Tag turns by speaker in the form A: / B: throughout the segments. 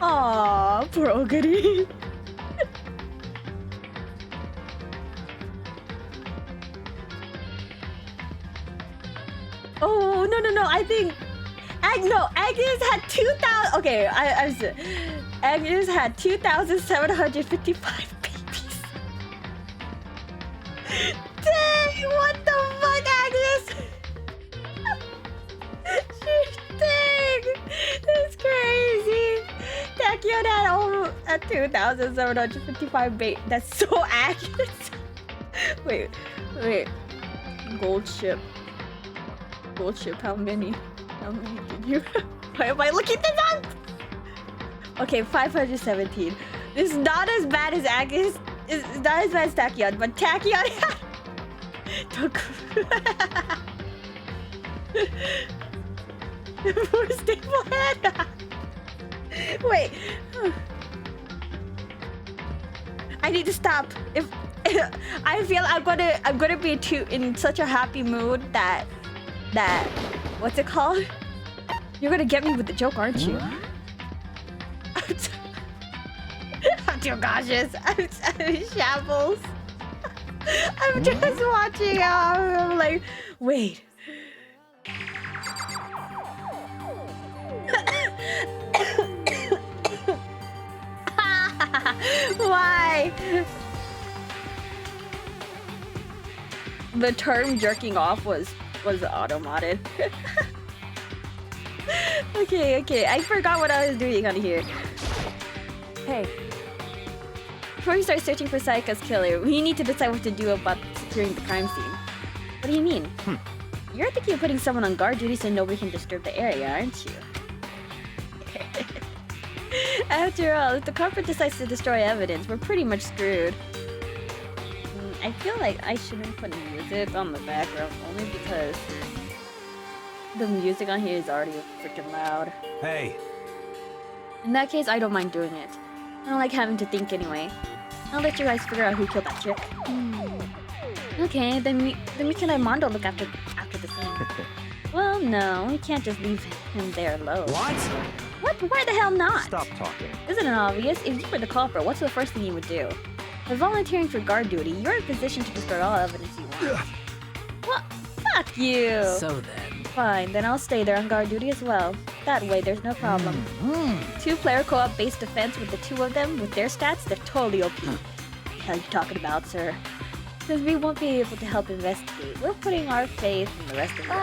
A: Aww, poor Oguri. Oh, no. I think... Agnes had 2,000... Okay, Agnes had 2,755 babies. Dang, what the fuck, Agnes? Dang, that's crazy. Tachyon had 2,755 babies. That's so accurate. Wait. Gold ship, how many did you... Why am I looking this up? Okay, 517. This is not as bad as Agnes. It's not as bad as Tachyon, but Tachyon had... Poor stable head. Wait. I need to stop. If I feel I'm gonna be in such a happy mood that what's it called? You're gonna get me with the joke, aren't you? I'm too cautious. I'm in shambles. I'm just watching. I'm like, wait. Why? The term jerking off was automated. Okay. I forgot what I was doing on here. Hey. Before we start searching for Sayaka's killer, we need to decide what to do about securing the crime scene. What do you mean? You're thinking of putting someone on guard duty so nobody can disturb the area, aren't you? After all, if the culprit decides to destroy evidence, we're pretty much screwed. I feel like I shouldn't put music on the background only because the music on here is already freaking loud.
B: Hey.
A: In that case, I don't mind doing it. I don't like having to think anyway. I'll let you guys figure out who killed that chick. Okay, then we can let Mondo look after the scene. Well, no, we can't just leave him there alone. What? Why the hell not?
B: Stop talking.
A: Isn't it obvious? If you were the culprit, what's the first thing you would do? By volunteering for guard duty, you're in position to destroy all evidence you want. What? Fuck you!
C: So then...
A: Fine, then I'll stay there on guard duty as well. That way, there's no problem. Two-player co-op based defense with the two of them, with their stats, they're totally OP. What the hell are you talking about, sir? Since we won't be able to help investigate, we're putting our faith in the rest of you.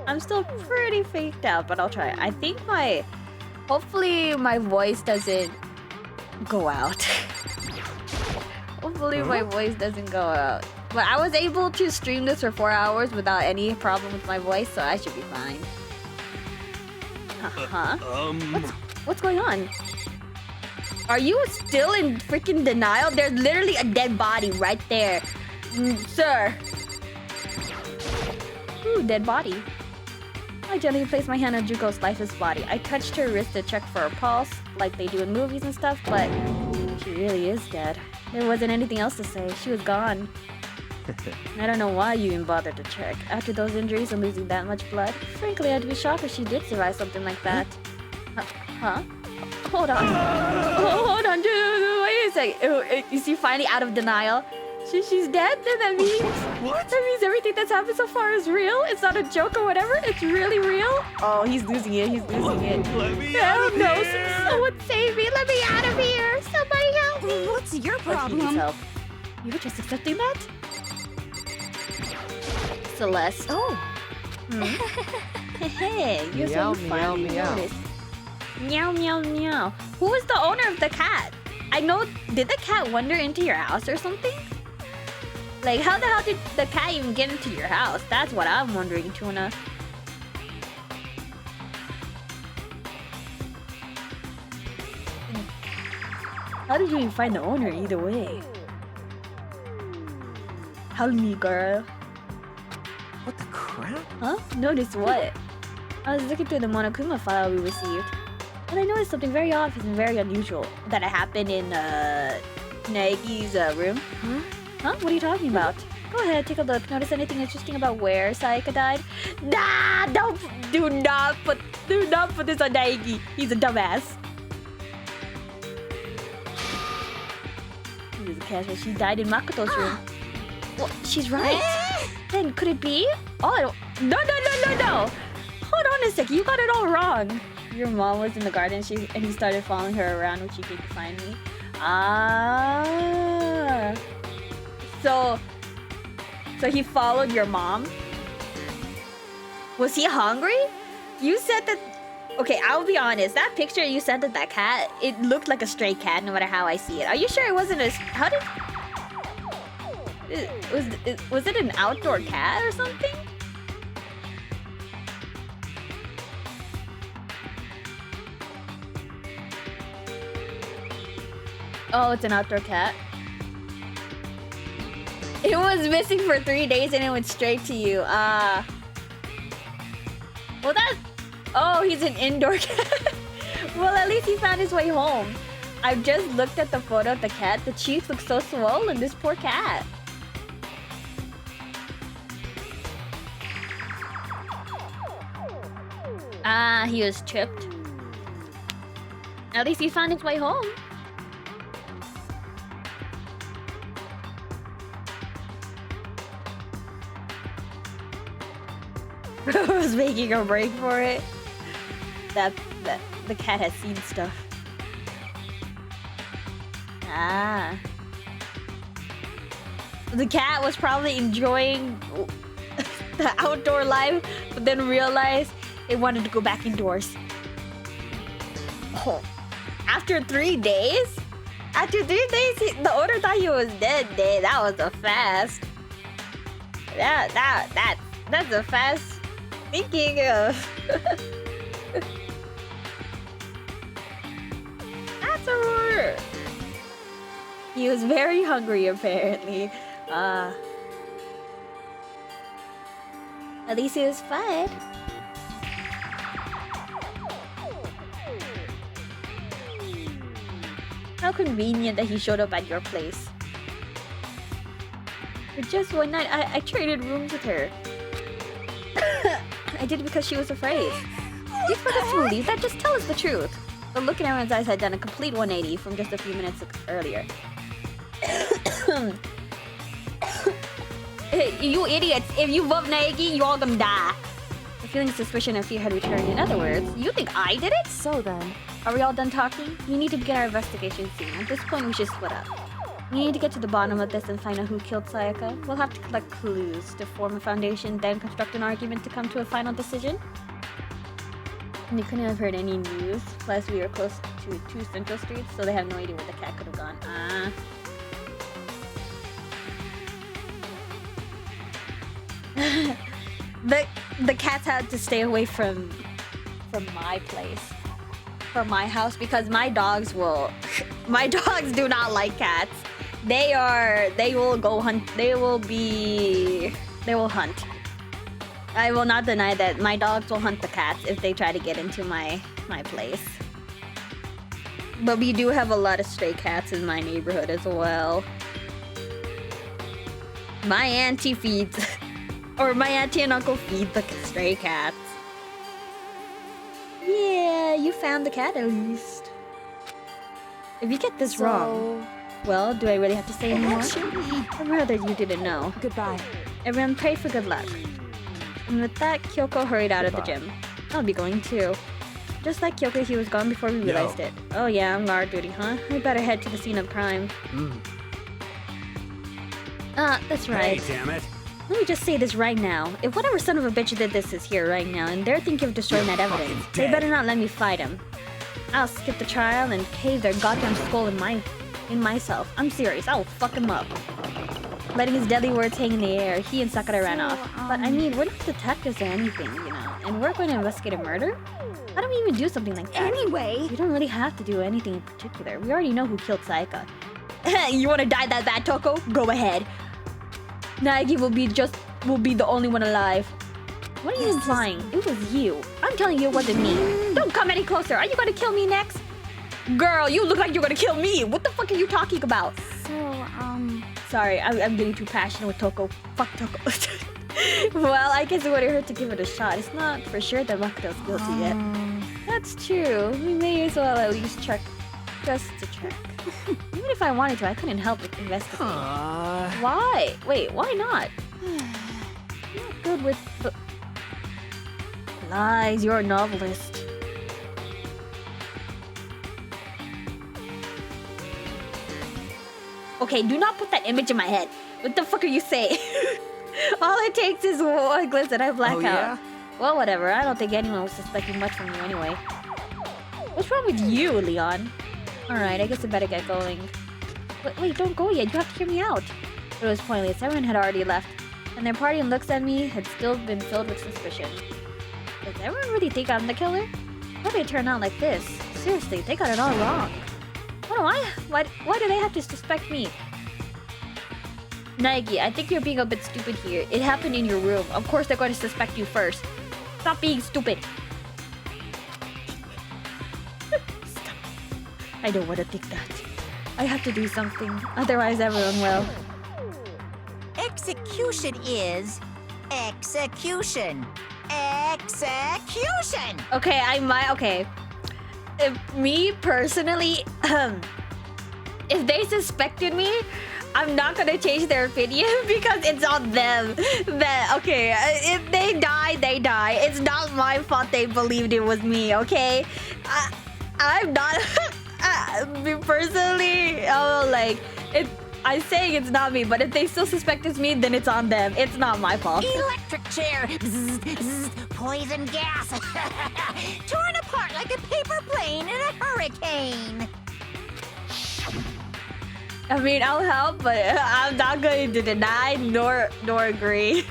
A: I'm still pretty faked out, but I'll try. I think hopefully my voice doesn't go out. Hopefully my voice doesn't go out. But I was able to stream this for 4 hours without any problem with my voice, so I should be fine. What's going on? Are you still in freaking denial? There's literally a dead body right there. Sir. Ooh, dead body. I gently placed my hand on Juko's lifeless body. I touched her wrist to check for her pulse, like they do in movies and stuff, but she really is dead. There wasn't anything else to say. She was gone. I don't know why you even bothered to check. After those injuries and losing that much blood, frankly, I'd be shocked if she did survive something like that. Huh? Hold on. Hold on. Wait a second. Is she finally out of denial? She's dead? Then that means...
B: What?
A: That means everything that's happened so far is real? It's not a joke or whatever? It's really real? Oh, he's losing it. He's losing it.
B: Let me out of here!
A: Someone save me! Let me out of here! Somebody help me!
D: What's your problem?
A: You were just accepting that? Celeste.
D: Oh.
A: Hey, you're so
C: Meow,
A: funny.
C: meow.
A: Meow, meow, meow. Who is the owner of the cat? I know, did the cat wander into your house or something? Like, how the hell did the cat even get into your house? That's what I'm wondering, Tuna. How did you even find the owner either way? Help me, girl.
B: What the crap?
A: Huh? Notice what? I was looking through the Monokuma file we received, and I noticed something very obvious and very unusual that happened in Naegi's room. Huh? What are you talking about? Go ahead, take a look. Notice anything interesting about where Sayaka died? Nah, do not put this on Naegi. He's a dumbass. He was a casual. She died in Makoto's room. Well, she's right. Then could it be? Oh, I don't... No. Hold on a sec. You got it all wrong. Your mom was in the garden. And he started following her around when she came to find me. Ah. So he followed your mom? Was he hungry? You said that... Okay, I'll be honest. That picture you sent of that cat, it looked like a stray cat no matter how I see it. Are you sure it wasn't a... How did... Was it an outdoor cat or something? Oh, it's an outdoor cat. It was missing for 3 days and it went straight to you. Well, that's... Oh, he's an indoor cat. Well, at least he found his way home. I've just looked at the photo of the cat. The cheeks look so swollen. This poor cat. Ah, he was tripped. At least he found his way home. I was making a break for it. That the cat has seen stuff. Ah. The cat was probably enjoying the outdoor life, but then realized it wanted to go back indoors. Oh. After 3 days? After 3 days, the owner thought he was dead. That was a fast. That's a fast thinking of. That's a roar. He was very hungry, apparently. At least he was fed. How convenient that he showed up at your place. For just one night, I traded rooms with her. I did it because she was afraid. Do you expect us to believe that? Just tell us the truth. The look in everyone's eyes had done a complete 180 from just a few minutes earlier. You idiots! If you love Naegi, you're all gonna die. The feeling of suspicion and fear had returned. In other words, you think I did it? So then, are we all done talking? We need to begin our investigation soon. At this point, we should split up. We need to get to the bottom of this and find out who killed Sayaka. We'll have to collect clues to form a foundation, then construct an argument to come to a final decision. And you couldn't have heard any news. Plus, we were close to 2 central streets, so they have no idea where the cat could have gone. The cats had to stay away from my place, from my house, because my dogs will. My dogs do not like cats. They will go hunt. They will hunt. I will not deny that my dogs will hunt the cats if they try to get into my place. But we do have a lot of stray cats in my neighborhood as well. My auntie feeds, or my auntie and uncle feed the stray cats. Yeah, you found the cat at least. If you get this wrong, well, do I really have to say anymore? I'd rather you didn't know.
B: Goodbye.
A: Everyone pray for good luck. And with that, Kyoko hurried out of the gym. I'll be going too. Just like Kyoko, he was gone before we realized it. Oh yeah, I'm guard duty, huh? I better head to the scene of the crime. That's right.
C: Hey, damn it.
A: Let me just say this right now. If whatever son of a bitch did this is here right now, and they're thinking of destroying that evidence, they better not let me fight him. I'll skip the trial and cave their goddamn skull in myself. I'm serious, I'll fuck him up. Letting his deadly words hang in the air, he and Sakura ran off. But I mean, we're not detectives or anything, you know, and we're going to investigate a murder? How do we even do something like that? Anyway, we don't really have to do anything in particular. We already know who killed Sayaka. You want to die that bad, Toko? Go ahead. Naegi will be the only one alive. What are you implying? It was you. I'm telling you it wasn't me. Don't come any closer. Are you gonna kill me next? Girl, you look like you're gonna kill me. What the fuck are you talking about?
D: So,
A: Sorry, I'm getting too passionate with Toko. Fuck Toko. Well, I guess it wouldn't hurt to give it a shot. It's not for sure that Makoto's guilty yet. That's true. We may as well at least check. Just to check. Even if I wanted to, I couldn't help but investigate. Why? Wait, why not? I'm not good with the... Lies, you're a novelist. Okay, do not put that image in my head. What the fuck are you saying? All it takes is one glimpse and I black out.
B: Yeah?
A: Well, whatever. I don't think anyone was suspecting much from you anyway. What's wrong with you, Leon? Alright, I guess I better get going. Wait, don't go yet. You have to hear me out. But it was pointless. Everyone had already left. And their party and looks at me had still been filled with suspicion. Does everyone really think I'm the killer? How did it turn out like this? Seriously, they got it all wrong. Why do they have to suspect me? Naegi, I think you're being a bit stupid here. It happened in your room. Of course they're going to suspect you first. Stop being stupid. Stop. I don't want to think that. I have to do something. Otherwise everyone will.
C: Execution is... execution. Execution!
A: Okay, okay. Me personally, if they suspected me, I'm not gonna change their opinion because it's on them. Okay, if they die, they die. It's not my fault they believed it was me, okay? I'm not... me personally, I'm saying it's not me, but if they still suspect it's me, then it's on them. It's not my fault.
C: Electric chair. Zzz, zzz, poison gas. Torn apart like a paper plane in a hurricane.
A: I mean, I'll help, but I'm not going to deny nor agree.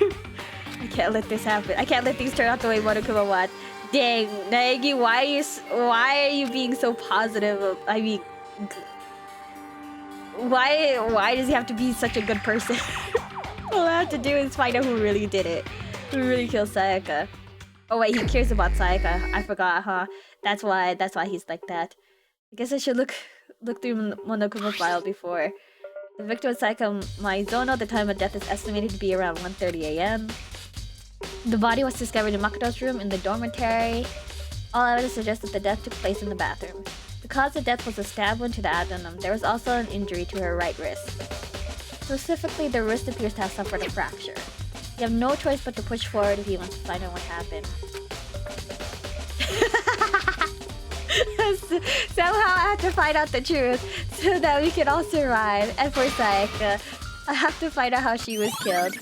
A: I can't let this happen. I can't let things turn out the way Monokuma wants. Dang, Naegi, why are you being so positive? I mean, why does he have to be such a good person? All I have to do is find out who really did it. Who really killed Sayaka. Oh wait, he cares about Sayaka. I forgot, huh? That's why he's like that. I guess I should look through Monokuma's file before. The victim was Sayaka Maizono. The time of death is estimated to be around 1:30 a.m. The body was discovered in Makoto's room in the dormitory. All evidence suggests that the death took place in the bathroom. The cause of death was a stab wound to the abdomen. There was also an injury to her right wrist. Specifically, the wrist appears to have suffered a fracture. You have no choice but to push forward if you want to find out what happened. Somehow I have to find out the truth so that we can all survive. And for Sayaka, I have to find out how she was killed.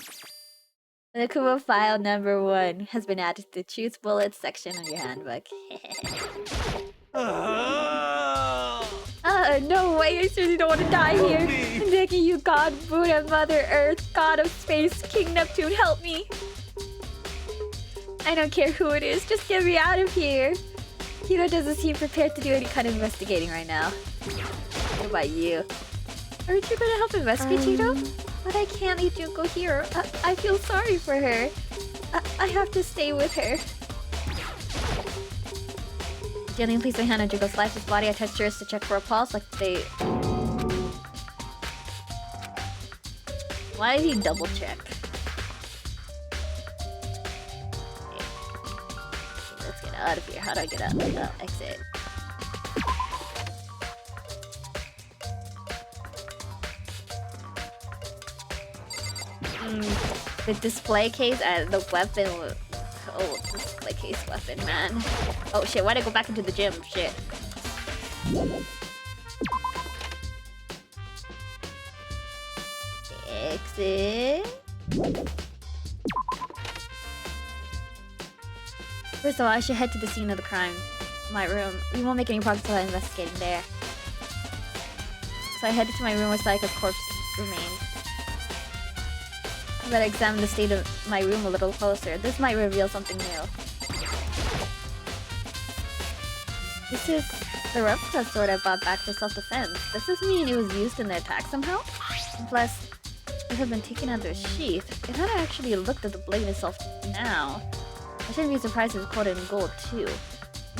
A: The KoPaoPao file number 1 has been added to the Truth Bullets section of your handbook. No way, I seriously don't want to die here. I'm begging you, God, Buddha, Mother Earth, God of Space, King Neptune, help me. I don't care who it is, just get me out of here. Hiro doesn't seem prepared to do any kind of investigating right now. What about you? Aren't you gonna help investigate, Hiro? But I can't leave Junko here. I feel sorry for her. I have to stay with her. Jillian placed my hand on Junko's lifeless body. I touched hers to check for a pulse, like they... Why did he double check? Okay. Let's get out of here. How do I get out? Exit. The display case and the weapon. Oh, display case weapon, man. Oh shit, why'd I go back into the gym? Shit. Exit. First of all, I should head to the scene of the crime. My room. We won't make any progress without investigating there. So I headed to my room where Sayaka's corpse remained. I better examine the state of my room a little closer. This might reveal something new. This is the replica sword I bought back for self-defense. Does this mean it was used in the attack somehow? And plus, it had been taken out of the sheath. It hadn't actually looked at the blade itself now. I shouldn't be surprised if it's coated in gold too.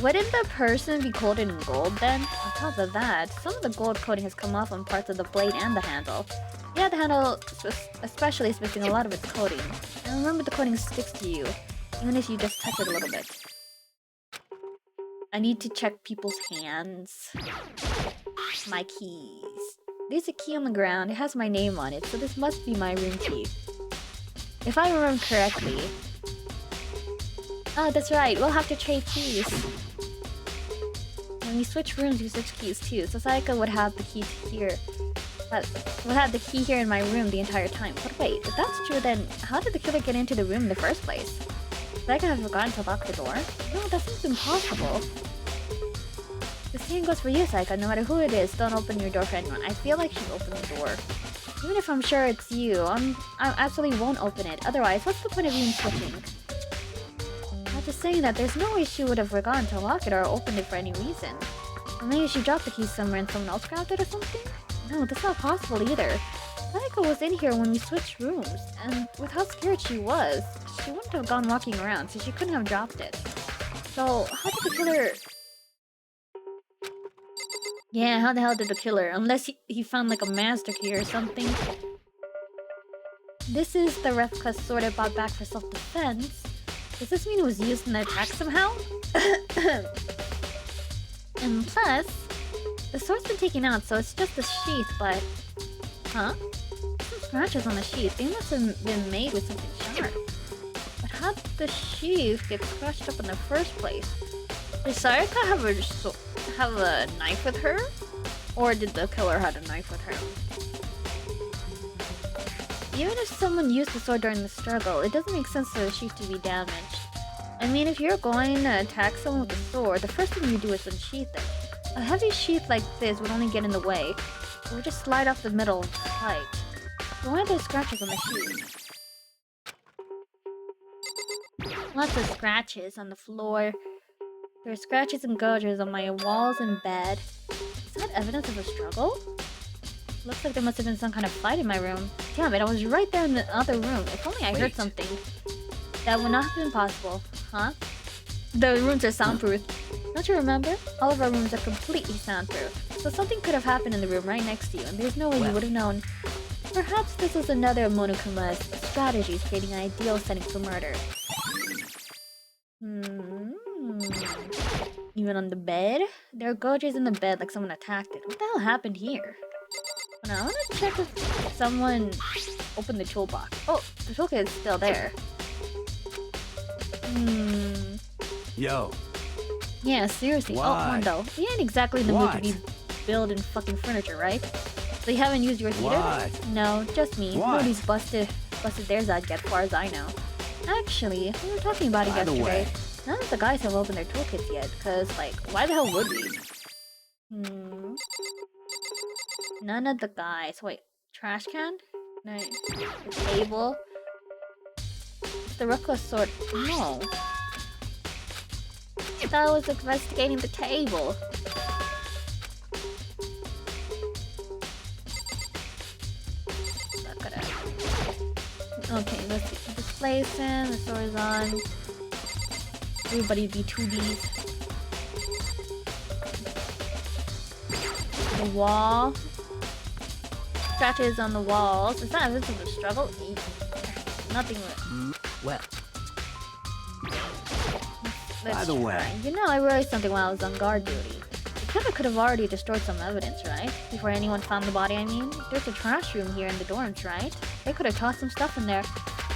A: Wouldn't the person be coated in gold then? On top of that, some of the gold coating has come off on parts of the blade and the handle. Yeah, the handle especially is missing a lot of its coating. And remember, the coating sticks to you, even if you just touch it a little bit. I need to check people's hands. My keys. There's a key on the ground. It has my name on it, so this must be my room key. If I remember correctly. Oh, that's right. We'll have to trade keys. When we switch rooms, we switch keys too. So Sayaka would have the key here. Would have the key here in my room the entire time. But wait, if that's true, then how did the killer get into the room in the first place? Sayaka have forgotten to lock the door? No, that seems impossible. The same goes for you, Sayaka. No matter who it is, don't open your door for anyone. I feel like she'll open the door. Even if I'm sure it's you, I absolutely won't open it. Otherwise, what's the point of even switching? I'm just saying that there's no way she would have forgotten to lock it or opened it for any reason. Or maybe she dropped the key somewhere and someone else grabbed it or something? No, that's not possible either. Sayaka was in here when we switched rooms, and with how scared she was, she wouldn't have gone walking around, so she couldn't have dropped it. So, how did the killer... Yeah, how the hell did the killer? Unless he found like a master key or something. This is the replica sword I bought back for self-defense. Does this mean it was used in the attack somehow? And plus, the sword's been taken out, so it's just a sheath, but... Huh? Some scratches on the sheath. They must have been made with something sharp. But how did the sheath get scratched up in the first place? Did Sayaka have a knife with her? Or did the killer have a knife with her? Even if someone used the sword during the struggle, it doesn't make sense for the sheath to be damaged. I mean, if you're going to attack someone with a sword, the first thing you do is unsheath it. A heavy sheath like this would only get in the way. It would just slide off the middle and fight. So why are there scratches on the sheath? Lots of scratches on the floor. There are scratches and gouges on my walls and bed. Is that evidence of a struggle? Looks like there must have been some kind of fight in my room. Damn it, I was right there in the other room. If only I heard something. That would not have been possible. Huh? The rooms are soundproof. Don't you remember? All of our rooms are completely soundproof. So something could have happened in the room right next to you, and there's no way you would have known. Perhaps this was another of Monokuma's strategies creating an ideal setting for murder. Even on the bed? There are gouges in the bed like someone attacked it. What the hell happened here? Now, I want to check if someone opened the toolbox. Oh, the toolkit is still there.
B: Yo.
A: Yeah, seriously.
B: What?
A: Oh, Mondo. We ain't exactly in the mood to be building fucking furniture, right? So you haven't used yours either?
B: What?
A: No, just me.
B: What?
A: Nobody's busted theirs out yet, as far as I know. Actually, we were talking about it yesterday. None of the guys have opened their toolkits yet, because, like, why the hell would we? None of the guys. Wait, trash can? No. The table? It's the replica sword. No. I thought I was investigating the table. Okay, let's see. Displace him, the sword is on. Everybody be 2Ds. The wall. Scratches on the walls. Is that evidence of a struggle? Nothing.
B: Well.
A: By
B: the way.
A: You know, I realized something while I was on guard duty. The killer could have already destroyed some evidence, right? Before anyone found the body, I mean. There's a trash room here in the dorms, right? They could have tossed some stuff in there.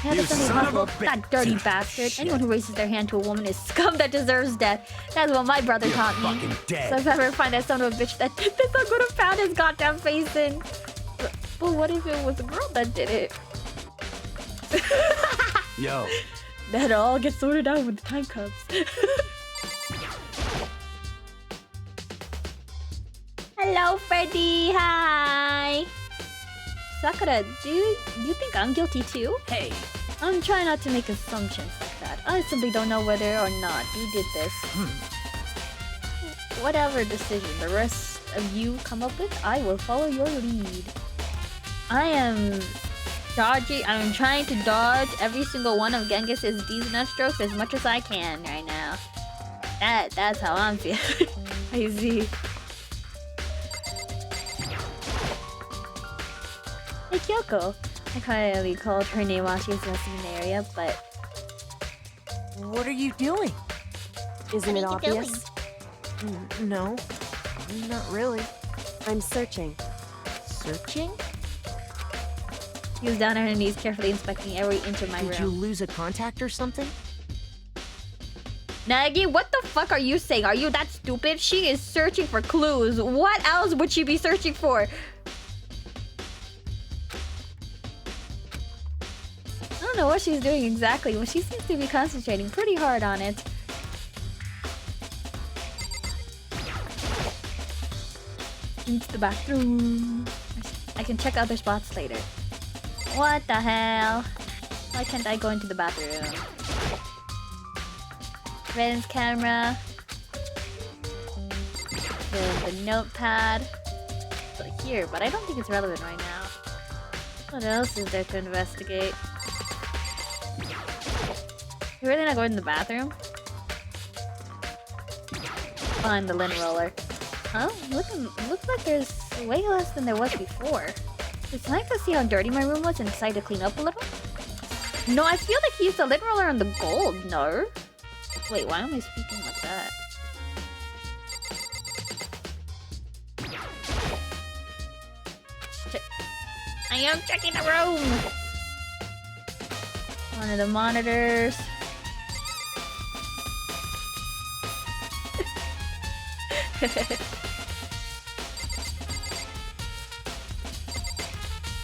A: Yeah,
B: You
A: that's
B: son of a
A: possible. That dirty bastard.
B: Shit.
A: Anyone who raises their hand to a woman is scum that deserves death. That's what my brother taught me.
B: fucking dead.
A: So if I ever find that son of a bitch that this I could have found his goddamn face in. But what if it was a girl that did it?
B: Yo.
A: That'll all get sorted out when the time comes. Hello, Freddy. Hi. Sakura, do you think I'm guilty too?
B: Hey.
A: I'm trying not to make assumptions like that. I simply don't know whether or not you did this. Whatever decision the rest of you come up with, I will follow your lead. I'm trying to dodge every single one of Genghis's D's nut strokes as much as I can right now. That's how I'm feeling. I see. Hey Kyoko. I quietly called her name while she was resting in the area, but...
D: What are you doing?
C: Isn't it obvious?
D: No, not really.
E: I'm searching.
D: Searching?
A: She was down on her knees, carefully inspecting every inch of my
D: Did you
A: room.
D: lose a contact or something?
A: Nagi, what the fuck are you saying? Are you that stupid? She is searching for clues. What else would she be searching for? I don't know what she's doing exactly, but she seems to be concentrating pretty hard on it. Into the bathroom. I can check other spots later. What the hell? Why can't I go into the bathroom? Ren's camera. The notepad. But here, but I don't think it's relevant right now. What else is there to investigate? You're really not going to the bathroom? Find the lint roller. Huh? Looks like there's way less than there was before. It's nice to see how dirty my room was and decided to clean up a little. No, I feel like he used the lint roller on the gold, no? Wait, why am I speaking like that? I am checking the room! One of the monitors.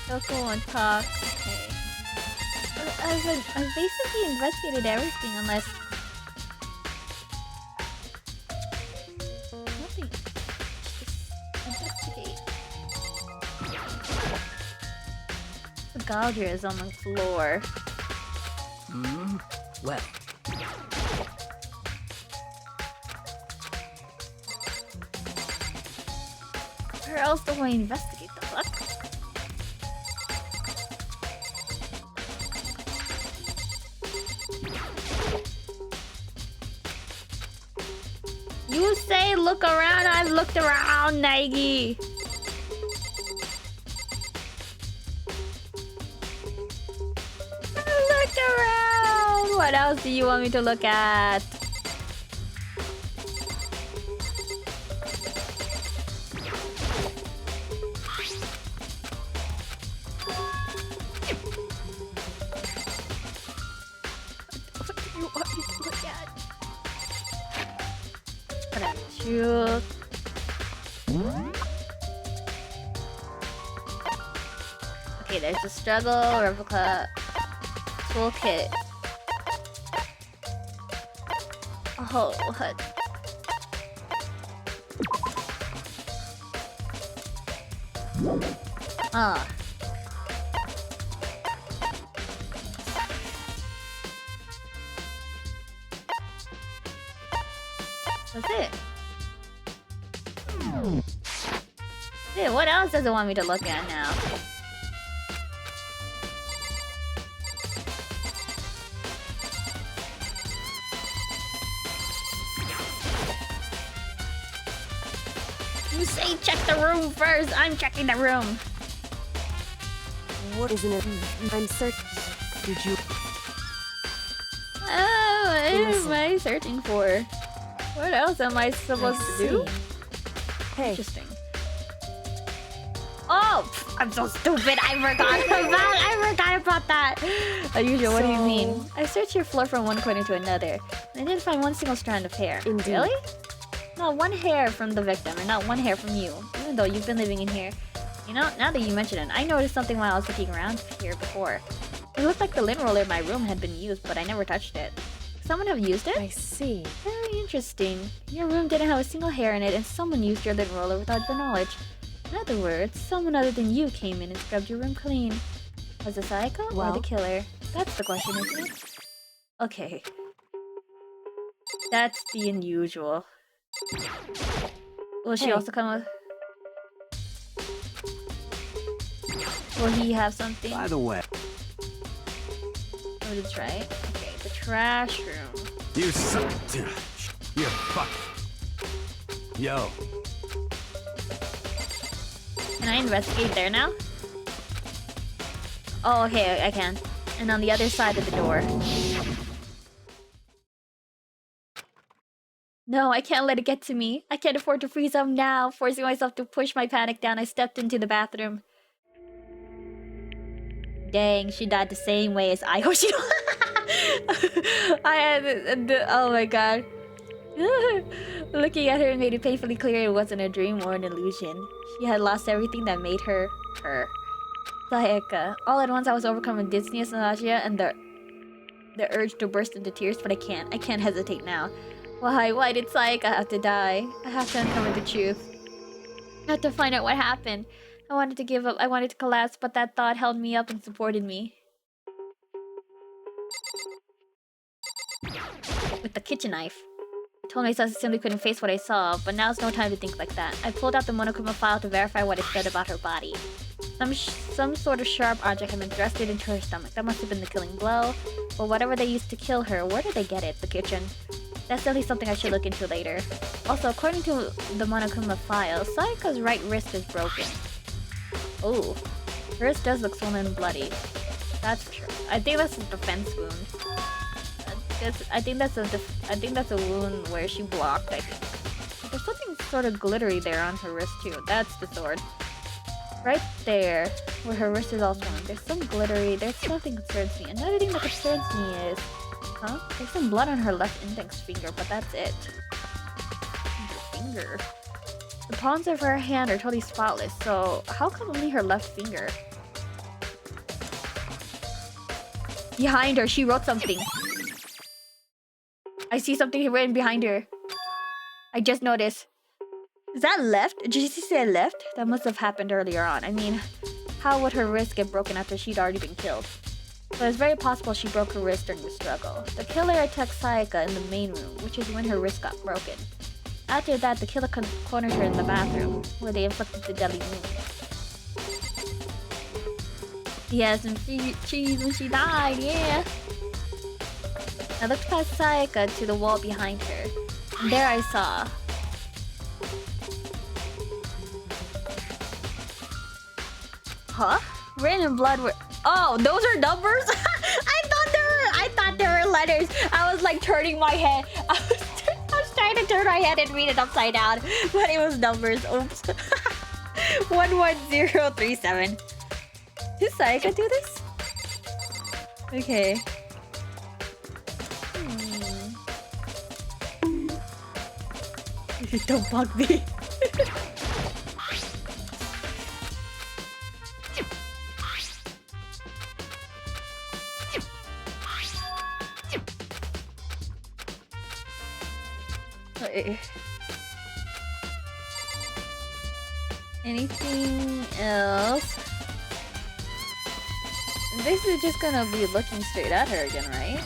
A: Kyoko on talk. Okay. I've basically investigated everything unless... Nothing. Just investigate. The gouger is on the floor.
B: Well.
A: Where else do I investigate the fuck? You say look around, I've looked around, Nagi. I looked around. What else do you want me to look at? What do you want me to look at? Shoot. Okay, there's the struggle, replica, toolkit. Oh, what? Ah. That's it. Dude, what else does it want me to look at now? You say check the room first. I'm checking the room.
E: What isn't it? I'm searching.
D: Did you...
A: Oh, what am I searching for? What else am I supposed to do?
E: Hey,
A: Interesting. Oh, pff, I'm so stupid. I forgot about that. Unusual. What do you mean? I searched your floor from one corner to another, and I didn't find one single strand of hair.
E: Indeed.
A: Really? Not one hair from the victim, and not one hair from you. Even though you've been living in here. You know, now that you mention it, I noticed something while I was looking around here before. It looked like the lint roller in my room had been used, but I never touched it. Someone have used it?
E: I see.
A: Very interesting. Your room didn't have a single hair in it, and someone used your lint roller without your knowledge. In other words, someone other than you came in and scrubbed your room clean. Was the psycho or
E: Well-
A: the killer? That's the question, isn't it? Okay. That's the unusual. Will she
E: Hey.
A: also come with... Will he have something?
B: By the way,
A: Oh, that's right. Okay, the trash room.
B: you suck. You're fucked. Yo.
A: Can I investigate there now? Oh, okay, I can. And on the other side of the door. No, I can't let it get to me. I can't afford to freeze up now. Forcing myself to push my panic down, I stepped into the bathroom. Dang, she died the same way as I hope she I had oh my god. Looking at her made it painfully clear it wasn't a dream or an illusion. She had lost everything that made her her. Sayaka. All at once I was overcome with dizziness, nausea, and the urge to burst into tears, but I can't hesitate now. Why did Sayaka have to die? I have to uncover the truth. I have to find out what happened. I wanted to give up, I wanted to collapse, but that thought held me up and supported me. With the kitchen knife. I told myself I simply couldn't face what I saw, but now's no time to think like that. I pulled out the Monokuma file to verify what it said about her body. Some sort of sharp object had been thrusted into her stomach. That must have been the killing blow. But whatever they used to kill her, where did they get it? The kitchen. That's definitely something I should look into later. Also, according to the Monokuma file, Sayaka's right wrist is broken. Oh, her wrist does look swollen and bloody. That's true. I think that's a defense wound. I think that's a wound where she blocked, I think. There's something sort of glittery there on her wrist too. That's the sword. Right there, where her wrist is all swollen. There's some glittery, there's something concerns me. Another thing that concerns me is... Huh? There's some blood on her left index finger, but that's it. Her finger. The palms of her hand are totally spotless, so how come only her left finger? Behind her, she wrote something. I see something written behind her. I just noticed. Is that left? Did you say left? That must have happened earlier on. I mean, how would her wrist get broken after she'd already been killed? But it's very possible she broke her wrist during the struggle. The killer attacked Sayaka in the main room, which is when her wrist got broken. After that, the killer cornered her in the bathroom, where they inflicted the deadly wound. He had some cheese when she died, yeah! I looked past Sayaka to the wall behind her, and there I saw... Huh? Rain and blood were... Oh, those are numbers? I thought they were letters. I was like turning my head. I was trying to turn my head and read it upside down, but it was numbers. Oops. 11037. Did Sayaka do this? Okay. Don't bug me. Anything else? This is just gonna be looking straight at her again, right?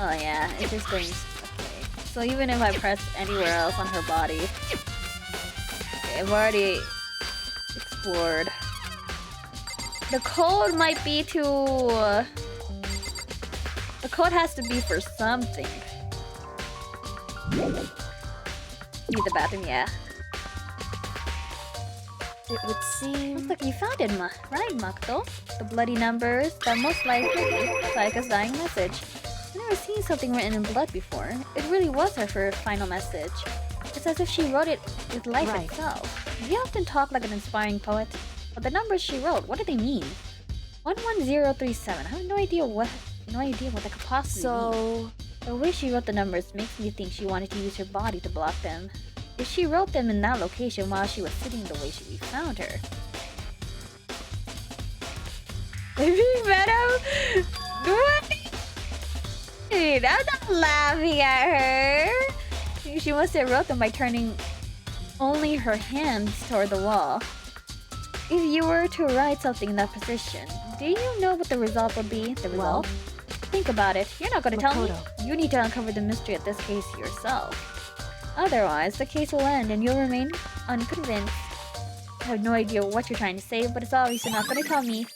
A: Oh yeah, it's just going... Okay. So even if I press anywhere else on her body... Okay, I've already explored. The code might be to... The code has to be for something. Need the bathroom, yeah.
E: It would seem...
A: Looks like you found it, right, Makoto? The bloody numbers, that most likely Sayaka's dying message. I've never seen something written in blood before. It really was her final message. It's as if she wrote it with life itself. You often talk like an inspiring poet, but the numbers she wrote, what do they mean? 11037. I have no idea what that could possibly mean. The way she wrote the numbers makes me think she wanted to use her body to block them. If she wrote them in that location while she was sitting the way we found her. Maybe Venom? Dude, I'm not laughing at her. She must have wrote them by turning only her hands toward the wall. If you were to write something in that position, do you know what the result would be? The result? Well, think about it. You're not going to tell me. You need to uncover the mystery of this case yourself. Otherwise, the case will end and you'll remain unconvinced. I have no idea what you're trying to say, but it's obvious you're not going to tell me.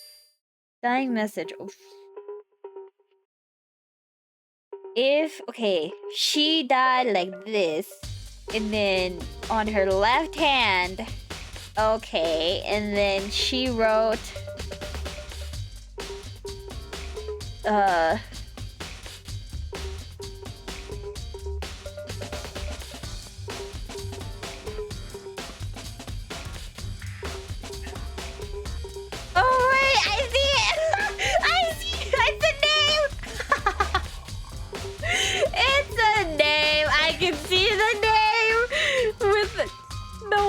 A: Dying message. Oof. If, okay, she died like this, and then on her left hand, okay, and then she wrote, oh wait, I see it! I see it! It's a name! It's a name! I can see the name! With the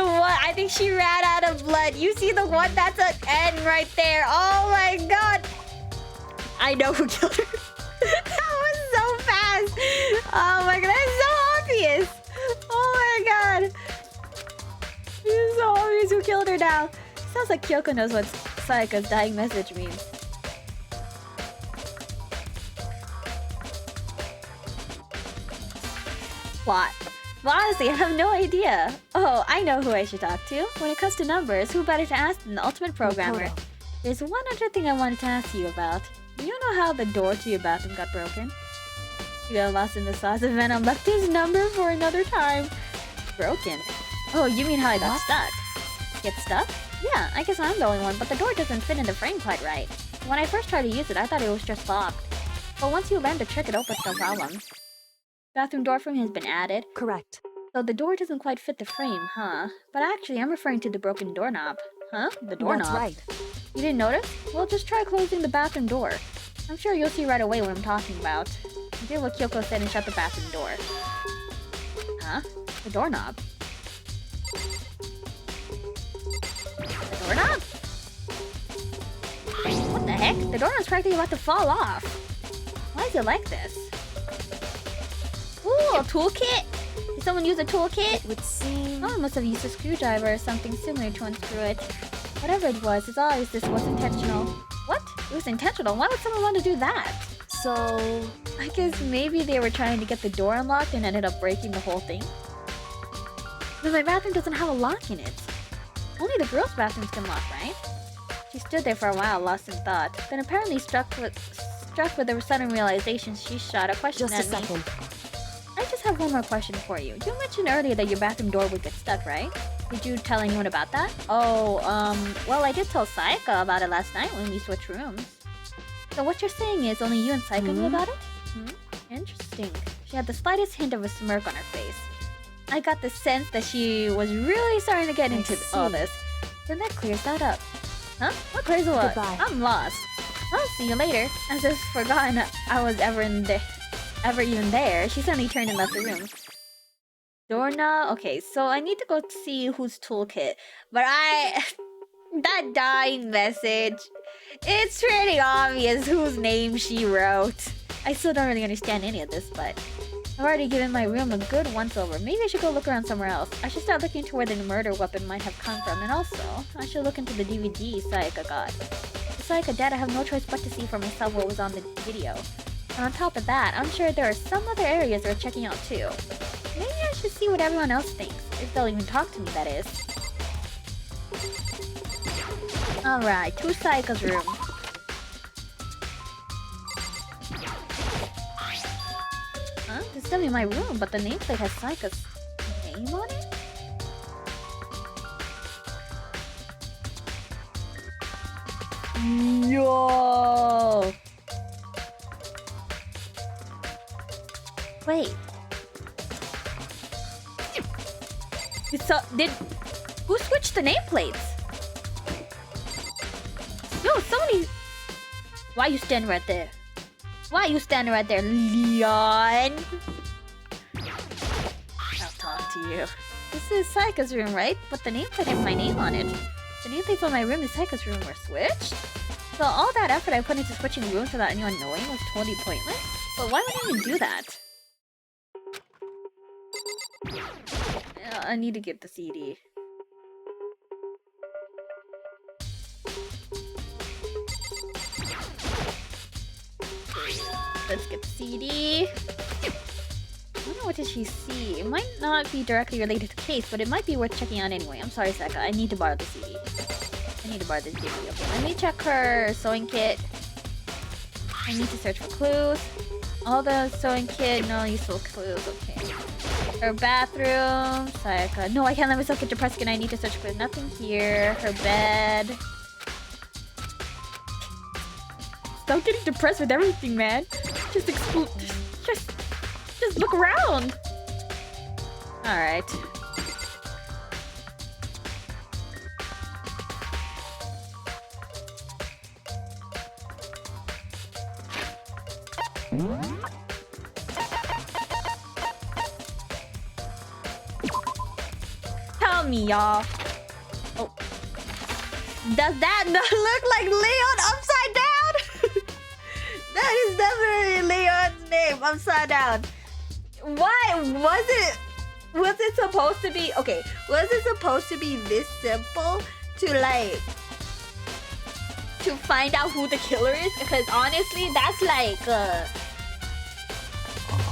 A: one, I think she ran out of blood. You see the one that's an N right there. Oh my god! I know who killed her. That was so fast! Oh my god, that's so obvious! Oh my god! It's so obvious who killed her now. Sounds like Kyoko knows what Sayaka's dying message means. Plot. Well, honestly, I have no idea. Oh, I know who I should talk to. When it comes to numbers, who better to ask than the ultimate programmer? There's one other thing I wanted to ask you about. Do you know how the door to your bathroom got broken? You got lost in the sauce of Venom, left his number for another time. Broken? Oh, you mean how I got stuck? Get stuck? Yeah, I guess I'm the only one, but the door doesn't fit in the frame quite right. When I first tried to use it, I thought it was just locked. But once you learn the trick, it opens no problem. Bathroom door frame has been added.
D: Correct.
A: So the door doesn't quite fit the frame, huh? But actually, I'm referring to the broken doorknob. Huh? The doorknob?
D: That's right.
A: You didn't notice? Well, just try closing the bathroom door. I'm sure you'll see right away what I'm talking about. I did what Kyoko said and shut the bathroom door. Huh? The doorknob? The doorknob? What the heck? The doorknob's practically about to fall off. Why is it like this? Ooh, a toolkit? Did someone use a toolkit?
E: It would seem...
A: Someone must have used a screwdriver or something similar to unscrew it. Whatever it was, it's obvious this was intentional. What? It was intentional? Why would someone want to do that?
E: so...
A: I guess maybe they were trying to get the door unlocked and ended up breaking the whole thing. But my bathroom doesn't have a lock in it. Only the girls' bathrooms can lock, right? She stood there for a while, lost in thought. Then apparently struck with a sudden realization, she shot a question
E: Just a
A: at me.
E: second.
A: I just have one more question for you. You mentioned earlier that your bathroom door would get stuck, right? Did you tell anyone about that? Oh, well, I did tell Sayaka about it last night when we switched rooms. So what you're saying is only you and Sayaka knew about it? Interesting. She had the slightest hint of a smirk on her face. I got the sense that she was really starting to get into all this. Then that clears that up. Huh? What clears what?
E: Goodbye.
A: I'm lost. I'll see you later. As if forgotten I was ever even there, she suddenly turned and left the room. Doorknob? Okay, so I need to go see whose toolkit. But that dying message, it's pretty obvious whose name she wrote. I still don't really understand any of this, but I've already given my room a good once-over. Maybe I should go look around somewhere else. I should start looking to where the murder weapon might have come from, and also, I should look into the DVD Sayaka got. The Sayaka dad, I have no choice but to see for myself what was on the video. And on top of that, I'm sure there are some other areas worth checking out too. Maybe I should see what everyone else thinks, if they'll even talk to me, that is. Alright, to Sayaka's room. Huh? This is definitely my room, but the nameplate has Sayaka's name on it? Yo! Wait. Who switched the nameplates? Yo, somebody... Why you standing right there? Why you standing right there, Leon? I'll talk to you. This is Sayaka's room, right? But the nameplate has my name on it. The nameplates on my room and Sayaka's room were switched? So all that effort I put into switching rooms without anyone knowing was totally pointless? But why would I even do that? I need to get the CD. Let's get the CD. I don't know, what did she see? It might not be directly related to the case, but it might be worth checking out anyway. I'm sorry, Sayaka. I need to borrow the CD. I need to borrow the CD. Okay, let me check her sewing kit. I need to search for clues. All the sewing kit, no useful clues, okay. Her bathroom, Sayaka. No, I can't let myself get depressed again. I need to search for nothing here. Her bed. Stop getting depressed with everything, man. Just explode. Just look around. Alright. Tell me, y'all. Oh. Does that not look like Leon upside down? That is definitely Leon's name upside down. Why was it supposed to be okay? Was it supposed to be this simple to like to find out who the killer is? Because honestly, that's like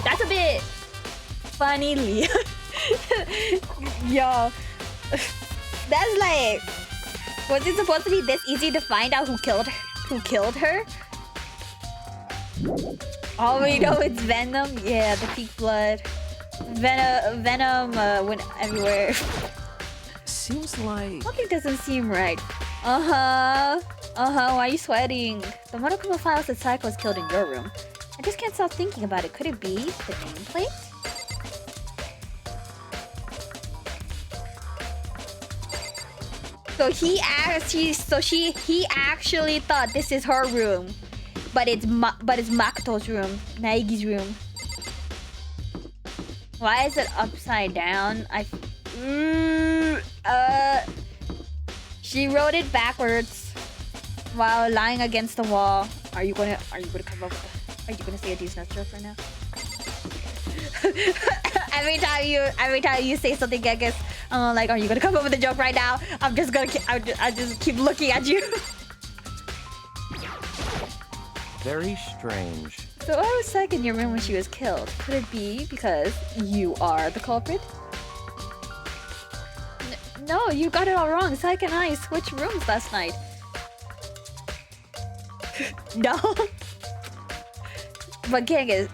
A: that's a bit funny, Leon. Yo, that's like, was it supposed to be this easy to find out who killed her? Oh, we know it's Venom. Yeah, the peak blood. Venom went everywhere.
D: Seems like...
A: Something doesn't seem right. Why are you sweating? The monochrome file said Psycho was killed in your room. I just can't stop thinking about it. Could it be the nameplate? So he actually thought this is her room, but it's Makoto's room, Naigi's room. Why is it upside down? She wrote it backwards while lying against the wall. Are you gonna come up? Are you gonna say a decent joke right now? every time you say something, I guess I'm like, are you gonna come up with a joke right now? I just keep looking at you.
B: Very strange.
A: So I was stuck in your room when she was killed. Could it be because you are the culprit? No, you got it all wrong. Saik and I switched rooms last night. No. But gang is,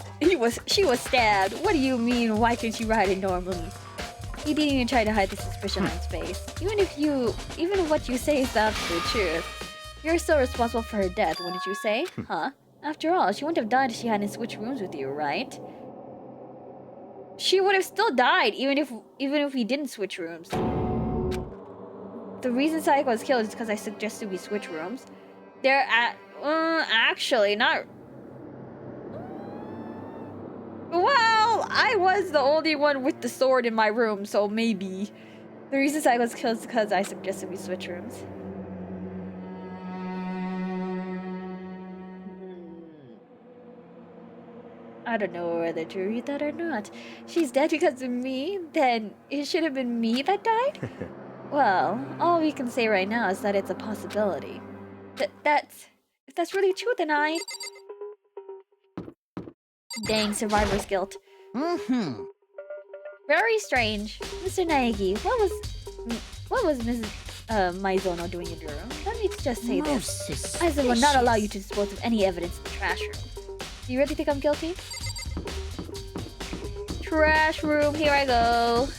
A: she was stabbed. What do you mean? Why couldn't you ride it normally? He didn't even try to hide the suspicion on his face. Even if what you say is the absolute truth, you're still responsible for her death, wouldn't you say? Huh? After all, she wouldn't have died if she hadn't switched rooms with you, right? She would have still died, even if we didn't switch rooms. The reason Saiko was killed is because I suggested we switch rooms. Actually, not. Well, I was the only one with the sword in my room, so maybe. The reason Saiko was killed is because I suggested we switch rooms. I don't know whether to read that or not. She's dead because of me? Then it should have been me that died? Well, all we can say right now is that it's a possibility. If that's really true, then I... Dang, survivor's guilt. Very strange. Mr. Naegi, what was Mrs. Maizono doing in your room? Let me just say this. I will not allow you to dispose of any evidence in the trash room. Do you really think I'm guilty? Trash room, here I go.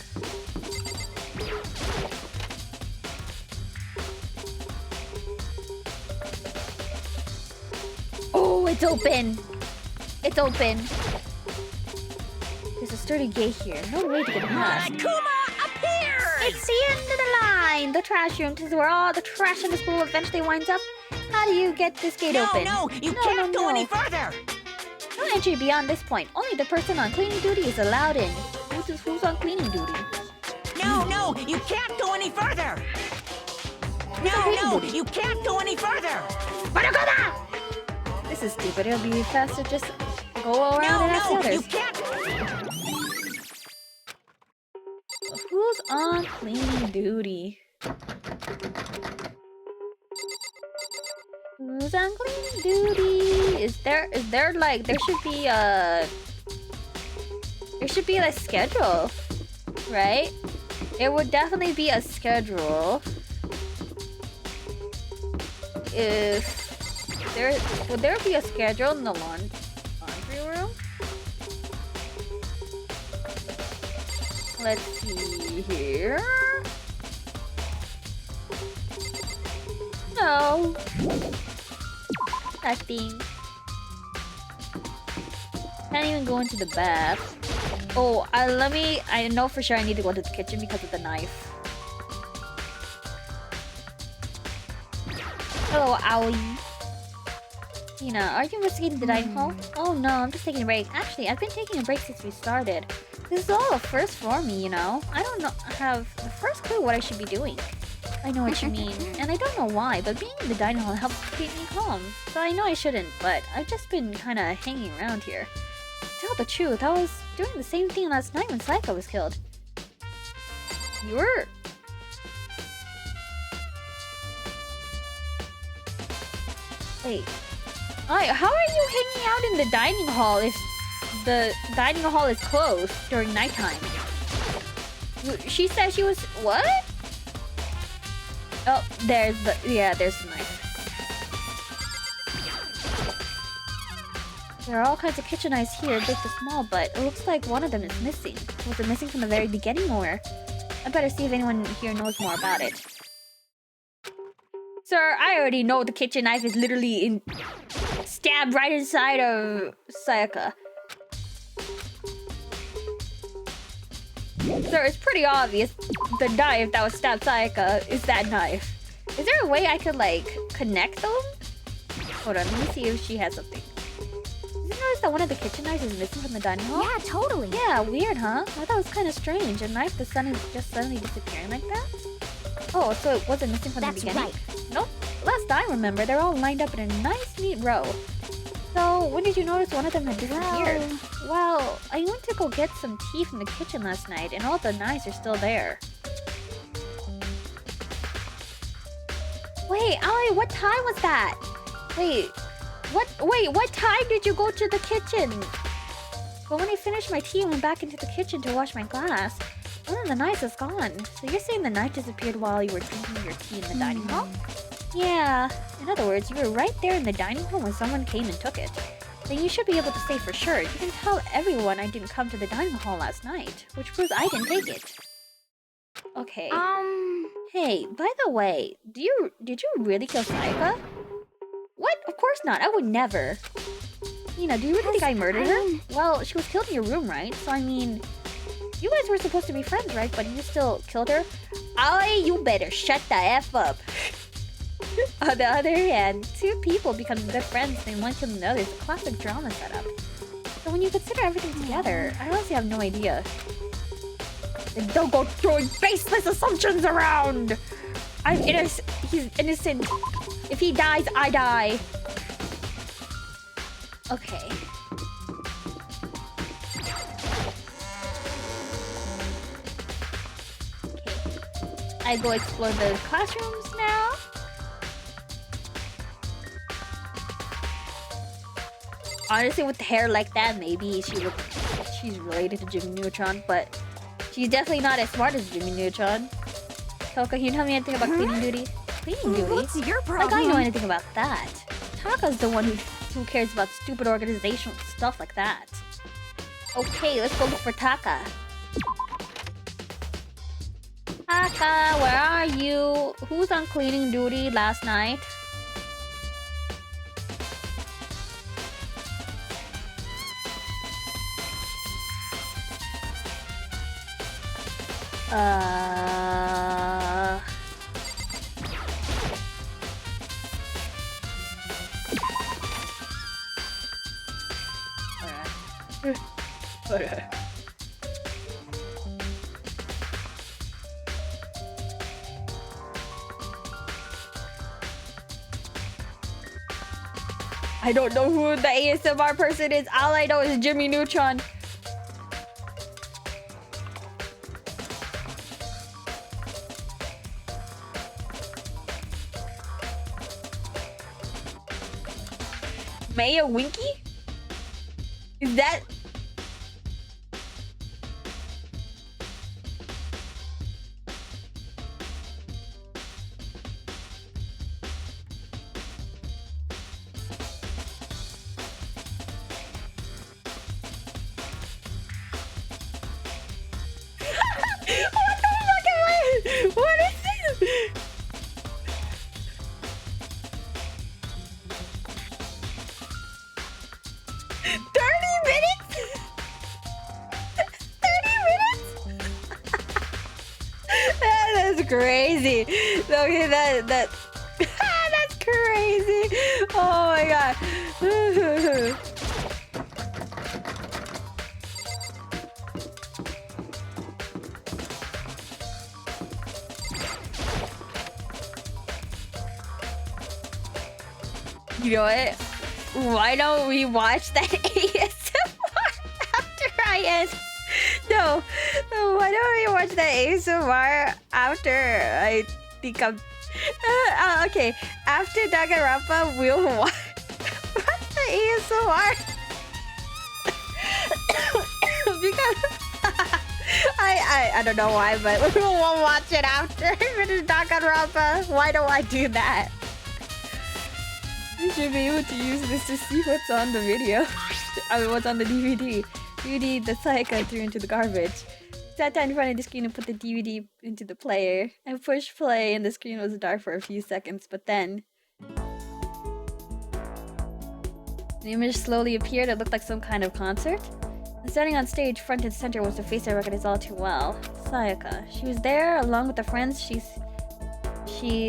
A: Oh, it's open. It's open. There's a sturdy gate here. No way to get past.
C: Kuma appears!
A: It's the end of the line. The trash room. This is where all the trash in this pool eventually winds up. How do you get this gate open?
C: No, you can't go any further!
A: No entry beyond this point. Only the person on cleaning duty is allowed in. Who's on cleaning duty?
C: No, you can't go any further! No, you can't go any further!
A: This is stupid. It'll be faster just go around and ask the others.
C: You can't!
A: Who's on cleaning duty? Who's on cleaning duty? Is there like there should be a schedule, right? There would definitely be a schedule. Would there be a schedule in the laundry room? Let's see here. No. Nothing. Can't even go into the bath. Oh, I know for sure I need to go to the kitchen because of the knife. Hello, Owie. Tina, are you investigating the dining hall? Oh no, I'm just taking a break. Actually, I've been taking a break since we started. This is all a first for me, you know? I don't have the first clue what I should be doing. I know what you mean, and I don't know why, but being in the dining hall helps keep me calm. So I know I shouldn't, but I've just been kinda hanging around here. To tell the truth, I was doing the same thing last night when Sayaka was killed. You were... Wait. How are you hanging out in the dining hall if the dining hall is closed during nighttime? She said she was... What? Oh, there's the... Yeah, there's the knife. There are all kinds of kitchen knives here, big to small, but it looks like one of them is missing. Was it missing from the very beginning, or...? I better see if anyone here knows more about it. Sir, I already know the kitchen knife is literally stabbed right inside of Sayaka. Sir, it's pretty obvious the knife that was stabbed Sayaka is that knife. Is there a way I could, like, connect them? Hold on, let me see if she has something. Did you notice that one of the kitchen knives is missing from the dining hall?
C: Yeah, totally.
A: Yeah, weird, huh? I thought it was kind of strange. A knife the sun is just suddenly disappearing like that? Oh, so it wasn't missing from the beginning?
C: Right.
A: Nope. Last I remember, they're all lined up in a nice, neat row. So, when did you notice one of them had disappeared? Well, I went to go get some tea from the kitchen last night, and all the knives are still there. Wait, Aoi, what time was that? Wait, what time did you go to the kitchen? But when I finished my tea and went back into the kitchen to wash my glass, one of the knives is gone. So you're saying the knife disappeared while you were drinking your tea in the dining hall? Yeah. In other words, you were right there in the dining hall when someone came and took it. Then you should be able to say for sure. You can tell everyone I didn't come to the dining hall last night, which proves I didn't take it. Okay. Hey, by the way, did you really kill Sayaka? What? Of course not. I would never. Nina, do you really think I murdered her? Well, she was killed in your room, right? So I mean, you guys were supposed to be friends, right? But you still killed her? Aoi, you better shut the F up. On the other hand, two people becoming good friends and one killing the other is a classic drama setup. So when you consider everything together, I honestly have no idea. Then don't go throwing baseless assumptions around! I'm innocent. He's innocent. If he dies, I die. Okay. I go explore the classrooms now. Honestly, with hair like that, maybe she's related to Jimmy Neutron, but she's definitely not as smart as Jimmy Neutron. Toka, can you tell me anything about cleaning duty? Cleaning duty?
C: What's your problem?
A: Like I know anything about that. Taka's the one who cares about stupid organizational stuff like that. Okay, let's go look for Taka. Taka, where are you? Who's on cleaning duty last night? Alright. I don't know who the ASMR person is. All I know is Jimmy Neutron. Maya Winky? Is that... That's crazy. Okay, that that's crazy. Oh my god. You know what? Why don't we watch that ASMR after I end? No, why don't we watch that ASMR after I think I'm... okay, after Danganronpa, we'll watch the ASMR. Because... I don't know why, but we'll watch it after finish Danganronpa. Why don't I do that? You should be able to use this to see what's on the video. I mean, what's on the DVD. DVD the Sayaka threw into the garbage. Sat down in front of the screen and put the DVD into the player. I pushed play and the screen was dark for a few seconds, but then... the image slowly appeared. It looked like some kind of concert. And standing on stage, front and center, was the face I recognized all too well. Sayaka. She was there, along with the friends she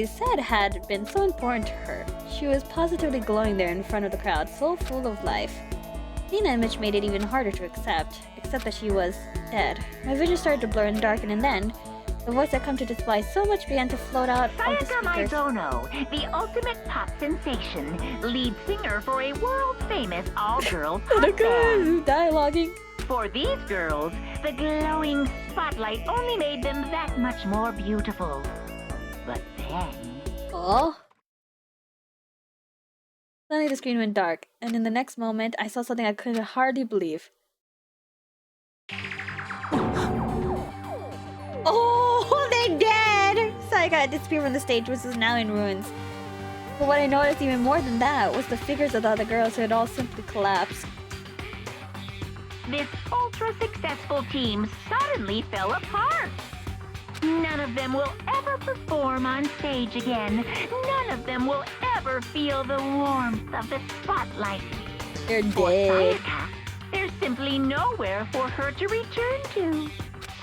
A: said had been so important to her. She was positively glowing there in front of the crowd, so full of life. Seeing the image made it even harder to accept that she was dead. My vision started to blur and darken, and then the voice I come to despise so much began to float out of the
C: Sayaka
A: speakers.
C: Maizono, the ultimate pop sensation, lead singer for a world-famous all-girl pop
A: The girl
C: band.
A: who's dialoguing.
C: For these girls, the glowing spotlight only made them that much more beautiful. But then...
A: Oh. Suddenly the screen went dark, and in the next moment, I saw something I could hardly believe. Oh, they're dead! Sayaka had disappeared from the stage, which is now in ruins. But what I noticed even more than that was the figures of the other girls who had all simply collapsed.
C: This ultra-successful team suddenly fell apart. None of them will ever perform on stage again. None of them will ever feel the warmth of the spotlight.
A: They're
C: For
A: dead.
C: Sayaka, there's simply nowhere for her to return to.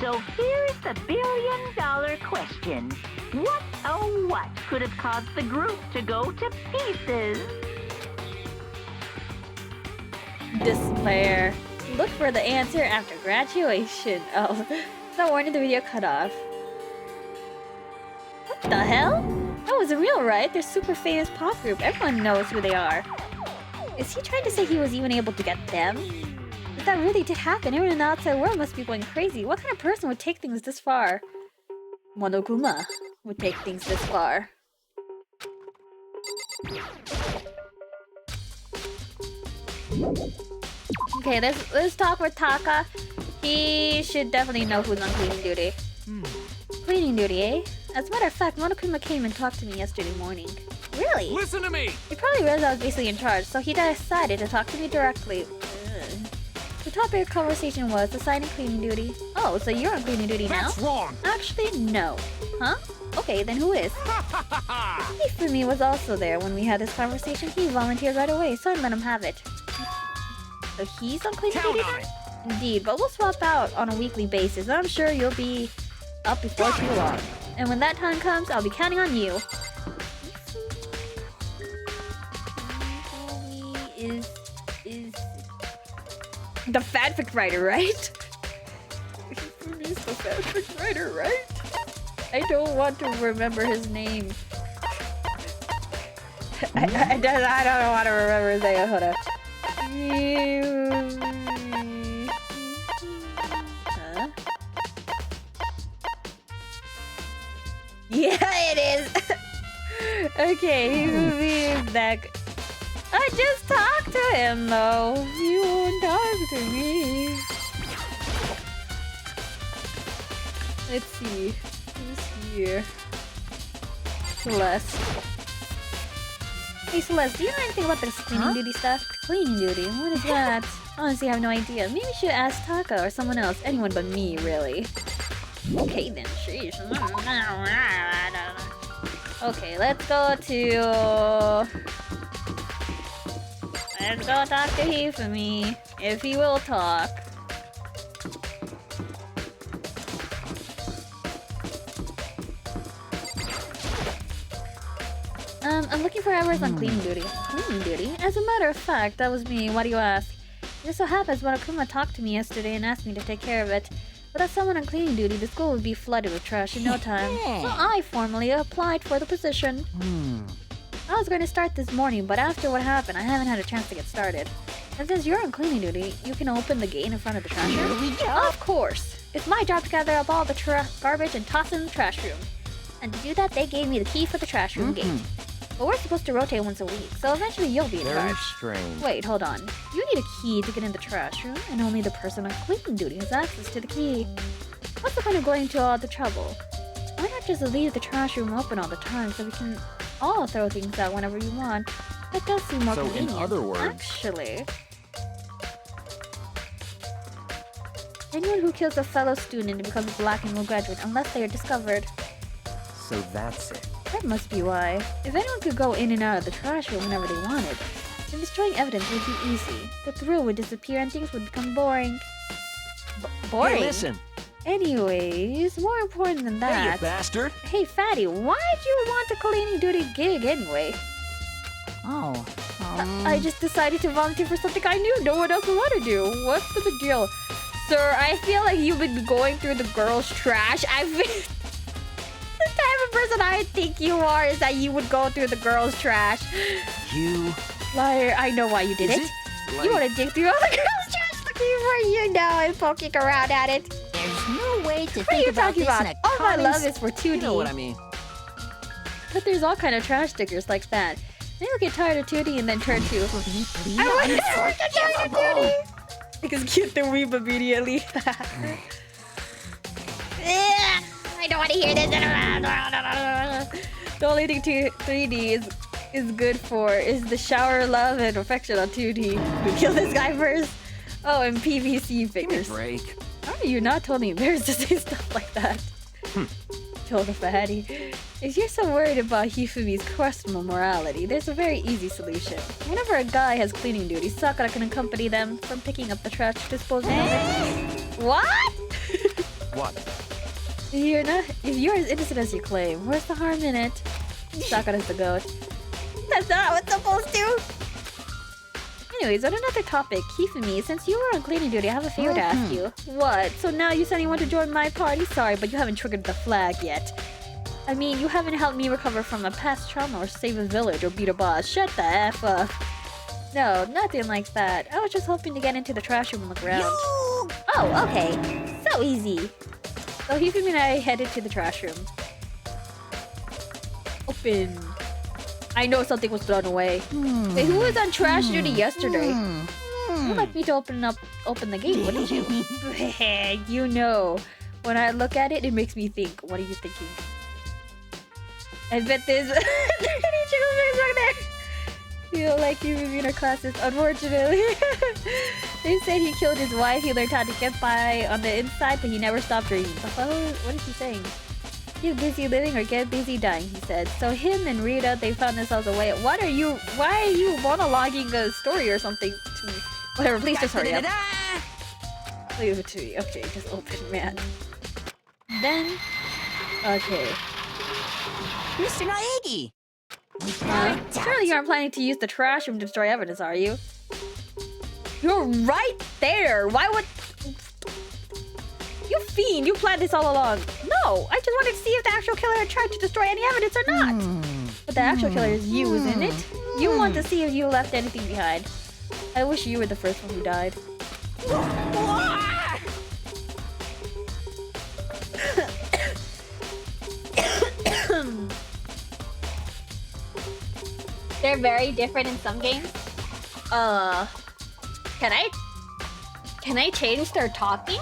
C: So here's the billion-dollar question. What, oh what, could have caused the group to go to pieces?
A: Despair. Look for the answer after graduation. Oh, no warning, the video cut off. What the hell? That wasn't real, right? They're super famous pop group. Everyone knows who they are. Is he trying to say he was even able to get them? If that really did happen, everyone in the outside world must be going crazy. What kind of person would take things this far? Monokuma would take things this far. Okay, let's talk with Taka. He should definitely know who's on cleaning duty. Cleaning duty, eh? As a matter of fact, Monokuma came and talked to me yesterday morning. Really?
B: Listen to me!
A: He probably realized I was basically in charge, so he decided to talk to me directly. Ugh. The topic of conversation was assigning cleaning duty. Oh, so you're on cleaning duty now?
B: That's wrong!
A: Actually, no. Huh? Okay, then who is? Ifumi was also there when we had this conversation. He volunteered right away, so I let him have it. So he's on cleaning
B: Count
A: duty
B: on
A: now?
B: it.
A: Indeed, but we'll swap out on a weekly basis. I'm sure you'll be up before too long. And when that time comes, I'll be counting on you. Is the fanfic writer, right? He's the fanfic writer, right? I don't want to remember his name. I don't want to remember his name. Hold up. Huh? Yeah, it is. Okay, he's back. I just talked to him though. He won't talk to me. Let's see. Who's here? Celeste. Hey Celeste, do you know anything about this cleaning duty stuff? Cleaning duty? What is that? Honestly, I have no idea. Maybe you should ask Taka or someone else. Anyone but me, really. Okay then, sheesh. Okay, let's go to... Let's go talk to Hifumi, if he will talk. I'm looking for hours on cleaning duty. Cleaning duty? As a matter of fact, that was me. Why do you ask? It just so happens Monokuma talked to me yesterday and asked me to take care of it. Without someone on cleaning duty, the school would be flooded with trash in no time. So I formally applied for the position. I was going to start this morning, but after what happened, I haven't had a chance to get started. And since you're on cleaning duty, you can open the gate in front of the trash room?
E: Here we go.
A: Of course! It's my job to gather up all the garbage and toss it in the trash room. And to do that, they gave me the key for the trash room gate. But we're supposed to rotate once a week, so eventually you'll be in
B: Very
A: charge.
B: strange.
A: Wait, hold on. You need a key to get in the trash room, and only the person on cleaning duty has access to the key. What's the point of going to all the trouble? Why not just leave the trash room open all the time so we can all throw things out whenever you want? That does seem more
B: So in
A: convenient.
B: other words-
A: Actually... anyone who kills a fellow student becomes black and will graduate unless they are discovered.
B: So that's it.
A: That must be why. If anyone could go in and out of the trash room whenever they wanted, then destroying evidence would be easy. The thrill would disappear and things would become boring. Boring?
D: Hey, listen.
A: Anyways, more important than
D: Hey,
A: that...
D: you bastard.
A: Hey, Fatty, why'd you want a cleaning duty gig anyway?
E: Oh.
A: I just decided to volunteer for something I knew no one else would want to do. What's the big deal? Sir, I feel like you've been going through the girls' trash. I've been... the type of person I think you are is that you would go through the girls' trash.
D: You...
A: Liar, I know why you did it.
D: Like,
A: You want to dig through all the girls' trash looking for you now and poking around at it.
E: There's no way to
A: What are
E: think
A: you
E: about
A: talking
E: this
A: about?
E: in a
A: All my
E: common
A: love is for 2D.
D: you know what I mean.
A: But there's all kind of trash stickers like that. Maybe you'll get tired of 2D and then turn to... I want to get tired of 2D! Because get the weeb immediately. I don't want to hear this. The only thing 3D is good for is the shower love and affection on 2D. We kill this guy first. Oh, and PVC
D: Give me a
A: figures.
D: break.
A: How are you not totally embarrassed to say stuff like that? Kill the fatty. If you're so worried about Hifumi's questionable morality, there's a very easy solution. Whenever a guy has cleaning duty, Sakura can accompany them from picking up the trash to disposing of it. What?
B: What?
A: If you're as innocent as you claim, where's the harm in it? Sakura's the goat. That's not how it's supposed to! Anyways, on another topic, Hifumi, since you were on cleaning duty, I have a favor to ask you. What? So now you suddenly want to join my party? Sorry, but you haven't triggered the flag yet. I mean, you haven't helped me recover from a past trauma or save a village or beat a boss. Shut the F up. No, nothing like that. I was just hoping to get into the trash room and look around. Oh, okay. So easy. So Hifumi and I headed to the trash room. Open. I know something was thrown away. Wait, who was on trash duty yesterday? You'd like me to open the gate, wouldn't you? You know. When I look at it, it makes me think. What are you thinking? I bet there's chicken face back there. Feel like you in our classes, unfortunately. They said he killed his wife. He learned how to get by on the inside, but he never stopped dreaming. What is he saying? Get busy living or get busy dying, he said. So him and Rita, they found themselves away. Why are you monologuing a story or something to me? Whatever, please just hurry up. Leave it to me. Okay, just open, man. Then, okay.
E: Mr. Naegi!
A: Surely you aren't planning to use the trash room to destroy evidence, are you? You're right there! Why would... You fiend! You planned this all along! No! I just wanted to see if the actual killer had tried to destroy any evidence or not! But the actual killer is you, isn't it? You want to see if you left anything behind. I wish you were the first one who died. They're very different in some games. Can I change their talking?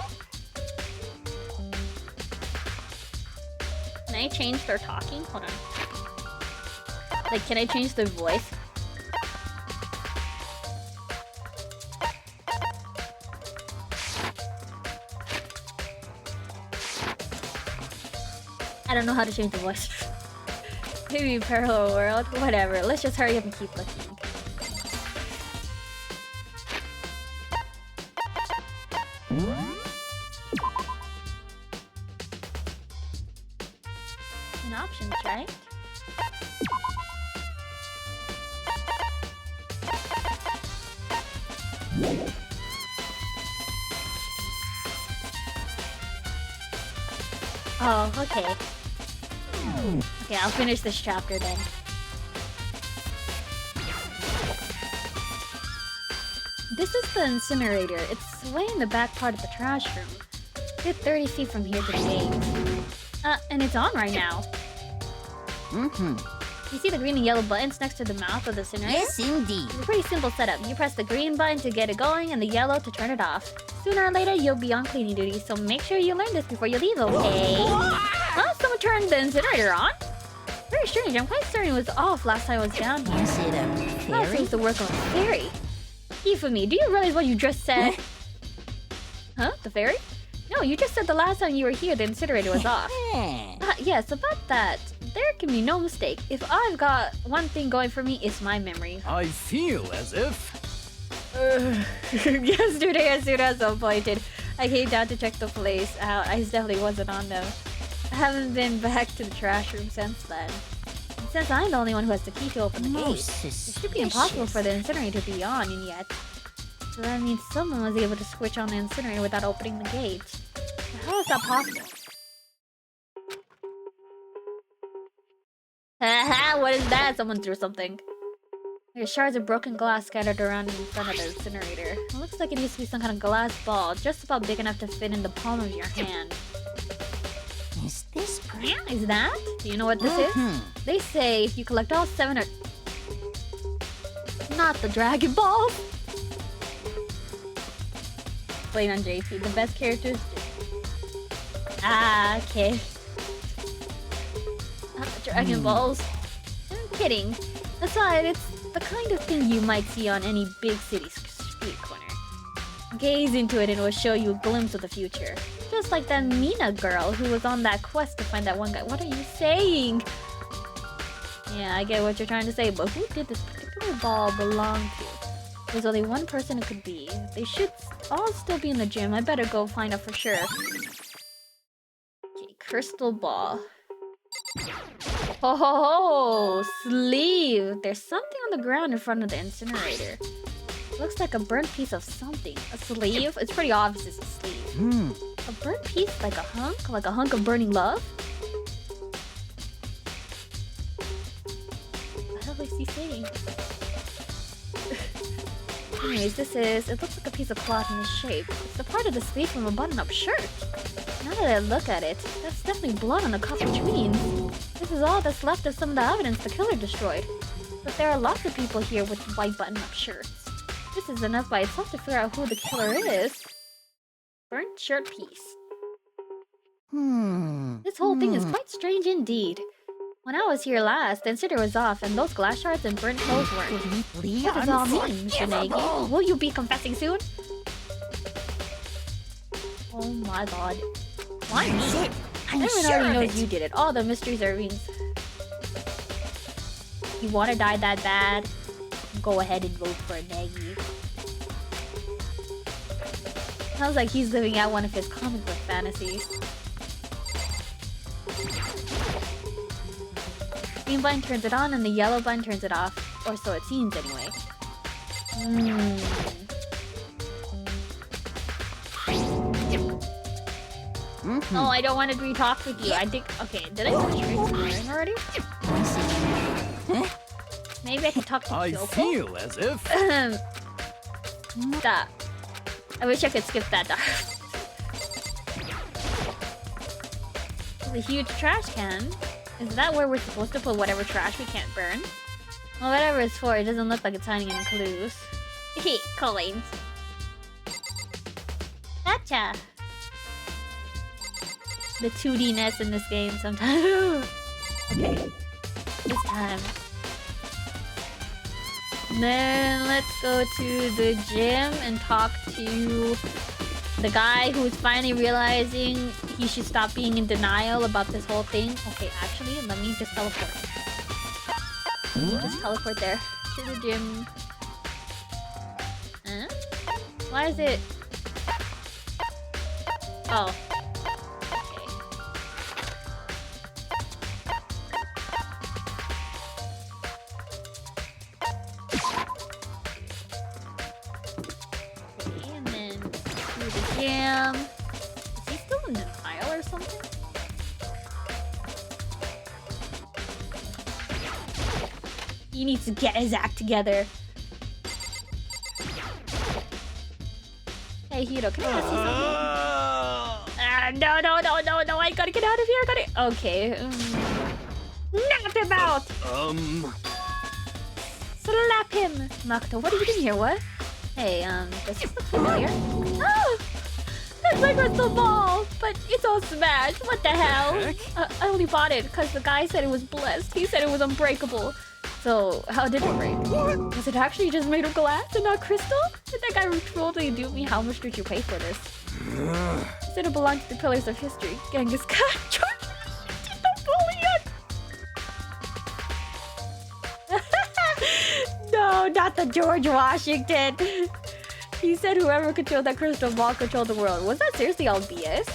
A: Can I change their talking? Hold on. Like, can I change their voice? I don't know how to change the voice. Maybe parallel world? Whatever. Let's just hurry up and keep looking. In options, right? Oh, okay. Okay, I'll finish this chapter then. This is the incinerator. It's way in the back part of the trash room. Good 30 feet from here to the gate. And it's on right now. You see the green and yellow buttons next to the mouth of the incinerator?
E: Yes, indeed.
A: It's a pretty simple setup. You press the green button to get it going and the yellow to turn it off. Sooner or later, you'll be on cleaning duty, so make sure you learn this before you leave, okay? Huh? Someone turned the incinerator on? Very strange. I'm quite certain it was off last time I was down here.
E: Is it a
A: That
E: fairy?
A: seems to work on a fairy. Ifumi, do you realize what you just said? Huh? The fairy? No, you just said the last time you were here the incinerator was off. Yes, about that. There can be no mistake. If I've got one thing going for me, it's my memory.
F: I feel as if...
A: Yesterday, as soon as I pointed, I came down to check the place out. I definitely wasn't on them. I haven't been back to the trash room since then. And since I'm the only one who has the key to open the gate,
E: Most
A: it should be impossible
E: suspicious.
A: for the incinerator to be on yet. So that means someone was able to switch on the incinerator without opening the gate. But how is that possible? Haha, what is that? Someone threw something. There's shards of broken glass scattered around in front of the incinerator. It looks like it used to be some kind of glass ball, just about big enough to fit in the palm of your hand.
E: Is this
A: Yeah, is that? Do you know what this is? They say if you collect all 7 or... Not the Dragon Balls! Playing on JP, the best characters... Ah, okay. Not the Dragon Balls. I'm kidding. Aside, it's the kind of thing you might see on any big city street corner. Gaze into it and it will show you a glimpse of the future. Just like that Mina girl who was on that quest to find that one guy. What are you saying? Yeah, I get what you're trying to say, but who did this particular ball belong to? There's only one person it could be. They should all still be in the gym. I better go find out for sure. Okay, crystal ball. Oh, sleeve! There's something on the ground in front of the incinerator. Looks like a burnt piece of something. A sleeve? It's pretty obvious it's a sleeve. A burnt piece? Like a hunk? Like a hunk of burning love? What the hell is he saying? Anyways, it looks like a piece of cloth in this shape. It's the part of the sleeve from a button-up shirt. Now that I look at it, that's definitely blood on the cuff, which means this is all that's left of some of the evidence the killer destroyed. But there are lots of people here with white button-up shirts. This is enough by itself to figure out who the killer is. Burnt shirt piece. This whole thing is quite strange indeed. When I was here last, the incinerator was off and those glass shards and burnt clothes weren't. What does it all mean, Mr. Nagi? Will you be confessing soon? Oh my god. Why me?
E: I'm
A: Everyone
E: sure
A: already
E: of
A: knows
E: it.
A: you did it. All the mysteries are You want to die that bad? Go ahead and vote for Nagi. Sounds like he's living out one of his comic book fantasies. Green button turns it on and the yellow button turns it off. Or so it seems anyway. No, I don't want to re-talk with you. I think... Okay, did I finish reading already? Maybe I can talk to
F: I
A: Kyoko?
F: feel as if...
A: Stop. I wish I could skip that. The huge trash can. Is that where we're supposed to put whatever trash we can't burn? Well, whatever it's for, it doesn't look like it's hiding any clues. Hehe, coins. Gotcha! The 2D-ness in this game sometimes. Okay. This time. Then let's go to the gym and talk to the guy who's finally realizing he should stop being in denial about this whole thing. Okay, actually, let me just teleport. Let me just teleport there to the gym. Huh? Why is it... Oh. Is he still in denial or something? He needs to get his act together. Hey, Hiro, can I ask you something? No, I gotta get out of here, Okay. Knock him out! Slap him! Makoto, what are you doing here, what? Hey, does this look familiar? Oh! That's my crystal ball! But it's all smashed, what the hell? I only bought it because the guy said it was blessed. He said it was unbreakable. So, how did it break? Was it actually just made of glass and not crystal? Did that guy totally do me? How much did you pay for this? He said it belonged to the pillars of history. Genghis Khan, George Washington, Napoleon! No, not the George Washington! He said whoever controlled that crystal ball controlled the world. Was that seriously all BS?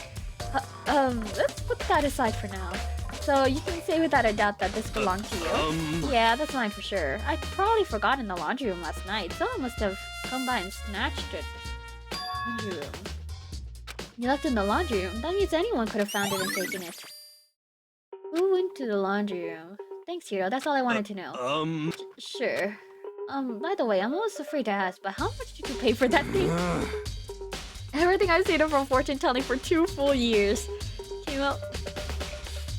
A: Let's put that aside for now. So you can say without a doubt that this belonged to you. Yeah, that's mine for sure. I probably forgot in the laundry room last night. Someone must have come by and snatched it. Laundry room. You left it in the laundry room. That means anyone could have found it and taken it. Who went to the laundry room? Thanks, Hiro. That's all I wanted to know. Sure. By the way, I'm almost afraid to ask, but how much did you pay for that thing? Everything I've seen from fortune telling for 2 full years. Came out.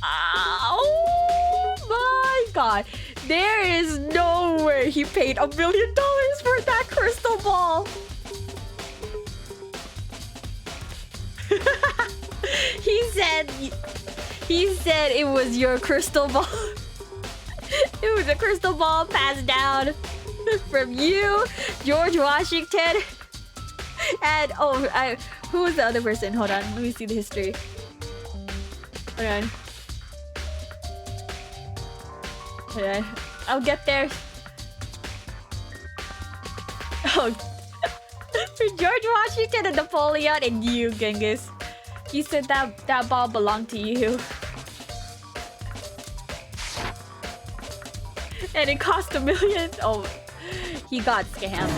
A: Oh my god. There is no way he paid $1 million for that crystal ball. He said it was your crystal ball. It was a crystal ball passed down from you, George Washington, and who was the other person? Hold on, let me see the history. Hold on. I'll get there. Oh, George Washington and Napoleon and you, Genghis. You said that ball belonged to you. And it cost $1 million. Oh, he got scammed.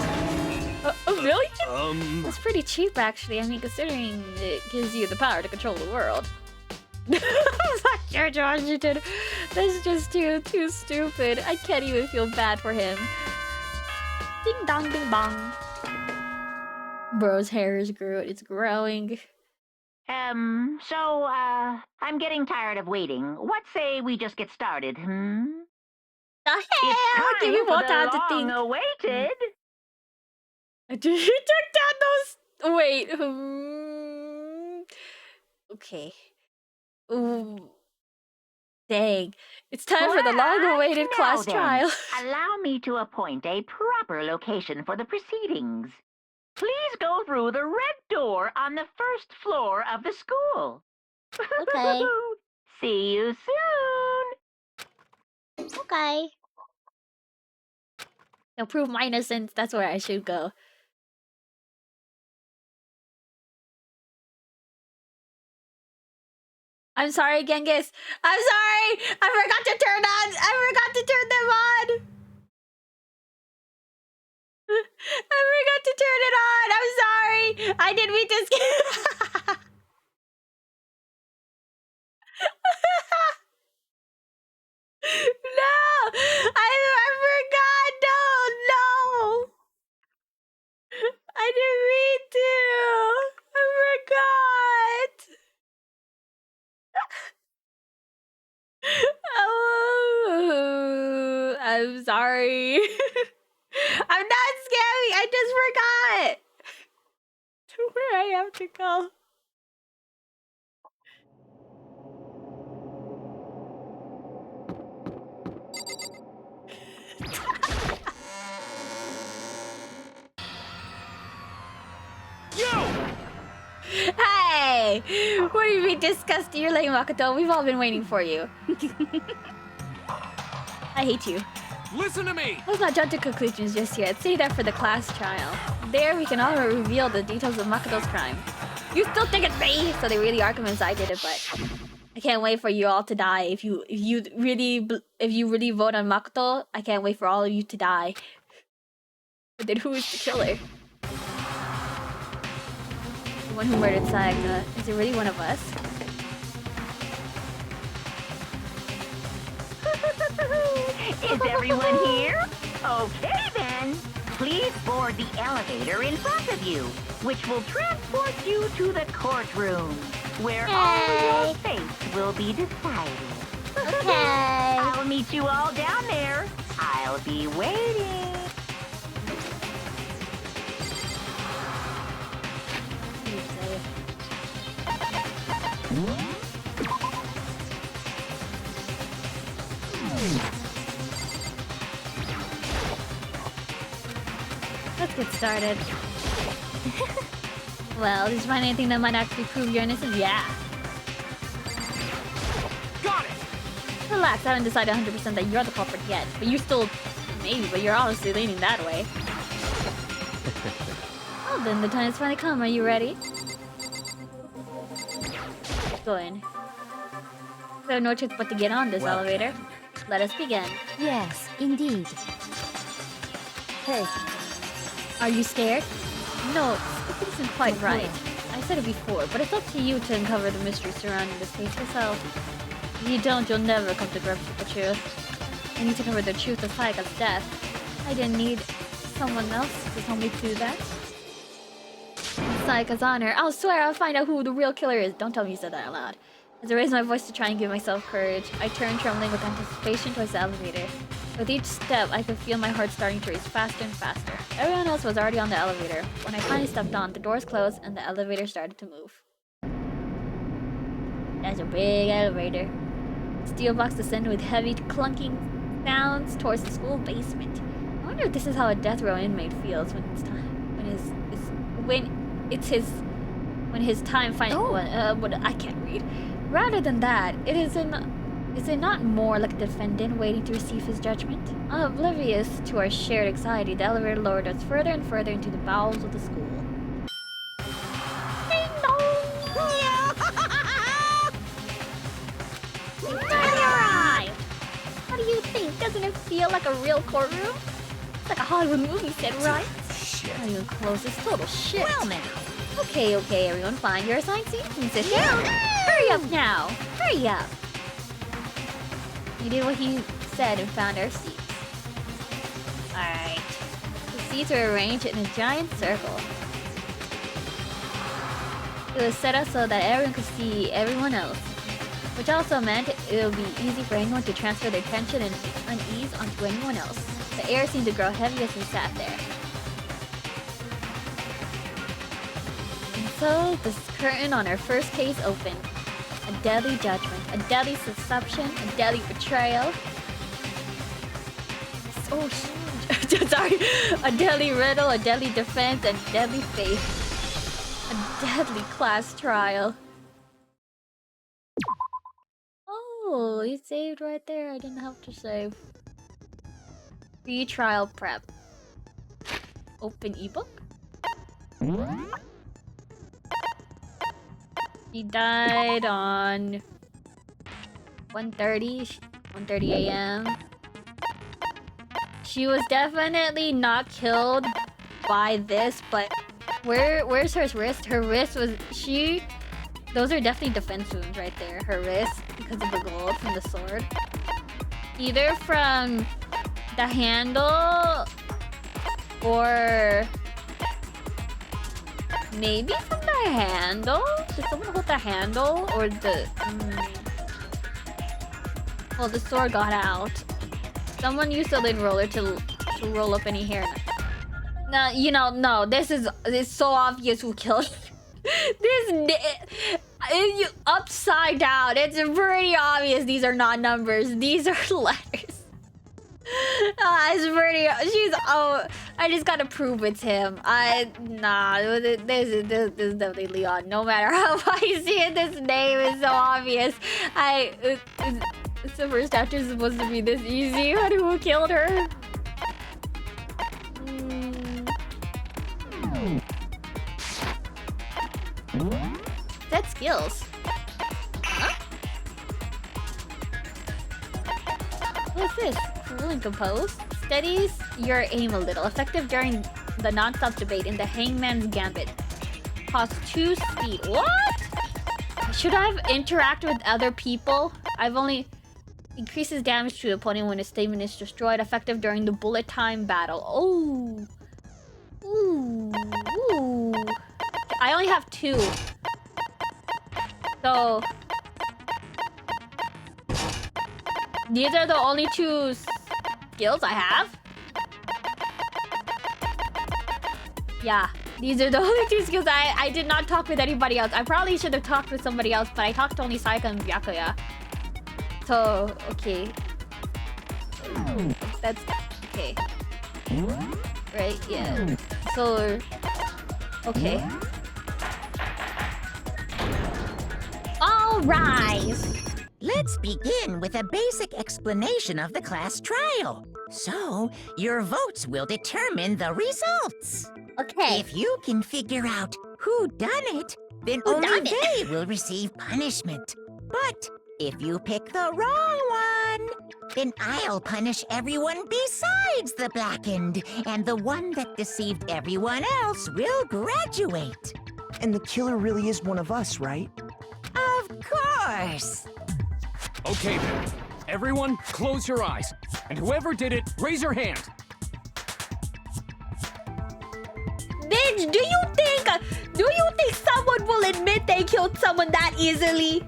A: $1 million? That's pretty cheap, actually. I mean, considering it gives you the power to control the world. Fuck George Washington. That's just too stupid. I can't even feel bad for him. Ding dong, ding bong. Bro's hair is it's growing.
C: So, I'm getting tired of waiting. What say we just get started,
A: The hell?
C: It's
A: Give
C: time
A: me more
C: for
A: time
C: the
A: to think.
C: long-awaited.
A: You took down those. Wait. Okay. Ooh. Dang. It's time for the long-awaited
C: Now
A: class
C: then,
A: trial.
C: Allow me to appoint a proper location for the proceedings. Please go through the red door on the first floor of the school.
A: Okay.
C: See you soon.
A: Okay. To prove my innocence, that's where I should go. I'm sorry, Genghis. I'm sorry! I forgot to turn them on! I forgot to turn it on! I'm sorry! I didn't mean to skip. No! I forgot! No! I didn't mean to! I forgot! Oh, I'm sorry. I'm not scary. I just forgot where I have to go. Hey! What do you mean disgusting? You're late, Makoto. We've all been waiting for you. I hate you.
F: Listen to me!
A: Let's not jump to conclusions just yet. Save that for the class trial. There, we can all reveal the details of Makoto's crime. You still think it's me? So they really are convinced I did it, but I can't wait for you all to die. If you really vote on Makoto, I can't wait for all of you to die. But then who is the killer? The one who murdered Sayaka. Is it really one of us?
C: Is everyone here? Okay then. Please board the elevator in front of you, which will transport you to the courtroom, where all your fates will be decided.
A: Okay.
C: I'll meet you all down there. I'll be waiting.
A: Let's get started. Well, did you find anything that might actually prove your innocence? Yeah.
F: Got it!
A: Relax, I haven't decided 100% that you're the culprit yet. But you still... maybe, but you're honestly leaning that way. Well then, the time has finally come. Are you ready? Go in. We have no choice but to get on this
B: Welcome.
A: elevator. Let us begin.
E: Yes, indeed.
A: Hey. Are you scared? No, it isn't quite right. I said it before, but it's up to you to uncover the mystery surrounding this case yourself. If you don't, you'll never come to grips with the truth. I need to cover the truth of Sayaka's death. I didn't need someone else to tell me to do that. In Sayaka's honor, I'll swear I'll find out who the real killer is. Don't tell me you said that out loud. As I raise my voice to try and give myself courage, I turn trembling with anticipation towards the elevator. With each step, I could feel my heart starting to race faster and faster. Everyone else was already on the elevator. When I finally stepped on, the doors closed and the elevator started to move. That's a big elevator. Steel blocks descend with heavy, clunking sounds towards the school basement. I wonder if this is how a death row inmate feels when it's time. When his time finally. I can't read. Rather than that, is it not more like a defendant waiting to receive his judgment? Oblivious to our shared anxiety, the elevator lowered us further and further into the bowels of the school. Ding dong! Finally arrived! What do you think? Doesn't it feel like a real courtroom? It's like a Hollywood movie set, right?
B: Shit.
A: Not even close. It's total shit.
C: Well now.
A: Okay, everyone, find your assigned seats and sit down. Hurry up now! Hurry up! We did what he said and found our seats. Alright. The seats are arranged in a giant circle. It was set up so that everyone could see everyone else. Which also meant it would be easy for anyone to transfer their tension and unease onto anyone else. The air seemed to grow heavy as we sat there. And so, the curtain on our first case opened. A deadly judgment, a deadly deception, a deadly betrayal. Oh shit. Sorry. A deadly riddle, a deadly defense, and deadly faith. A deadly class trial. Oh, he saved right there. I didn't have to save. Pre-trial prep. Open ebook? He died on 1:30 a.m. She was definitely not killed by this, but where's her wrist? Her wrist was those are definitely defense wounds right there. Her wrist because of the gold from the sword. Either from the handle or maybe from the handle? Did someone hold the handle? Or the... Well, the sword got out. Someone used a lid roller to roll up any hair. No, no. It's so obvious who killed you upside down. It's pretty obvious these are not numbers. These are letters. It's pretty... I just gotta prove it's him. This is definitely Leon. No matter how I see it, this name is so obvious. It's the first chapter supposed to be this easy. Who killed her? Set skills. Huh? What's this? Cool and composed? Steadies your aim a little. Effective during the non-stop debate in the Hangman's Gambit. Cost 2 speed. What? Should I have interacted with other people? I've only... Increases damage to the opponent when a statement is destroyed. Effective during the bullet time battle. Oh. Ooh. Ooh. I only have 2. So these are the only 2 skills I have. Yeah, these are the only 2 skills. I did not talk with anybody else. I probably should have talked with somebody else, but I talked to only Saika and Byakuya. So, okay. That's okay. Right, yeah. So, okay. All rise!
E: Let's begin with a basic explanation of the class trial. So, your votes will determine the results.
A: Okay.
E: If you can figure out who done it, then only they will receive punishment. But if you pick the wrong one, then I'll punish everyone besides the blackened, and the one that deceived everyone else will graduate.
G: And the killer really is one of us, right?
E: Of course.
F: Okay then. Everyone, close your eyes. And whoever did it, raise your hand.
A: Bitch, do you think someone will admit they killed someone that easily?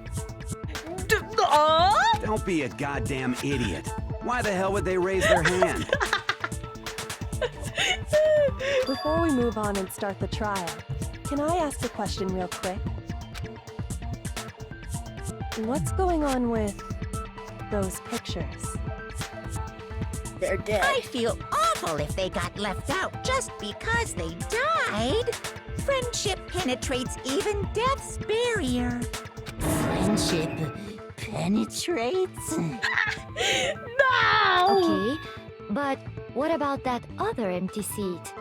H: Don't be a goddamn idiot. Why the hell would they raise their hand?
I: Before we move on and start the trial, can I ask a question real quick? What's going on with those pictures?
A: They're dead.
E: I feel awful if they got left out just because they died. Friendship penetrates even death's barrier. Friendship penetrates?
A: No!
J: Okay, but what about that other empty seat?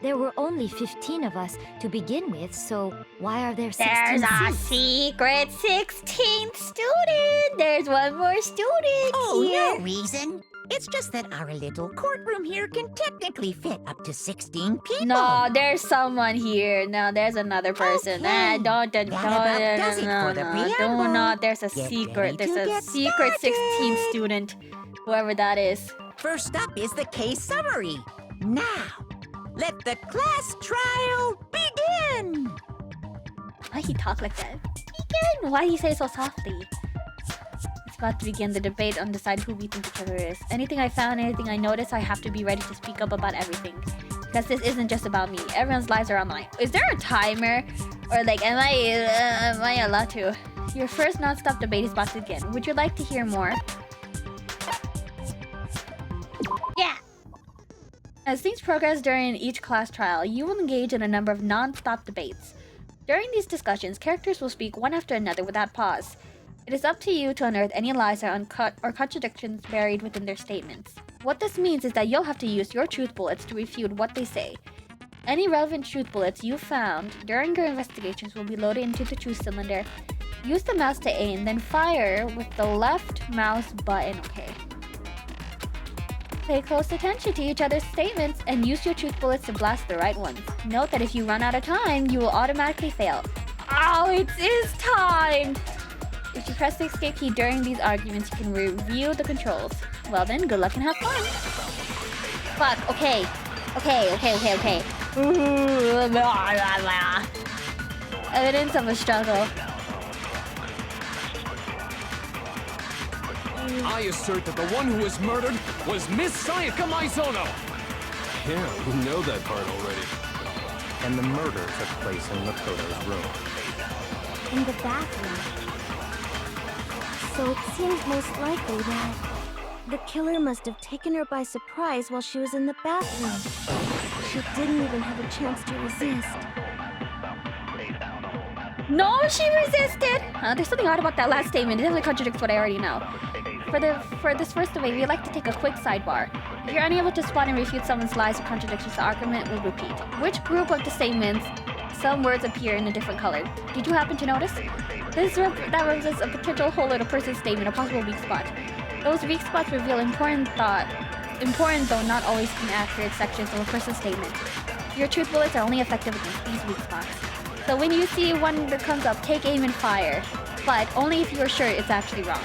J: There were only 15 of us to begin with, so why are there 16
A: There's a
J: seats?
A: secret 16th student. There's one more student
E: Oh,
A: here.
E: no reason. It's just that our little courtroom here can technically fit up to 16 people.
A: No, there's someone here. No, there's another person.
E: Okay.
A: Don't,
E: That about does it for the
A: do
E: preamble.
A: not. There's a
E: Get
A: secret.
E: ready
A: There's
E: to
A: a
E: get
A: secret 16th
E: started.
A: student. Whoever that is.
E: First up is the case summary. Now, let the class trial begin.
A: Why he talk like that? Begin. Why he say so softly? It's about to begin the debate on deciding who we think the killer is. Anything I found, anything I noticed, I have to be ready to speak up about everything. Because this isn't just about me. Everyone's lives are online. Is there a timer? Or like, am I allowed to? Your first non-stop debate is about to begin. Would you like to hear more? Yeah! As things progress during each class trial, you will engage in a number of non-stop debates. During these discussions, characters will speak one after another without pause. It is up to you to unearth any lies or contradictions buried within their statements. What this means is that you'll have to use your truth bullets to refute what they say. Any relevant truth bullets you found during your investigations will be loaded into the truth cylinder. Use the mouse to aim, then fire with the left mouse button, okay? Pay close attention to each other's statements and use your truth bullets to blast the right ones. Note that if you run out of time, you will automatically fail. Oh, it is time! If you press the escape key during these arguments, you can review the controls. Well then, good luck and have fun. Fuck, okay. Okay. Ooh, blah, blah, blah. Evidence of a struggle.
F: I assert that the one who was murdered was Miss Sayaka Maizono.
B: Yeah, we know that part already. And the murder took place in Makoto's room.
J: In the bathroom. So it seems most likely that the killer must have taken her by surprise while she was in the bathroom. She didn't even have a chance to resist.
A: No, she resisted! There's something odd about that last statement. It definitely contradicts what I already know. For this first debate, we'd like to take a quick sidebar. If you're unable to spot and refute someone's lies or contradictions, the argument will repeat. Which group of the statements, some words appear in a different color? Did you happen to notice? That represents a potential hole in a person's statement, a possible weak spot. Those weak spots reveal important though not always inaccurate sections of a person's statement. Your truth bullets are only effective against these weak spots. So when you see one that comes up, take aim and fire. but only if you're sure it's actually wrong.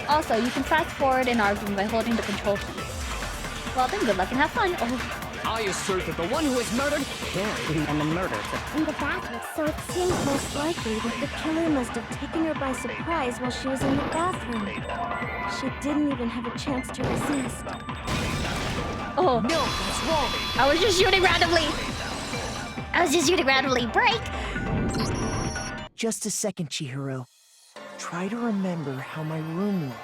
A: Also, you can fast forward an argument by holding the control key. Well then, good luck and have fun. Oh.
F: I assert that the one who was murdered
B: Yeah, and the murder.
J: In the bathroom. So it seems most likely that the killer must have taken her by surprise while she was in the bathroom. She didn't even have a chance to resist.
A: Oh. No, that's wrong. I was just shooting randomly. Break!
G: Just a second, Chihiro. Try to remember how my room looked.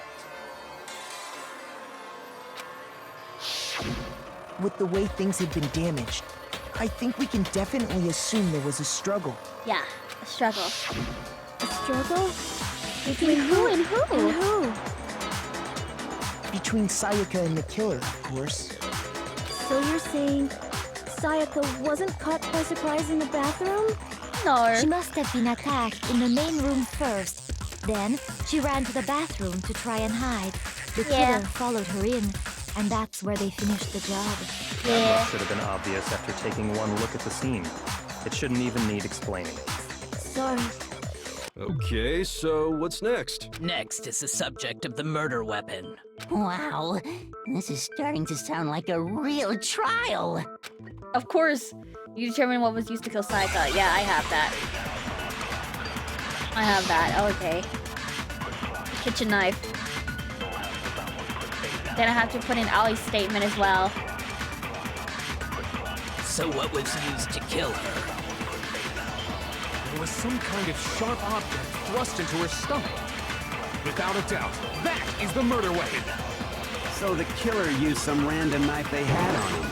G: With the way things had been damaged, I think we can definitely assume there was a struggle.
A: Yeah, a struggle.
J: A struggle?
A: Between who and who?
J: And who?
G: Between Sayaka and the killer, of course.
J: So you're saying Sayaka wasn't caught by surprise in the bathroom?
A: No.
K: She must have been attacked in the main room first. Then, she ran to the bathroom to try and hide. The killer followed her in, and that's where they finished the job.
B: That should have been obvious after taking one look at the scene. It shouldn't even need explaining.
J: Sorry.
L: Okay, so what's next?
D: Next is the subject of the murder weapon.
K: Wow, this is starting to sound like a real trial.
A: Of course, you determine what was used to kill Sayaka. Yeah, I have that. Okay. Kitchen knife. Then I have to put in Ali's statement as well.
D: So what was used to kill her?
F: There was some kind of sharp object thrust into her stomach. Without a doubt, that is the murder weapon.
H: So the killer used some random knife they had on him.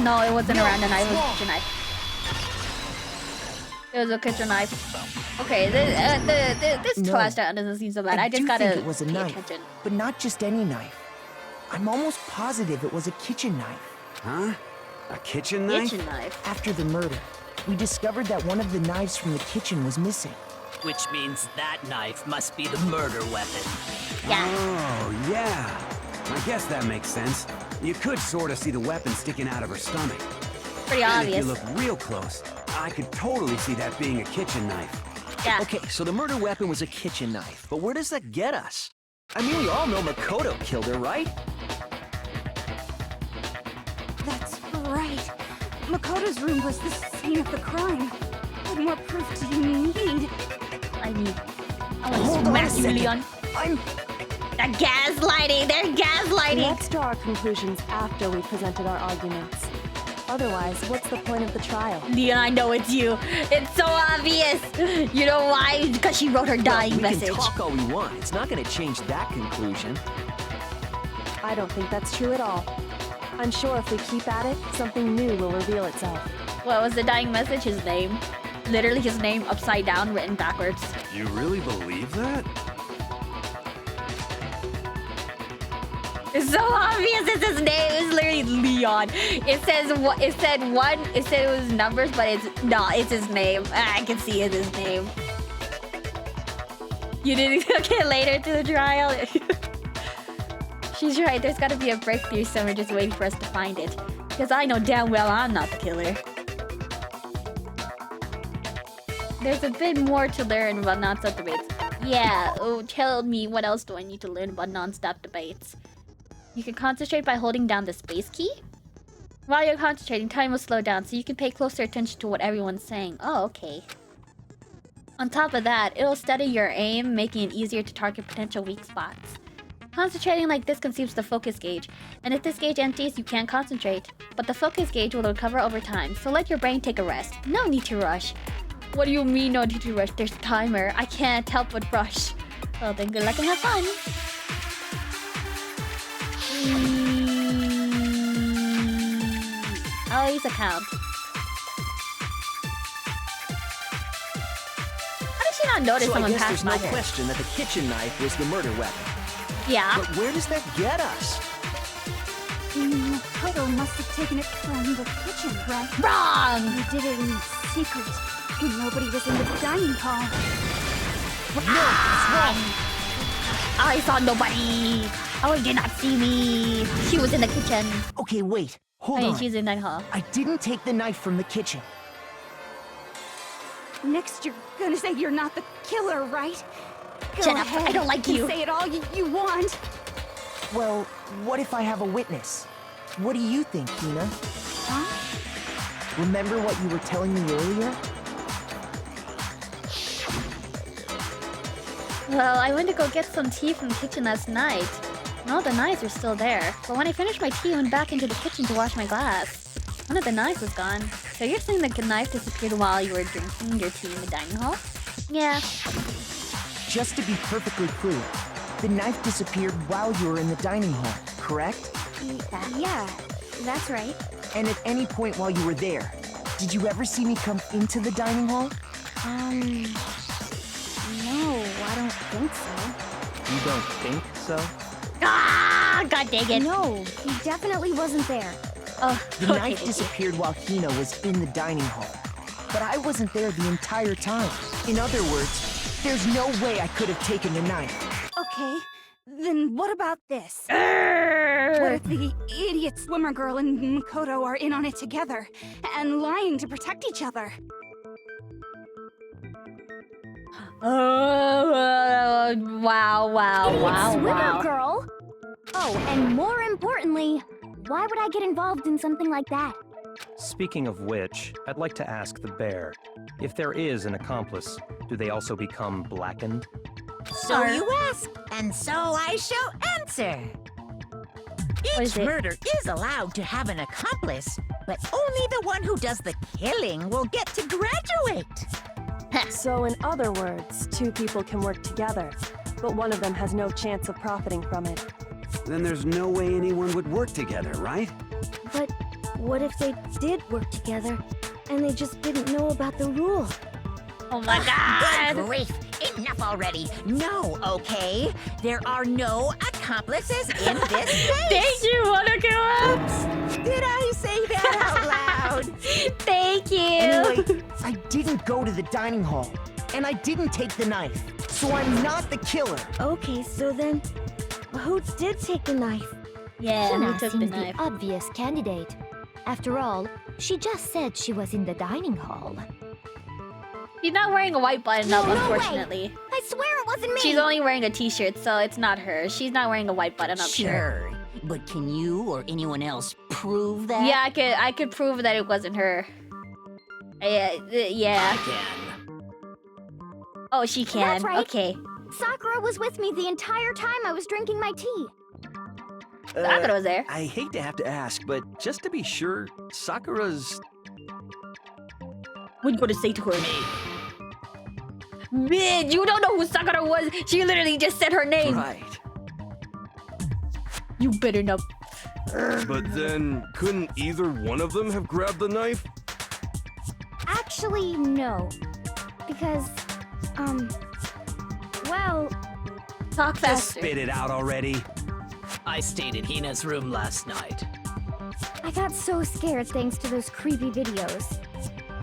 A: No, it wasn't a random knife, it was a kitchen knife. It was a kitchen knife. Okay, this flashdown doesn't seem so bad. I just gotta
G: think it was a knife,
A: attention.
G: but not just any knife. I'm almost positive it was a kitchen knife.
H: Huh? A kitchen knife?
A: Kitchen knife.
G: After the murder, we discovered that one of the knives from the kitchen was missing.
D: Which means that knife must be the murder weapon.
A: Yeah.
H: Oh, yeah. I guess that makes sense. You could sort of see the weapon sticking out of her stomach.
A: Pretty
H: And
A: obvious.
H: if you look real close, I could totally see that being a kitchen knife.
A: Yeah.
M: Okay, so the murder weapon was a kitchen knife, but where does that get us? I mean, we all know Makoto killed her, right?
J: That's right. Makoto's room was the scene of the crime. What more proof do you need?
A: I want to smack you, Leon. They're gaslighting! They're gaslighting!
I: Let's draw our conclusions after we presented our arguments. Otherwise, what's the point of the trial?
A: Leon, I know it's you. It's so obvious. You know why? Because she wrote her dying message.
M: We can talk all we want. It's not going to change that conclusion.
I: I don't think that's true at all. I'm sure if we keep at it, something new will reveal itself.
A: What was the dying message? His name. Literally his name upside down, written backwards.
L: You really believe that?
A: It's so obvious it's his name. It's literally Leon. It says what? It said one. It said it was numbers, but it's not. It's his name. I can see it's his name. You didn't get later to the trial. She's right. There's got to be a breakthrough somewhere, just waiting for us to find it. Because I know damn well I'm not the killer. There's a bit more to learn about non-stop debates. Yeah. Oh, tell me what else do I need to learn about non-stop debates? You can concentrate by holding down the space key. While you're concentrating, time will slow down, so you can pay closer attention to what everyone's saying. Oh, okay. On top of that, it'll steady your aim, making it easier to target potential weak spots. Concentrating like this consumes the focus gauge, and if this gauge empties, you can't concentrate. But the focus gauge will recover over time, so let your brain take a rest. No need to rush. What do you mean no need to rush? There's a timer. I can't help but rush. Well then, good luck and have fun. Ali's account. How did she not notice
M: so
A: someone
M: I guess
A: passed
M: there's
A: by
M: no
A: her?
M: question that the kitchen knife was the murder weapon.
A: Yeah.
M: But where does that get us?
J: Makoto must have taken it from the kitchen, right?
A: Wrong!
J: He did it in secret, when nobody was in the dining hall.
A: No, it's wrong. I saw nobody. Ali did not see me. She was in the kitchen.
G: Okay, wait. Hold on.
A: She's in that hall.
G: I didn't take the knife from the kitchen.
J: Next, you're gonna say you're not the killer, right? Go
A: Shut up,
J: ahead.
A: I don't like you.
J: Say it all you want.
G: Well, what if I have a witness? What do you think, Hina?
J: Huh?
G: Remember what you were telling me earlier?
A: Well, I went to go get some tea from the kitchen last night. And all the knives are still there. But when I finished my tea, I went back into the kitchen to wash my glass. One of the knives was gone. So you're saying the knife disappeared while you were drinking your tea in the dining hall? Yeah.
G: Just to be perfectly clear, the knife disappeared while you were in the dining hall, correct?
J: Yeah, that's right.
G: And at any point while you were there, did you ever see me come into the dining hall?
J: No, I don't think so.
B: You don't think so?
A: Ah, god dang it.
J: No, he definitely wasn't there.
A: Oh,
G: The knife disappeared while Hina was in the dining hall. But I wasn't there the entire time. In other words, there's no way I could have taken the knife.
J: Okay, then what about this? What if the idiot swimmer girl and Makoto are in on it together and lying to protect each other?
A: Wow.
K: Swimmer girl? Oh, and more importantly, why would I get involved in something like that?
B: Speaking of which, I'd like to ask the bear, if there is an accomplice, do they also become blackened?
E: So you ask, and so I shall answer. Each murder is allowed to have an accomplice, but only the one who does the killing will get to graduate.
I: So in other words, two people can work together, but one of them has no chance of profiting from it.
H: Then there's no way anyone would work together, right?
J: But what if they did work together and they just didn't know about the rule?
A: Oh my god!
E: Good grief! Enough already! No, okay? There are no accomplices in this case!
A: Thank you, Monokuo!
E: Did I say that out loud?
A: Thank you!
G: Anyway, I didn't go to the dining hall, and I didn't take the knife, so I'm not the killer.
J: Okay, so then, who did take the knife?
A: Yeah,
K: Hina
A: who took the
K: seems
A: knife?
K: the obvious candidate. After all, she just said she was in the dining hall.
A: She's not wearing a white button-up,
J: No,
A: unfortunately.
J: I swear it wasn't me!
A: She's only wearing a t-shirt, so it's not her. She's not wearing a white button-up shirt.
D: Sure, but can you or anyone else prove that?
A: Yeah, I could prove that it wasn't her. Yeah.
D: I can.
A: Oh, she can.
J: That's right.
A: Okay.
J: Sakura was with me the entire time I was drinking my tea.
A: Sakura was there.
M: I hate to have to ask, but just to be sure, Sakura's...
A: What are you gonna say to her? Man, you don't know who Sakura was. She literally just said her name.
M: Right.
A: You better not.
L: But then, couldn't either one of them have grabbed the knife?
J: Actually, no. Because, well...
A: Talk
H: Just
A: faster.
H: spit it out already.
D: I stayed in Hina's room last night.
J: I got so scared thanks to those creepy videos.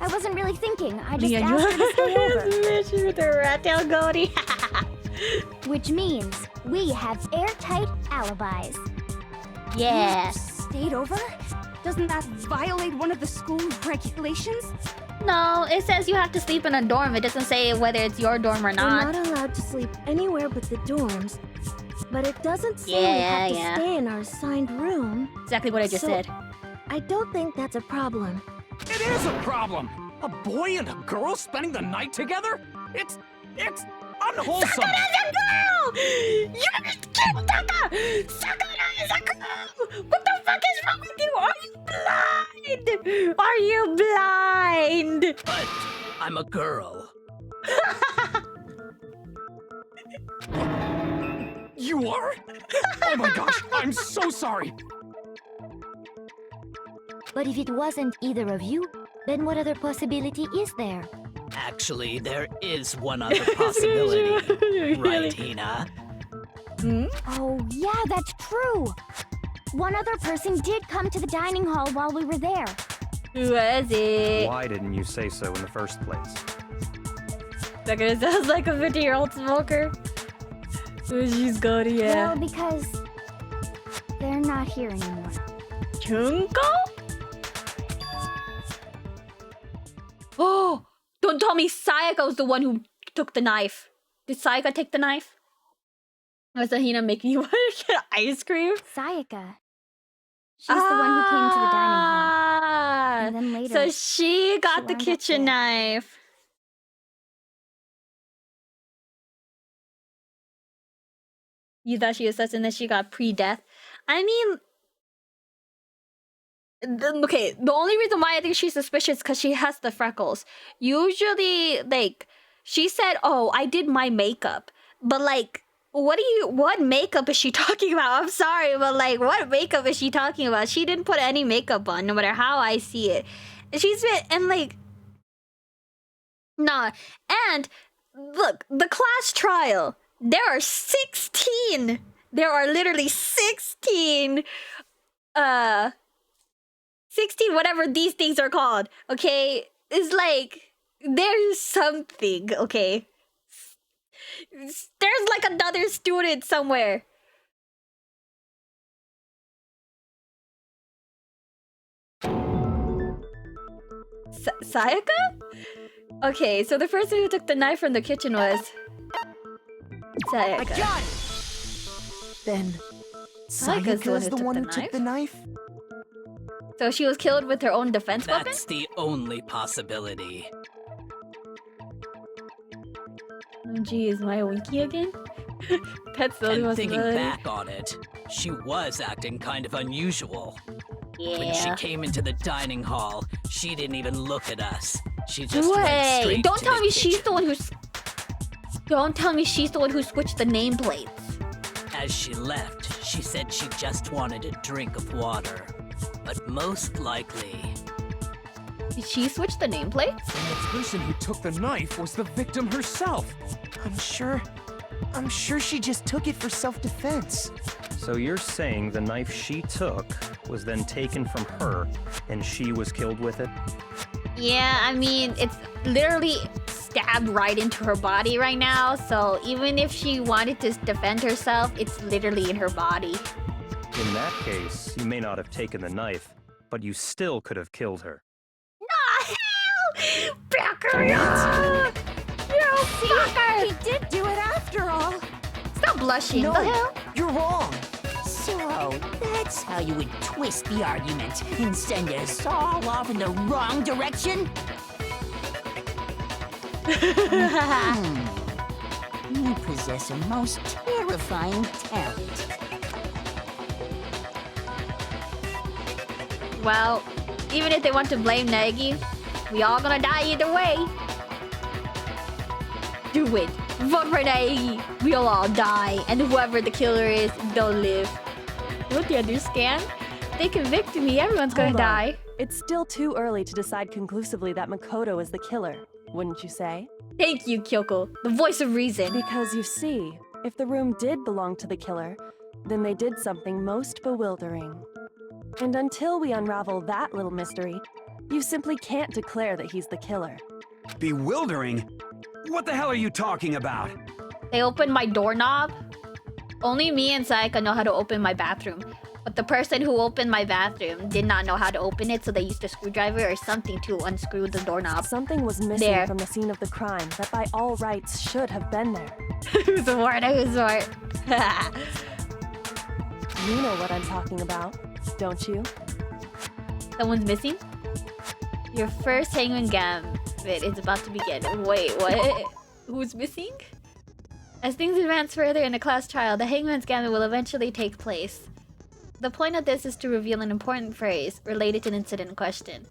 J: I wasn't really thinking. I just
A: Yeah,
J: asked her to stay over.
A: She with her rat tail goatee.
J: Which means we have airtight alibis.
A: Yeah.
J: You stayed over? Doesn't that violate one of the school regulations?
A: No, it says you have to sleep in a dorm. It doesn't say whether it's your dorm or
J: We're
A: not.
J: not allowed to sleep anywhere but the dorms. But it doesn't say we have to stay in our assigned room.
A: Exactly what I just said.
J: I don't think that's a problem.
F: It is a problem! A boy and a girl spending the night together? It's unwholesome!
A: Sakura's a girl! You're just kidding, Taka! Sakura is a girl! What the fuck is wrong with you? Are you blind? Are you blind?
D: But I'm a girl.
F: You are? Oh my gosh, I'm so sorry!
K: But if it wasn't either of you, then what other possibility is there?
D: Actually, there is one other possibility. Right, Hina?
J: Oh, yeah, that's true. One other person did come to the dining hall while we were there.
A: Who was it?
B: Why didn't you say so in the first place?
A: Sakura sounds like a 50-year-old smoker. She's good, yeah.
J: Well, because they're not here anymore.
A: Junko? Oh, Don't tell me Sayaka was the one who took the knife. Did Sayaka take the knife? Or was Hina making you want to get ice cream?
J: Sayaka. She's the one who came to the dining hall. And then later,
A: so she got the
J: wound up
A: kitchen
J: there.
A: knife. You thought she was such and then she got pre-death. I mean, okay, the only reason why I think she's suspicious is because she has the freckles. Usually, like, she said, oh, I did my makeup. But, like, what makeup is she talking about? I'm sorry, but, like, what makeup is she talking about? She didn't put any makeup on, no matter how I see it. She's been, and, like, nah. And, look, the class trial, there are 16. There are literally 16, 16 whatever these things are called, okay? It's like, there's something, okay? There's like another student somewhere. Sayaka? Okay, so the person who took the knife from the kitchen was Sayaka.
G: I got it! Then Sayaka's the one who took the knife?
A: So she was killed with her own defense weapon?
D: That's the only possibility.
A: Gee, is Maya winky again? That's the only
D: And thinking
A: possibility.
D: back on it, she was acting kind of unusual.
A: Yeah.
D: When she came into the dining hall, she didn't even look at us. She just went
A: Wait,
D: straight
A: don't
D: to
A: tell
D: the
A: me she's
D: kitchen.
A: the one who's... Don't tell me she's the one who switched the nameplates.
D: As she left, she said she just wanted a drink of water. But most likely...
A: Did she switch the nameplates?
F: And the person who took the knife was the victim herself.
G: I'm sure she just took it for self-defense.
B: So you're saying the knife she took was then taken from her, and she was killed with it?
A: Yeah, I mean, it's literally stabbed right into her body right now, so even if she wanted to defend herself, it's literally in her body.
B: In that case, you may not have taken the knife, but you still could have killed her.
A: Hell! Baccarat! You fucker!
E: He did do it after all.
A: Stop blushing,
G: No,
A: the hell?
G: you're wrong.
E: So, that's how you would twist the argument and send us all off in the wrong direction? You possess a most terrifying talent.
A: Well, even if they want to blame Nagi, we all gonna die either way. Do it. Vote for Nagi. We'll all die, and whoever the killer is, they'll live. Don't you understand? They convicted me, everyone's gonna
I: Hold on.
A: die.
I: It's still too early to decide conclusively that Makoto is the killer, wouldn't you say?
A: Thank you, Kyoko, the voice of reason.
I: Because you see, if the room did belong to the killer, then they did something most bewildering. And until we unravel that little mystery, you simply can't declare that he's the killer.
H: Bewildering? What the hell are you talking about?
A: They opened my doorknob. Only me and Sayaka know how to open my bathroom. But the person who opened my bathroom did not know how to open it, so they used a screwdriver or something to unscrew the doorknob.
I: Something was missing from the scene of the crime that by all rights should have been there.
A: Who's smart? Who's smart?
I: You know what I'm talking about, don't you?
A: Someone's missing? Your first Hangman Gambit is about to begin. Wait, what? Who's missing? As things advance further in the class trial, the Hangman's Gambit will eventually take place. The point of this is to reveal an important phrase related to the incident in question.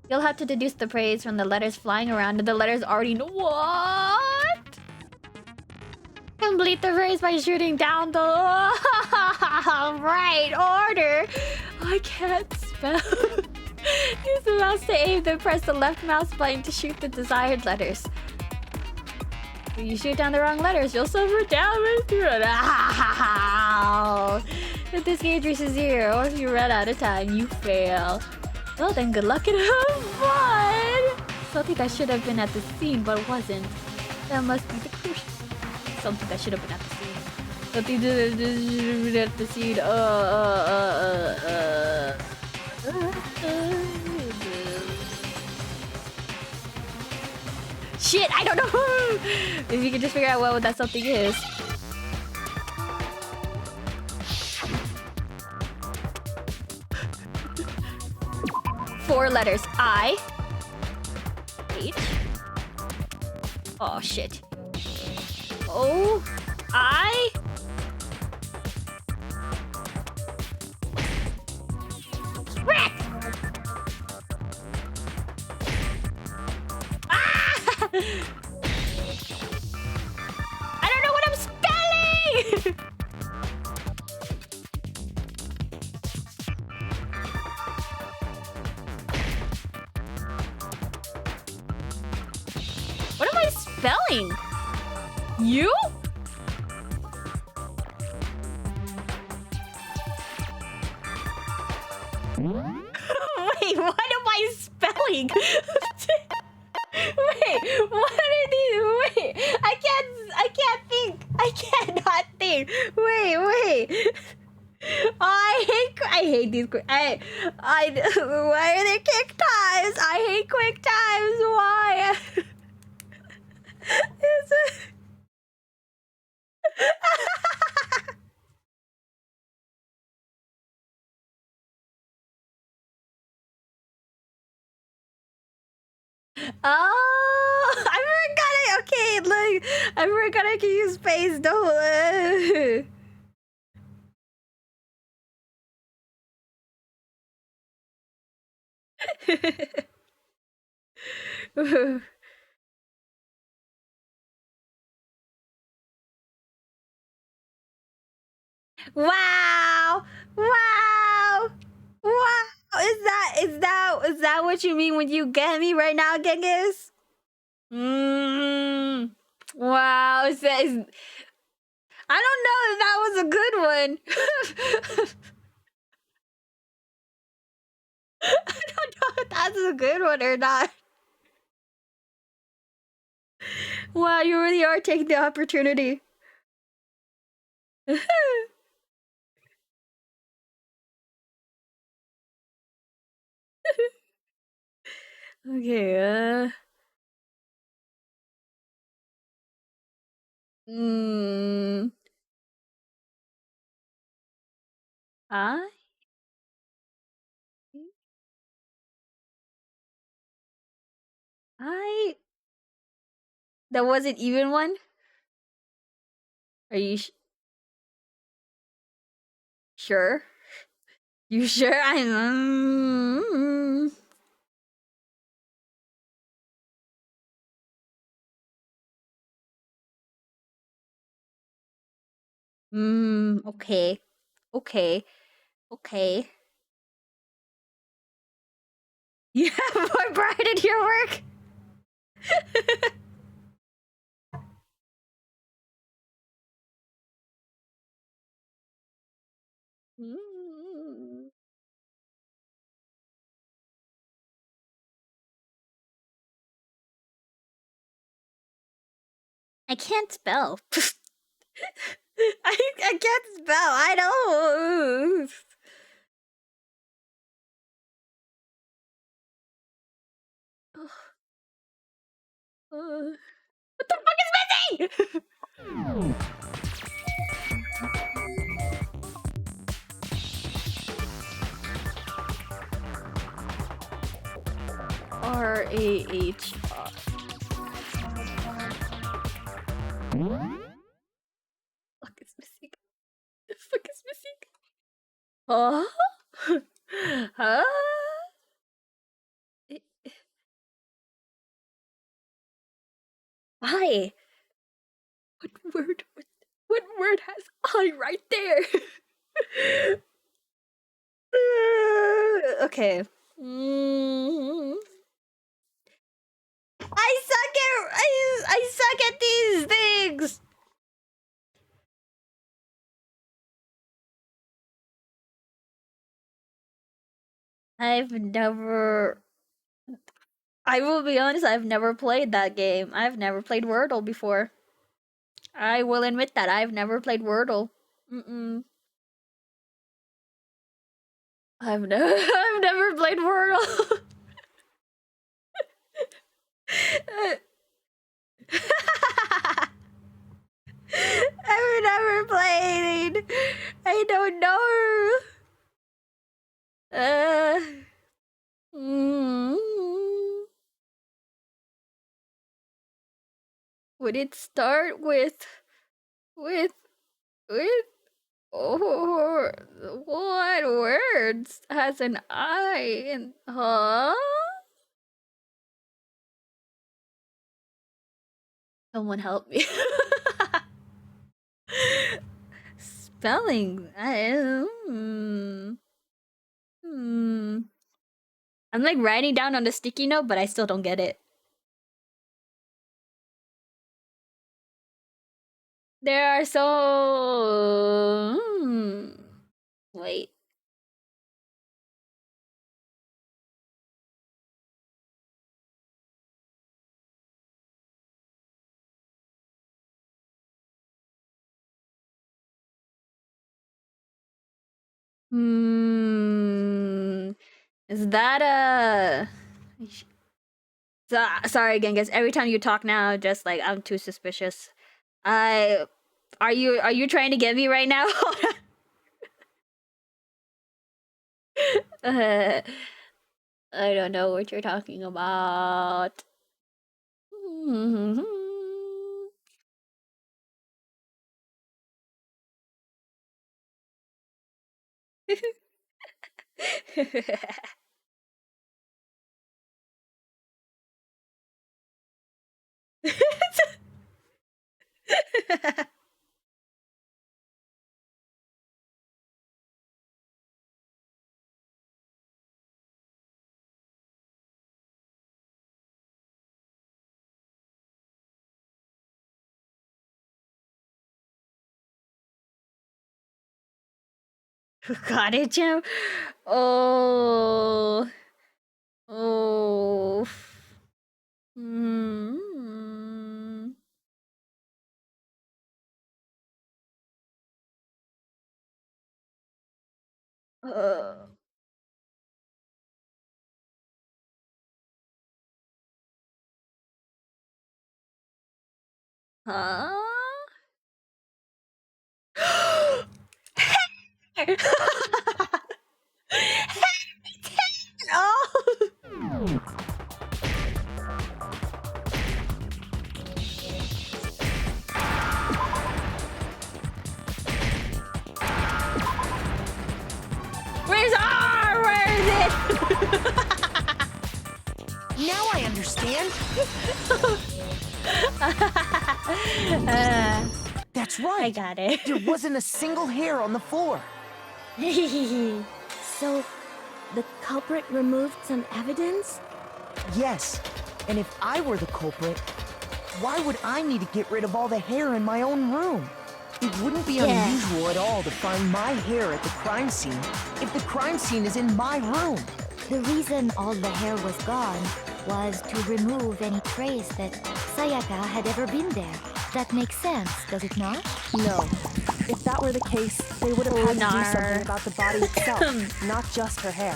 A: You'll have to deduce the phrase from the letters flying around, and the letters already know what? Complete the phrase by shooting down the right order. I can't spell. Use the mouse to aim, then press the left mouse button to shoot the desired letters. If you shoot down the wrong letters, you'll suffer damage. If this gauge reaches 0, or if you run out of time, you fail. Well then, good luck and have fun! Something that should have been at the scene, but wasn't. That must be the crucial. Something that should have been at the scene. Something that should have been at the scene. Shit, I don't know. If you could just figure out what that something is. Four letters. I. H. Oh shit. O. I. Rat. Ah! I don't know what I'm spelling. What am I spelling? You? Wait, what am I spelling? Wait, what are these? Wait, I can't think. I cannot think. Wait. I hate these quick. Why are there quick times? I hate quick times. Why? Is it? Oh, I forgot it. Okay, look, I forgot I can use space. Don't. Wow! Wow! Wow! Is that what you mean when you get me right now, Genghis? Wow! I don't know if that was a good one. I don't know if that's a good one or not. Wow, you really are taking the opportunity. Okay, I that wasn't even one? Are you sure? You sure? Okay. Okay. You have more pride in your work? I can't spell. I can't spell. I don't. What the fuck is missing? R-A-H. Fuck is missing? The fuck is missing? Huh? Huh? Why? What word has I right there? Okay. I suck at these things. I will be honest, I've never played that game. I've never played Wordle before. I will admit that I've never played Wordle. I've never played Wordle. I don't know. Mm, would it start with oh, what words has an I in, huh? Someone help me. Spelling. I'm like writing down on the sticky note, but I still don't get it. There are so... Wait. Is that a... Sorry again, guys. Every time you talk now, just like I'm too suspicious. Are you trying to get me right now? I don't know what you're talking about. Got it, Jim. Oh. Oh. Huh? Oh. Where's R? Where is it?
G: Now I understand. That's right.
A: I got it.
G: There wasn't a single hair on the floor.
J: So, the culprit removed some evidence?
G: Yes. And if I were the culprit, why would I need to get rid of all the hair in my own room? It wouldn't be unusual at all to find my hair at the crime scene if the crime scene is in my room.
K: The reason all the hair was gone was to remove any trace that Sayaka had ever been there. That makes sense, does it not?
I: No. If that were the case, they would have had to do something about the body itself, not just her hair.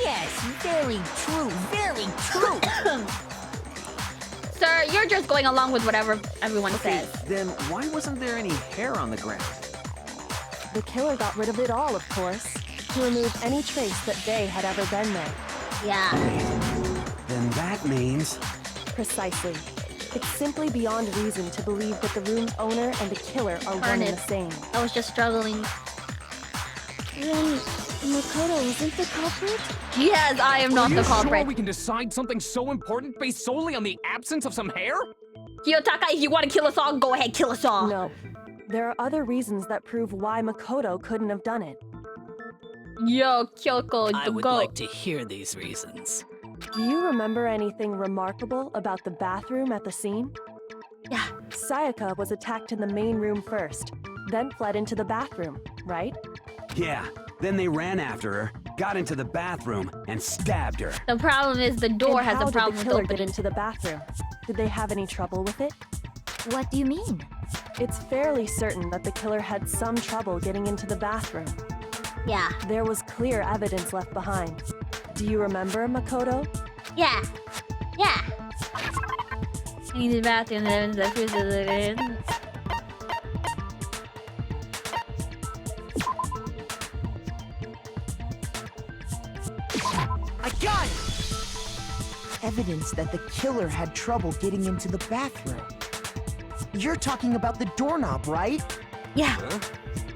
E: Yes, very true, very true.
A: Sir, you're just going along with whatever everyone says.
M: Then why wasn't there any hair on the ground?
I: The killer got rid of it all, of course, to remove any trace that they had ever been there.
A: Yeah.
H: Then that means...
I: Precisely. It's simply beyond reason to believe that the room's owner and the killer are one and the same.
A: I was just struggling.
J: Then Makoto isn't the culprit?
A: Yes, I am not the
F: Are you
A: culprit.
F: sure we can decide something so important based solely on the absence of some hair?
A: Kiyotaka, if you want to kill us all, go ahead, kill us all.
I: No. There are other reasons that prove why Makoto couldn't have done it.
A: Yo, Kyoko,
D: I would
A: go.
D: like to hear these reasons.
I: Do you remember anything remarkable about the bathroom at the scene?
A: Yeah.
I: Sayaka was attacked in the main room first, then fled into the bathroom, right?
H: Yeah, then they ran after her, got into the bathroom, and stabbed her.
A: The problem is the door
I: And
A: has
I: how
A: a problem
I: did
A: with
I: the killer get
A: opening.
I: into the bathroom? Did they have any trouble with it?
K: What do you mean?
I: It's fairly certain that the killer had some trouble getting into the bathroom.
A: Yeah.
I: There was clear evidence left behind. Do you remember, Makoto?
A: Yeah. Yeah. In the bathroom,
G: evidence that the killer had trouble getting into the bathroom. You're talking about the doorknob, right?
A: Yeah.
L: Huh?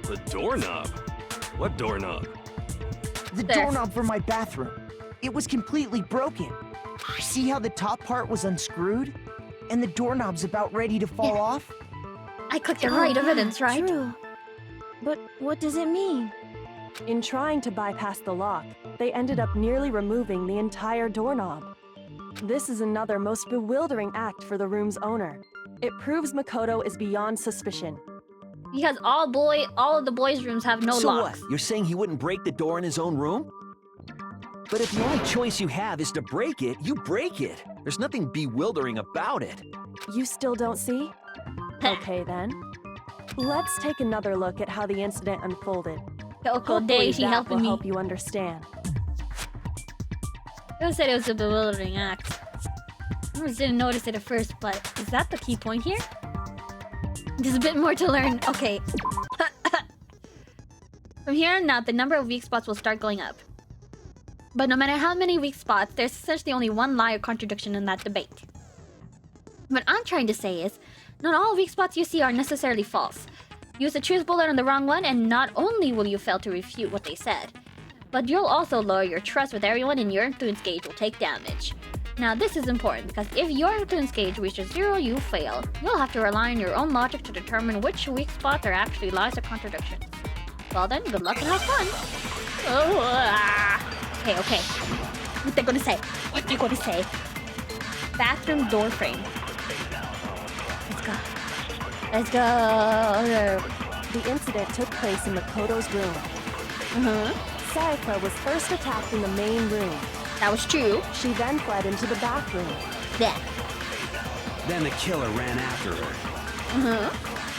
L: The doorknob? What doorknob?
G: The doorknob for my bathroom. It was completely broken. See how the top part was unscrewed? And the doorknob's about ready to fall off?
A: I clicked the right evidence, right?
J: True. But what does it mean?
I: In trying to bypass the lock, they ended up nearly removing the entire doorknob. This is another most bewildering act for the room's owner. It proves Makoto is beyond suspicion.
A: Because all of the boys' rooms have no
M: So
A: locks.
M: what? You're saying he wouldn't break the door in his own room? But if the only choice you have is to break it, you break it. There's nothing bewildering about it.
I: You still don't see? Okay then. Let's take another look at how the incident unfolded.
A: Kyoko
I: Hopefully
A: Day, she
I: that
A: helping
I: will
A: me.
I: help you understand.
A: I said it was a bewildering act. I just didn't notice it at first, but is that the key point here? There's a bit more to learn. Okay. From here on out, the number of weak spots will start going up. But no matter how many weak spots, there's essentially only one lie or contradiction in that debate. What I'm trying to say is, not all weak spots you see are necessarily false. Use a truth bullet on the wrong one, and not only will you fail to refute what they said, but you'll also lower your trust with everyone, and your influence gauge will take damage. Now this is important, because if your influence gauge reaches 0, you fail. You'll have to rely on your own logic to determine which weak spots are actually lies or contradictions. Well then, good luck and have fun. Okay, okay. What they gonna say? What they gonna say? Bathroom door frame. Let's go. Let's go.
I: The incident took place in Makoto's room. Sayaka was first attacked in the main room.
A: That was true.
I: She then fled into the bathroom.
A: Yeah.
H: Then the killer ran after her.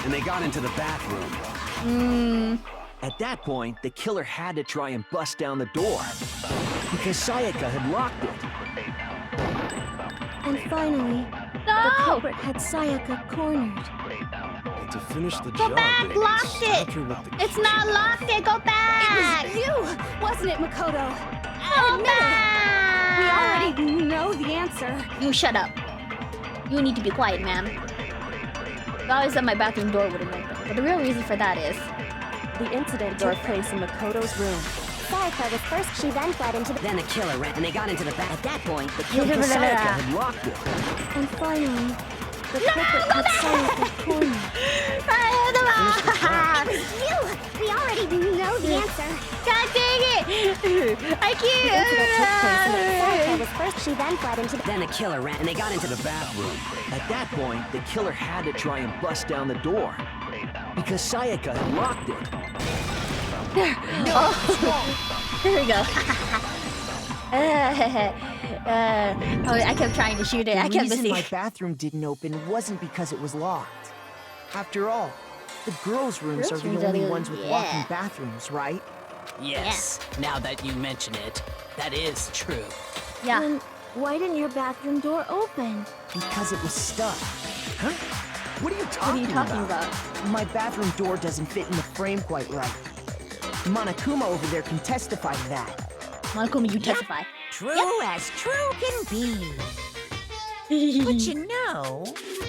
H: And they got into the bathroom.
M: At that point, the killer had to try and bust down the door. Because Sayaka had locked it.
J: And finally, the culprit had Sayaka cornered.
L: To finish the
A: Go
L: job,
A: back!
L: they
A: Locked it!
L: stabbed her with the
A: It's not locked it! Go back!
J: It was you, wasn't it, Makoto?
A: Go back!
J: We already know the answer.
A: You shut up. You need to be quiet, ma'am. I always said my bathroom door wouldn't open, but the real reason for that is...
I: The incident took place in Makoto's room.
J: Sayaka was first, she then fled into the...
E: Then the killer ran, and they got into the bath. At that point, the
M: Because
E: killer...
M: Sayaka had locked it.
J: And finally, the culprit had Sayaka cornered. It was you! We already know the answer.
A: God dang it! I
J: Sayaka
A: can't!
J: was first, she then fled into the...
E: Then the killer ran, and they got into the bathroom.
M: At that point, the killer had to try and bust down the door. Because Sayaka had locked it.
A: There. Oh. Here we go. I kept trying to shoot it. I
G: The
A: kept
G: reason
A: missing.
G: my bathroom didn't open wasn't because it was locked. After all, the girls' rooms are the only ones with locking bathrooms, right?
D: Yes, now that you mention it, that is true.
A: Yeah.
J: Then why didn't your bathroom door open?
G: Because it was stuck.
M: Huh? What are you
A: What are
M: talking
A: you talking about?
G: My bathroom door doesn't fit in the frame quite right. Monokuma over there can testify to that.
A: Monokuma, you testify.
E: True as true can be. But you know,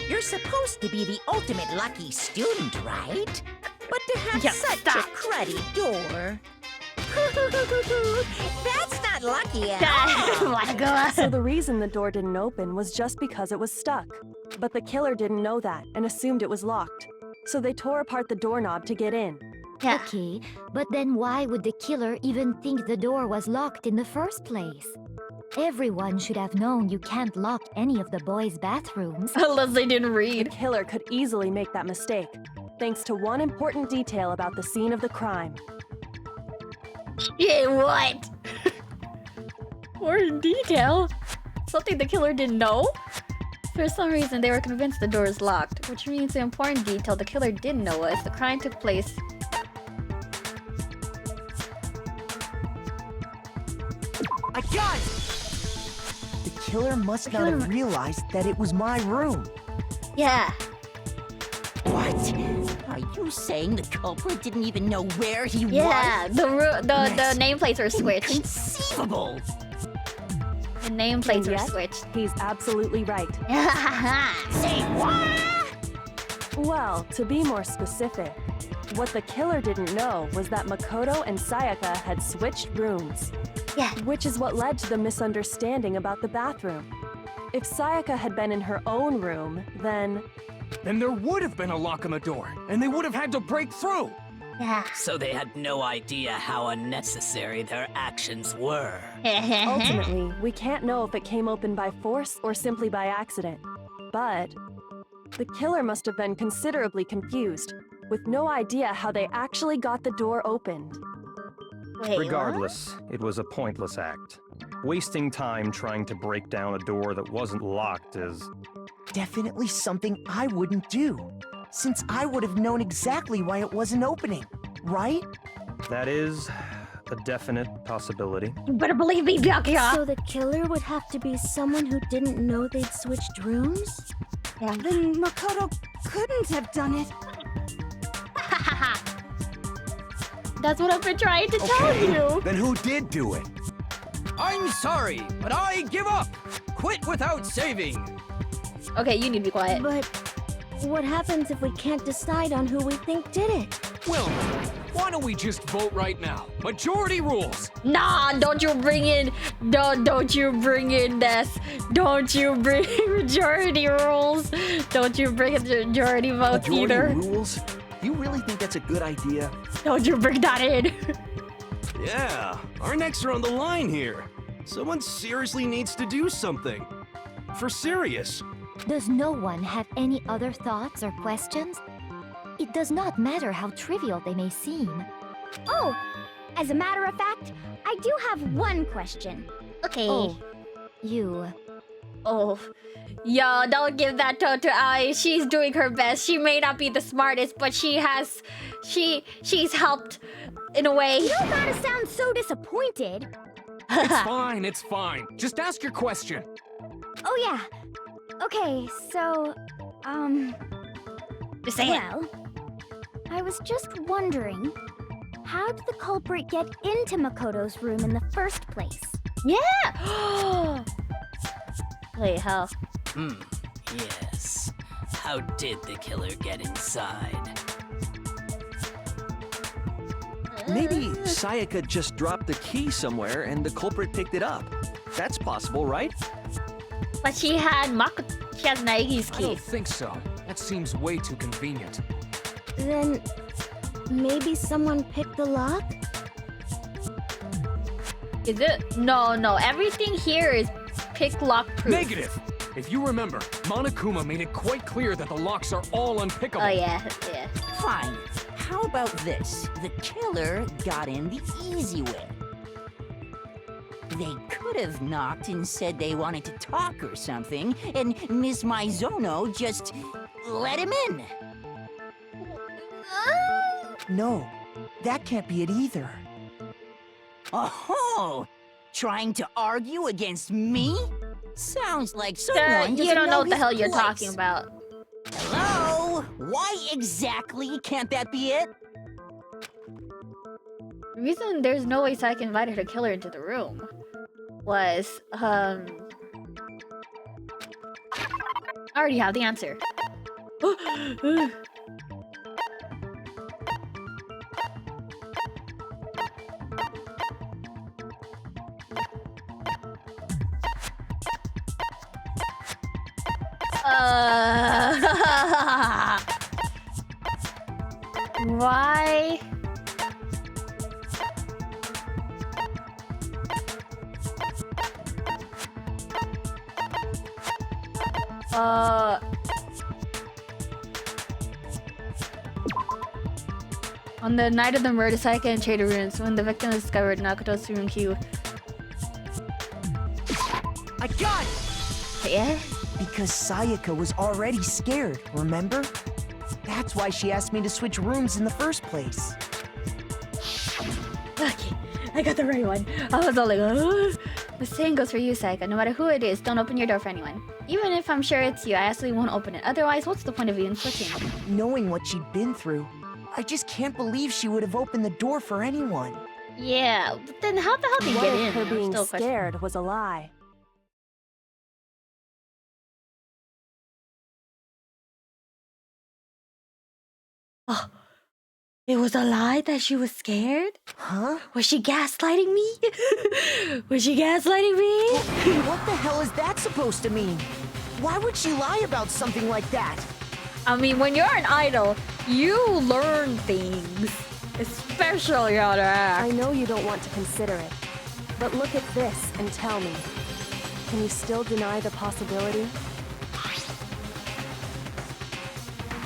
E: you're supposed to be the ultimate lucky student, right? But to have
A: Yeah,
E: such
A: stop.
E: a cruddy door... That's not lucky at all.
A: Monokuma.
I: So the reason the door didn't open was just because it was stuck. But the killer didn't know that and assumed it was locked. So they tore apart the doorknob to get in.
A: Yeah.
K: Okay, but then why would the killer even think the door was locked in the first place? Everyone should have known you can't lock any of the boys' bathrooms.
A: Unless they didn't
I: The
A: read.
I: killer could easily make that mistake, thanks to one important detail about the scene of the crime.
A: Yeah, what? More in detail? Something the killer didn't know? For some reason, they were convinced the door is locked, which means the important detail the killer didn't know was the crime took place.
G: I got it! The killer must not have realized that it was my room.
A: Yeah.
E: What? Are you saying the culprit didn't even know where he
A: Yeah,
E: was?
A: the nameplates are switched.
E: Inconceivable!
A: The nameplates were
I: Yes,
A: switched.
I: he's absolutely right.
E: Say what?
I: Well, to be more specific, what the killer didn't know was that Makoto and Sayaka had switched rooms.
A: Yeah.
I: Which is what led to the misunderstanding about the bathroom. If Sayaka had been in her own room, then...
F: Then there would have been a lock on the door, and they would have had to break through.
A: Yeah.
D: So they had no idea how unnecessary their actions were.
I: Ultimately, we can't know if it came open by force or simply by accident. But the killer must have been considerably confused, with no idea how they actually got the door opened.
A: Wait,
B: Regardless, it was a pointless act. Wasting time trying to break down a door that wasn't locked is...
G: Definitely something I wouldn't do, since I would have known exactly why it wasn't opening, right?
B: That is a definite possibility.
A: You better believe me, Byakuya!
J: So the killer would have to be someone who didn't know they'd switched rooms?
A: Yeah.
N: Then Makoto couldn't have done it.
A: That's what I've been trying to tell you!
H: Then who did do it?
O: I'm sorry, but I give up. Quit without saving.
A: Okay, you need to be quiet.
J: But what happens if we can't decide on who we think did it?
F: Well, why don't we just vote right now? Majority rules.
A: Nah, don't you bring in... Don't you bring in this. Don't you bring majority rules. Don't you bring in the majority votes
M: Majority
A: either.
M: rules? You really think that's a good idea?
A: Don't you bring that in.
L: Yeah, our necks are on the line here. Someone seriously needs to do something. For serious.
K: Does no one have any other thoughts or questions? It does not matter how trivial they may seem.
J: Oh, as a matter of fact, I do have one question.
A: Okay.
K: Oh, you.
A: Oh. Yo, don't give that to Ai. She's doing her best. She may not be the smartest, but she's helped in a way.
J: You don't gotta sound so disappointed.
F: It's fine. Just ask your question.
J: Oh yeah. Okay, so,
A: Just say it.
J: well, I was just wondering, how did the culprit get into Makoto's room in the first place?
A: Yeah! Wait, how?
D: Yes. How did the killer get inside?
M: Maybe Sayaka just dropped the key somewhere and the culprit picked it up. That's possible, right?
A: But she has Naegi's
F: I
A: key.
F: don't think so. That seems way too convenient.
J: Then, maybe someone picked the lock?
A: Is it? No. Everything here is pick lock proof.
F: Negative! If you remember, Monokuma made it quite clear that the locks are all unpickable.
A: Oh yeah.
E: Fine. How about this? The killer got in the easy way. They could have knocked and said they wanted to talk or something, and Miss Maizono just let him in.
G: No, that can't be it either.
E: Oh, trying to argue against me? Sounds like
A: Sir,
E: someone
A: you
E: doesn't
A: don't know what the
E: his
A: hell you're
E: place.
A: talking about.
E: Hello? Why exactly can't that be it?
A: The reason there's no way Sayaka invited her killer into the room was, I already have the answer. Why? On the night of the murder, Sayaka entered the rooms. When the victim was discovered, Nakoto's room key.
G: I got it!
A: Yeah?
G: Because Sayaka was already scared, remember? That's why she asked me to switch rooms in the first place.
A: Okay, I got the right one. I was all like, The same goes for you, Sayaka. No matter who it is, don't open your door for anyone. Even if I'm sure it's you, I absolutely won't open it. Otherwise, what's the point of even switching?
G: Knowing what she'd been through, I just can't believe she would have opened the door for anyone.
A: Yeah, but then how the hell did you
I: What
A: get
I: if
A: in?
I: her
A: I'm
I: being
A: still questioning.
I: scared was a lie?
A: Oh, it was a lie that she was scared?
G: Huh?
A: Was she gaslighting me? Was she gaslighting me?
G: What the hell is that supposed to mean? Why would she lie about something like that?
A: I mean, when you're an idol, you learn things. Especially how to act.
I: I know you don't want to consider it, but look at this and tell me. Can you still deny the possibility?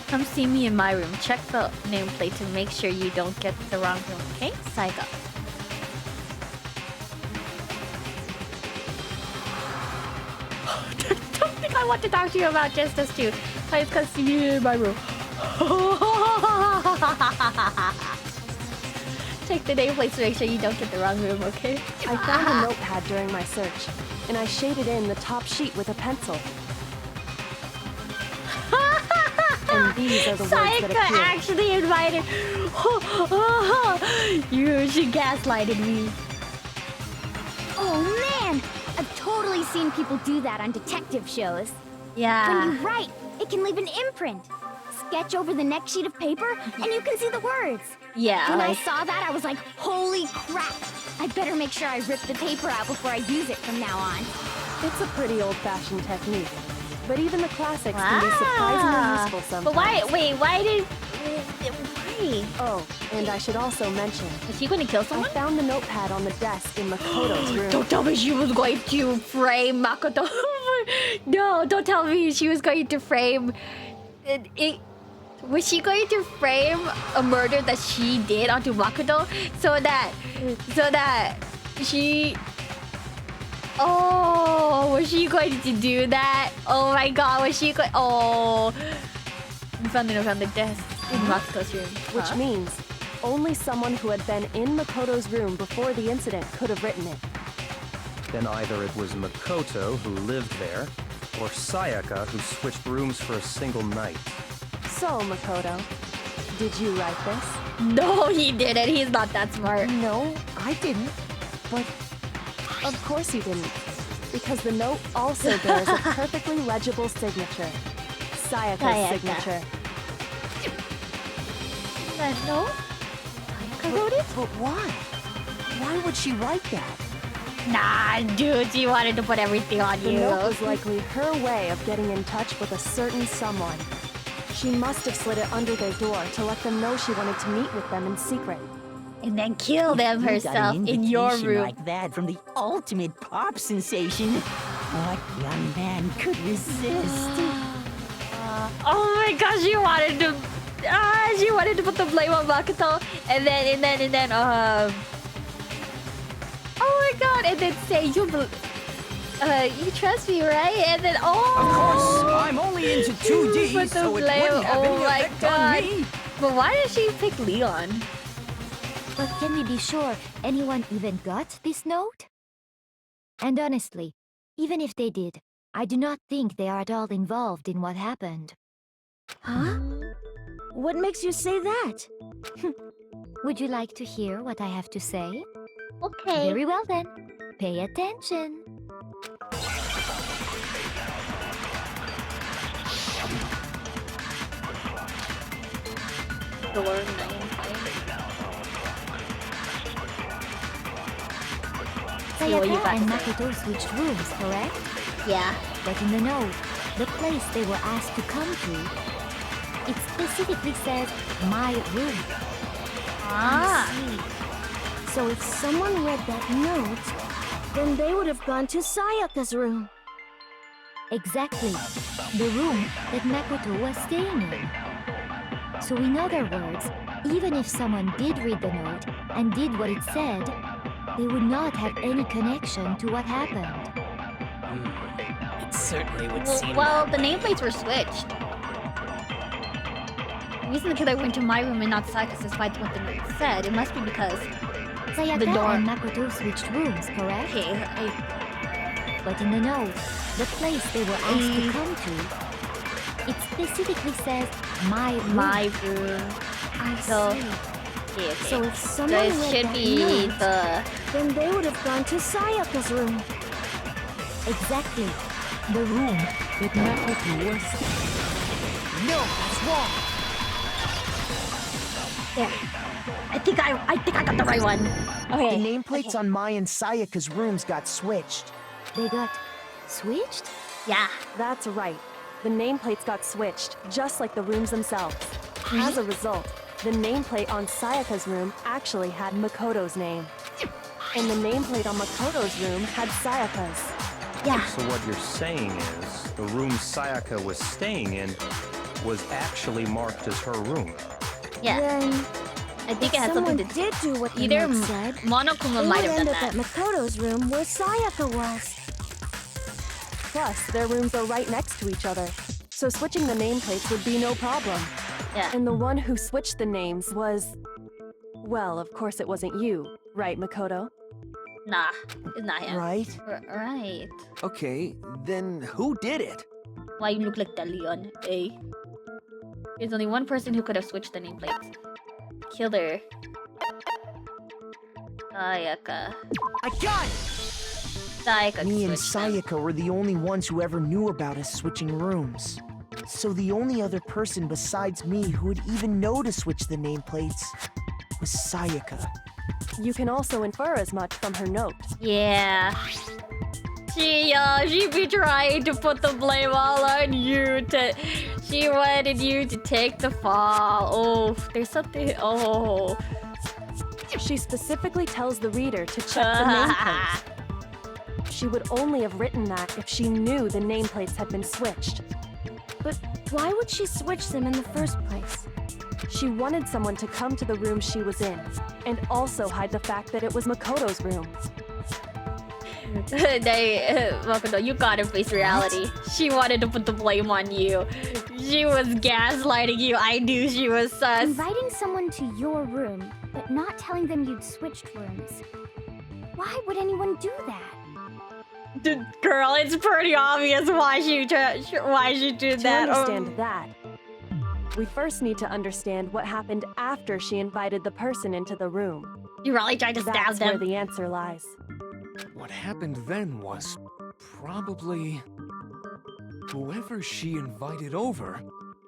A: Come see me in my room. Check the nameplate to make sure you don't get the wrong room, okay? Psycho. Don't think I want to talk to you about just us two. Please come see me in my room. Check the nameplate to make sure you don't get the wrong room, okay?
I: I found a notepad during my search, and I shaded in the top sheet with a pencil. And these are the words that
A: Sayaka
I: appear.
A: actually invited. She gaslighted me.
J: Oh man! I've totally seen people do that on detective shows.
A: Yeah.
J: When you write, it can leave an imprint. Sketch over the next sheet of paper, and you can see the words.
A: Yeah.
J: When I saw that, I was like, holy crap! I better make sure I rip the paper out before I use it from now on.
I: It's a pretty old-fashioned technique, but even the classics can be surprisingly useful sometimes.
A: But why? Wait, why did? Why?
I: Oh, and I should also mention.
A: Is she going to kill someone?
I: I found the notepad on the desk in Makoto's room.
A: Don't tell me she was going to frame Makoto. No, don't tell me she was going to frame. Was she going to frame a murder that she did onto Makoto so that she? Oh, was she going to do that? Oh my God, was she going? Oh, we found it on the desk in Makoto's room.
I: Which means only someone who had been in Makoto's room before the incident could have written it.
B: Then either it was Makoto who lived there, or Sayaka who switched rooms for a single night.
I: So, Makoto, did you write this?
A: No, he didn't. He's not that smart.
G: No, I didn't. But
I: of course you didn't. Because the note also bears a perfectly legible signature. Sayaka's signature.
A: No? Sayaka wrote it?
G: But why? Why would she write that?
A: Nah, dude, she wanted to put everything on
I: The
A: you.
I: note was likely her way of getting in touch with a certain someone. She must have slid it under their door to let them know she wanted to meet with them in secret.
A: And then kill them
E: You got
A: herself
E: an
A: in your
E: invitation
A: room.
E: like that from the ultimate pop sensation. What young man could resist?
A: Oh my gosh, she wanted to put the blame on Makoto and then oh my God, and then say you trust me, right? And then
O: Of course, I'm only into 2D,
A: put the
O: so it
A: blame.
O: wouldn't have
A: Oh
O: any
A: my
O: effect
A: God.
O: on me.
A: But why did she pick Leon?
K: But can we be sure anyone even got this note? And honestly, even if they did, I do not think they are at all involved in what happened.
J: Huh? What makes you say that?
K: Would you like to hear what I have to say?
A: Okay.
K: Very well then. Pay attention.
A: what you
K: Sayaka
A: got
K: and
A: to
K: Makoto switched rooms, correct?
A: Yeah.
K: But in the note, the place they were asked to come to, it specifically says, my room.
A: Ah.
J: I see. So if someone read that note, then they would have gone to Sayaka's room.
K: Exactly. The room that Makoto was staying in. So in other words, even if someone did read the note and did what it said, they would not have any connection to what happened.
D: It certainly would seem
A: Well,
D: that
A: the
D: way.
A: nameplates were switched. The reason the killer went to my room and not Sayaka's despite what the note said, it must be because
K: Sayaka
A: the door.
K: and Makoto switched rooms, correct?
A: Okay,
K: But in the note, the place they were asked to come to, it specifically says, my room.
A: my room.
J: I
A: So-
J: see.
A: Okay.
J: So if someone
A: There
J: read
A: should
J: that
A: be
J: note,
A: the.
J: then they would have gone to Sayaka's room.
K: Exactly. The room that Makoto was.
G: No, that's wrong.
A: There. I think I got the right one. Okay.
G: The nameplates on Mai and Sayaka's rooms got switched.
K: They got switched?
A: Yeah.
I: That's right. The nameplates got switched, just like the rooms themselves. As a result, the nameplate on Sayaka's room actually had Makoto's name. And the nameplate on Makoto's room had Sayaka's.
A: Yeah.
B: So what you're saying is, the room Sayaka was staying in was actually marked as her room.
A: Yeah.
J: Then,
A: I think it has something to
J: did do what the
A: either
J: note said.
A: Monokuma
J: They
A: might
J: would
A: have
J: end
A: done
J: up
A: that.
J: at Makoto's room where Sayaka was.
I: Plus, their rooms are right next to each other, so switching the nameplates would be no problem.
A: Yeah.
I: And the one who switched the names was... Well, of course it wasn't you, right, Makoto?
A: Nah, it's not him.
G: Right?
A: Right.
M: Okay, then who did it?
A: Why you look like the Leon, eh? There's only one person who could have switched the nameplates. Killer. Sayaka.
G: I got it!
A: Sayaka
G: Me and
A: switched them.
G: Sayaka were the only ones who ever knew about us switching rooms. So the only other person besides me who would even know to switch the nameplates was Sayaka.
I: You can also infer as much from her note.
A: Yeah. She be trying to put the blame all on you. She wanted you to take the fall. Oh, there's something. Oh.
I: She specifically tells the reader to check the nameplate. She would only have written that if she knew the nameplates had been switched.
J: But why would she switch them in the first place?
I: She wanted someone to come to the room she was in, and also hide the fact that it was Makoto's room.
A: Makoto, you gotta face reality. What? She wanted to put the blame on you. She was gaslighting you. I knew she was sus.
K: Inviting someone to your room, but not telling them you'd switched rooms. Why would anyone do that?
A: Girl, it's pretty obvious why she did that.
I: To understand that, we first need to understand what happened after she invited the person into the room.
A: You really tried to stab
I: That's
A: them.
I: where the answer lies.
F: What happened then was probably whoever she invited over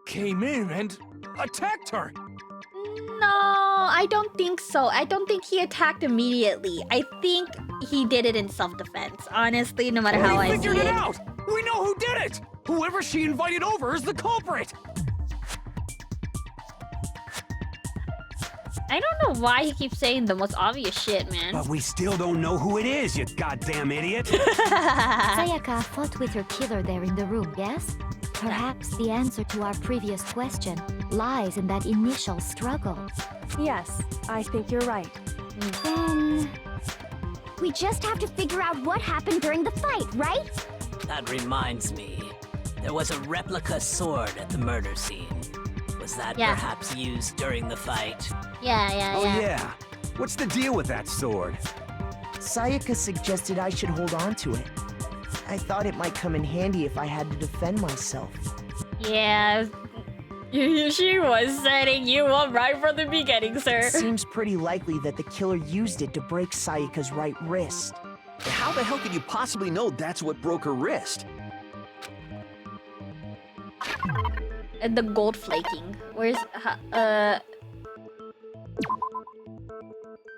F: came in and attacked her.
A: No, I don't think so. I don't think he attacked immediately. I think he did it in self-defense. Honestly, no matter how I see
F: figured it
A: it.
F: out! We know who did it! Whoever she invited over is the culprit!
A: I don't know why he keeps saying the most obvious shit, man.
H: But we still don't know who it is, you goddamn idiot!
K: Sayaka fought with her killer there in the room, yes? Perhaps the answer to our previous question lies in that initial struggle.
I: Yes, I think you're right.
K: Then... we just have to figure out what happened during the fight, right?
D: That reminds me. There was a replica sword at the murder scene. Was that perhaps used during the fight?
A: Yeah.
H: Oh yeah. What's the deal with that sword?
G: Sayaka suggested I should hold on to it. I thought it might come in handy if I had to defend myself.
A: Yeah. She was setting you up right from the beginning, sir.
G: Seems pretty likely that the killer used it to break Sayaka's right wrist.
M: How the hell could you possibly know that's what broke her wrist?
A: And the gold flaking. Where's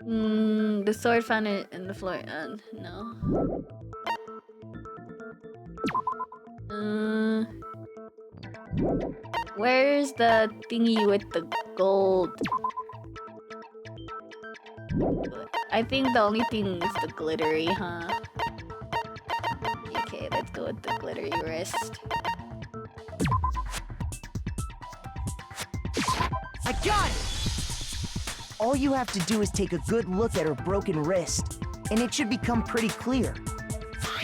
A: the sword found it in the floor. No. Where's the thingy with the gold? I think the only thing is the glittery, huh? Okay, let's go with the glittery wrist.
G: I got it! All you have to do is take a good look at her broken wrist, and it should become pretty clear.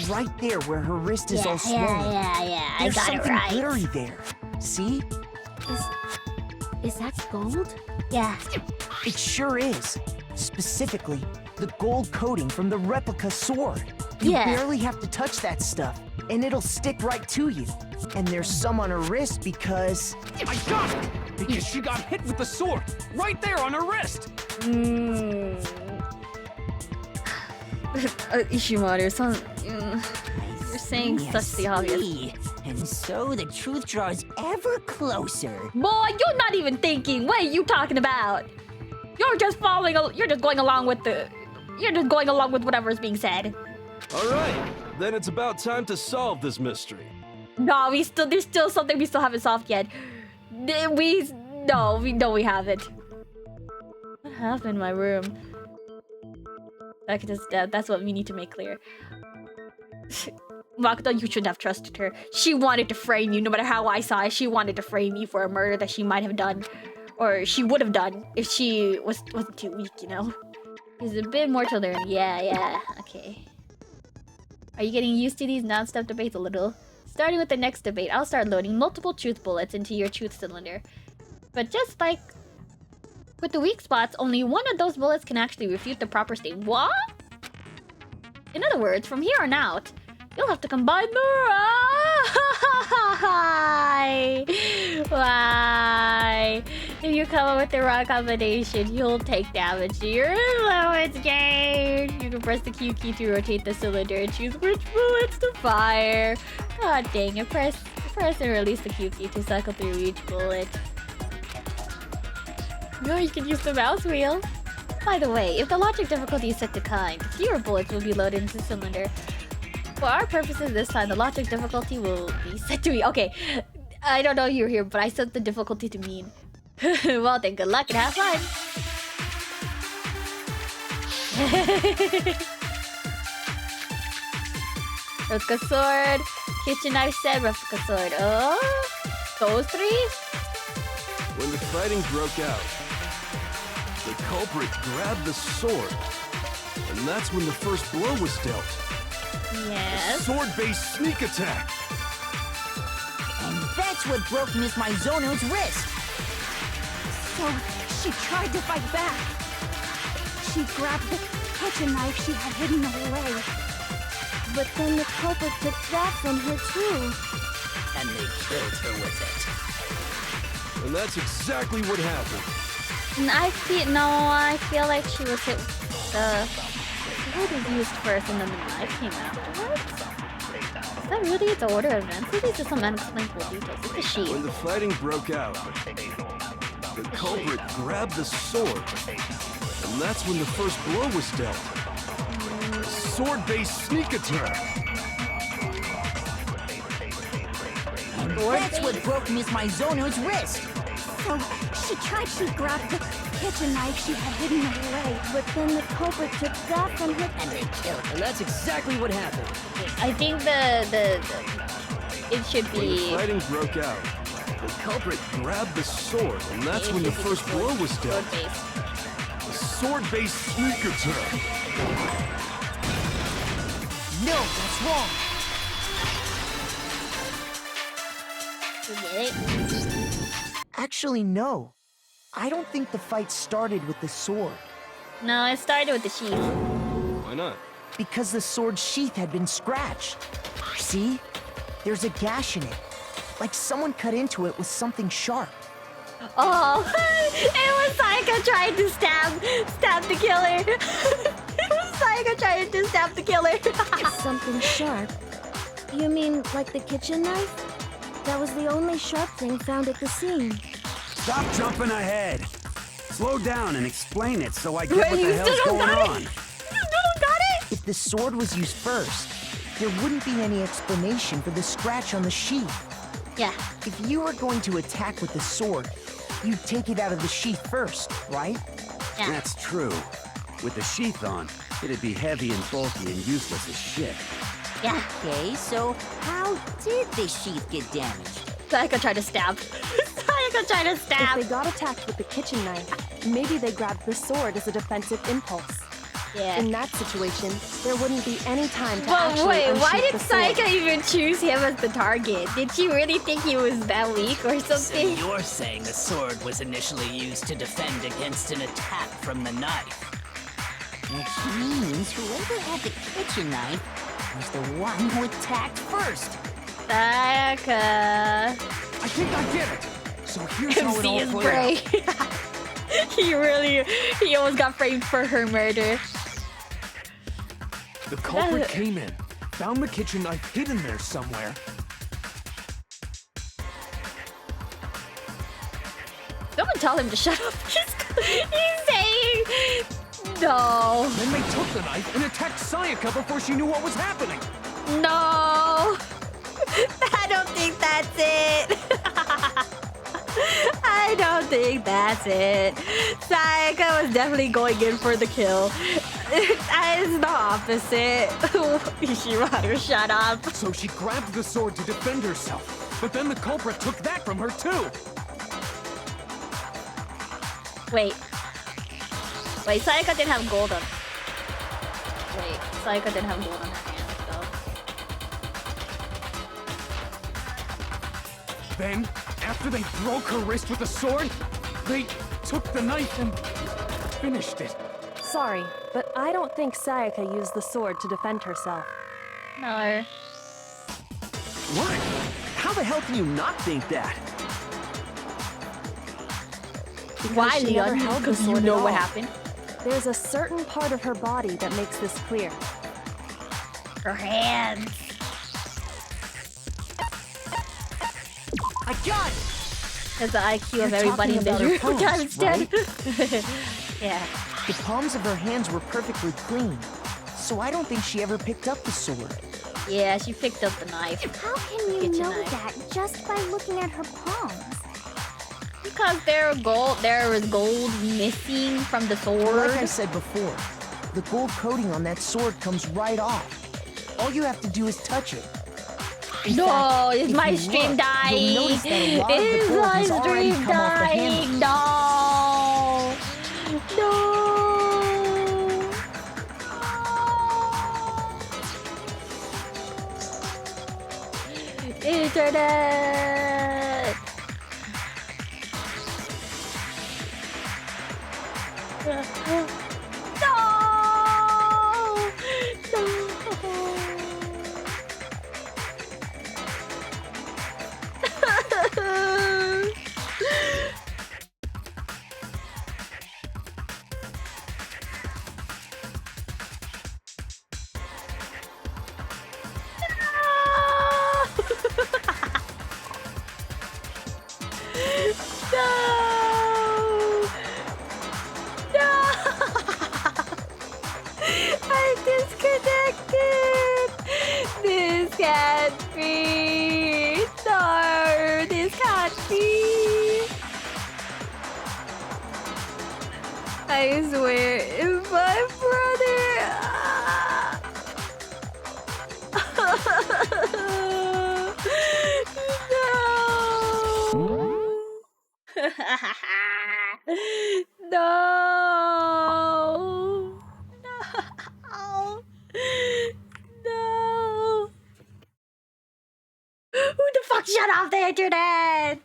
G: Right there where her wrist is all swollen.
A: Yeah, I
G: There's
A: got it
G: something
A: right.
G: glittery there. See?
K: Is that gold?
A: Yeah.
G: It sure is. Specifically, the gold coating from the replica sword. You barely have to touch that stuff, and it'll stick right to you. And there's some on her wrist because...
F: I got it! Because she got hit with the sword, right there on her wrist!
A: Ishimaru-san, you're saying such the obvious.
E: And so the truth draws ever closer.
A: Boy, you're not even thinking. What are you talking about? You're just going along with whatever is being said.
L: All right, then it's about time to solve this mystery.
A: No, there's still something we still haven't solved yet. We haven't. What happened in my room? That's what we need to make clear. Makoto, you shouldn't have trusted her. She wanted to frame you, no matter how I saw it. She wanted to frame you for a murder that she might have done, or she would have done if she wasn't too weak, you know. There's a bit more to learn. Yeah, okay. Are you getting used to these non-stop debates a little? Starting with the next debate, I'll start loading multiple truth bullets into your truth cylinder. But just like with the weak spots, only one of those bullets can actually refute the proper statement. What? In other words, from here on out, you'll have to combine the Why? If you come up with the wrong combination, you'll take damage to your influence gain. You can press the Q key to rotate the cylinder and choose which bullets to fire. God dang it, press and release the Q key to cycle through each bullet. No, you can use the mouse wheel. By the way, if the logic difficulty is set to kind, fewer bullets will be loaded into the cylinder. For our purposes this time, the logic difficulty will be set to... Okay, I don't know you're here, but I set the difficulty to mean. Well then, good luck and have fun! Replica sword, kitchen knife set, replica sword. Oh, those three?
L: When the fighting broke out, the culprit grabbed the sword, and that's when the first blow was dealt.
A: Yes.
L: A sword-based sneak attack.
E: And that's what broke Miss Mizono's wrist.
N: So, she tried to fight back. She grabbed the kitchen knife she had hidden away.
J: But then the culprit took that from her too.
D: And they killed her with it.
L: And that's exactly what happened.
A: And I feel like she was hit with the sword was used first and then the knife came afterwards. Is that really the order of events? Or these are some unexplainable details. It's a sheet.
L: When the fighting broke out, the culprit grabbed the sword, and that's when the first blow was dealt. A sword-based sneak attack.
E: And that's what broke Miss Mizono's wrist.
N: So, she grabbed the kitchen knife she had hidden away.
J: But then the culprit took that from her
E: and they killed her.
O: And that's exactly what happened.
A: I think it should be...
L: When the fighting broke out, the culprit grabbed the sword, and that's when the first blow was dealt. A sword-based sneak attack.
E: No, that's wrong.
G: Actually, no. I don't think the fight started with the sword.
A: No, it started with the sheath.
L: Why not?
G: Because the sword's sheath had been scratched. See? There's a gash in it. Like someone cut into it with something sharp.
A: Oh, it was Saika trying to stab the killer. It was Saika trying to stab the killer.
J: Something sharp? You mean like the kitchen knife? That was the only sharp thing found at the scene.
H: Stop jumping ahead. Slow down and explain it so I get what the
G: you
H: hell's
G: still
H: going
G: don't
H: on.
G: You still got it? If the sword was used first, there wouldn't be any explanation for the scratch on the sheath.
A: Yeah.
G: If you were going to attack with the sword, you'd take it out of the sheath first, right?
A: Yeah.
H: That's true. With the sheath on, it'd be heavy and bulky and useless as shit.
A: Yeah.
E: Okay, so how did the sheath get damaged?
A: Saika tried to stab. Saika tried to stab.
I: If they got attacked with the kitchen knife, maybe they grabbed the sword as a defensive impulse.
A: Yeah.
I: In that situation, there wouldn't be any time to
A: Well,
I: actually
A: wait, why
I: unsheath
A: did
I: the sword.
A: Saika even choose him as the target? Did she really think he was that weak or
D: So
A: something?
D: you're saying the sword was initially used to defend against an attack from the knife?
E: Which means whoever had the kitchen knife was the one who attacked first.
A: Saika.
F: I think I get it. So here's how it
A: See
F: all
A: his
F: played
A: brain.
F: out.
A: He almost got framed for her murder.
F: The culprit came in, found the kitchen knife hidden there somewhere.
A: Someone tell him to shut up. He's saying No.
F: Then they took the knife and attacked Sayaka before she knew what was happening.
A: No. I don't think that's it. I don't think that's it. Sayaka was definitely going in for the kill. It's the opposite. Ishimaru, shut up.
F: So she grabbed the sword to defend herself, but then the culprit took that from her too.
A: Wait, Sayaka didn't have gold on. Wait, Sayaka didn't have gold on her hands, though.
F: Then, after they broke her wrist with the sword, they took the knife and finished it.
I: Sorry, but I don't think Sayaka used the sword to defend herself.
A: No.
M: What? How the hell can you not think that?
A: Why,
I: She never
A: Leon?
I: held the
A: Because you
I: sword
A: know
I: at
A: what
I: all.
A: happened.
I: There's a certain part of her body that makes this clear.
A: Her hands.
G: I got it!
A: That's the IQ of
G: You're
A: everybody in
G: talking
A: this
G: about her
A: room.
G: palms,
A: Times 10.
G: right?
A: Yeah.
G: The palms of her hands were perfectly clean, so I don't think she ever picked up the sword.
A: Yeah, she picked up the knife.
J: How can you
A: Kitchen
J: know
A: knife.
J: that just by looking at her palms?
A: Because there was gold missing from the sword.
G: Like I said before, the gold coating on that sword comes right off. All you have to do is touch it. In
A: No,
G: fact,
A: is
G: if
A: my
G: you
A: stream
G: look,
A: dying?
G: You'll notice that a lot of the
A: Is
G: gold
A: my
G: has already
A: stream
G: come off the handle.
A: dying? No. No. Internet. No. No. No! No! I'm disconnected! This can't be! No! This can't be! I swear, it's my brother! No! No! No! No! Who the fuck shut off the internet?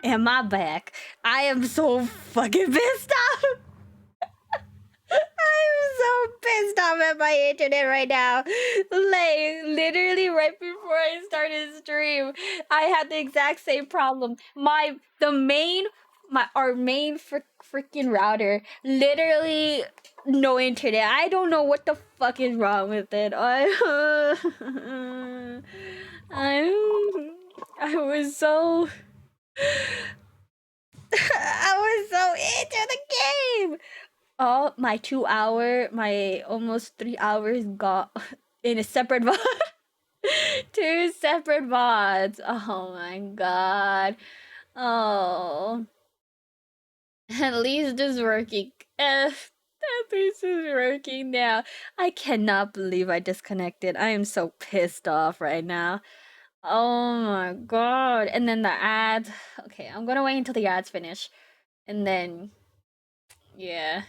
A: Am I back? I am so fucking pissed off. I'm so pissed off at my internet right now. Like, literally right before I started stream, I had the exact same problem. Our main freaking router, literally no internet. I don't know what the fuck is wrong with it. I was so I was so into the game. Oh, my almost 3 hours got in a separate VOD. 2 separate VODs. Oh my god. Oh. At least it's working. At least it's working now. I cannot believe I disconnected. I am so pissed off right now. Oh my god. And then the ads. Okay, I'm gonna wait until the ads finish. And then, yeah.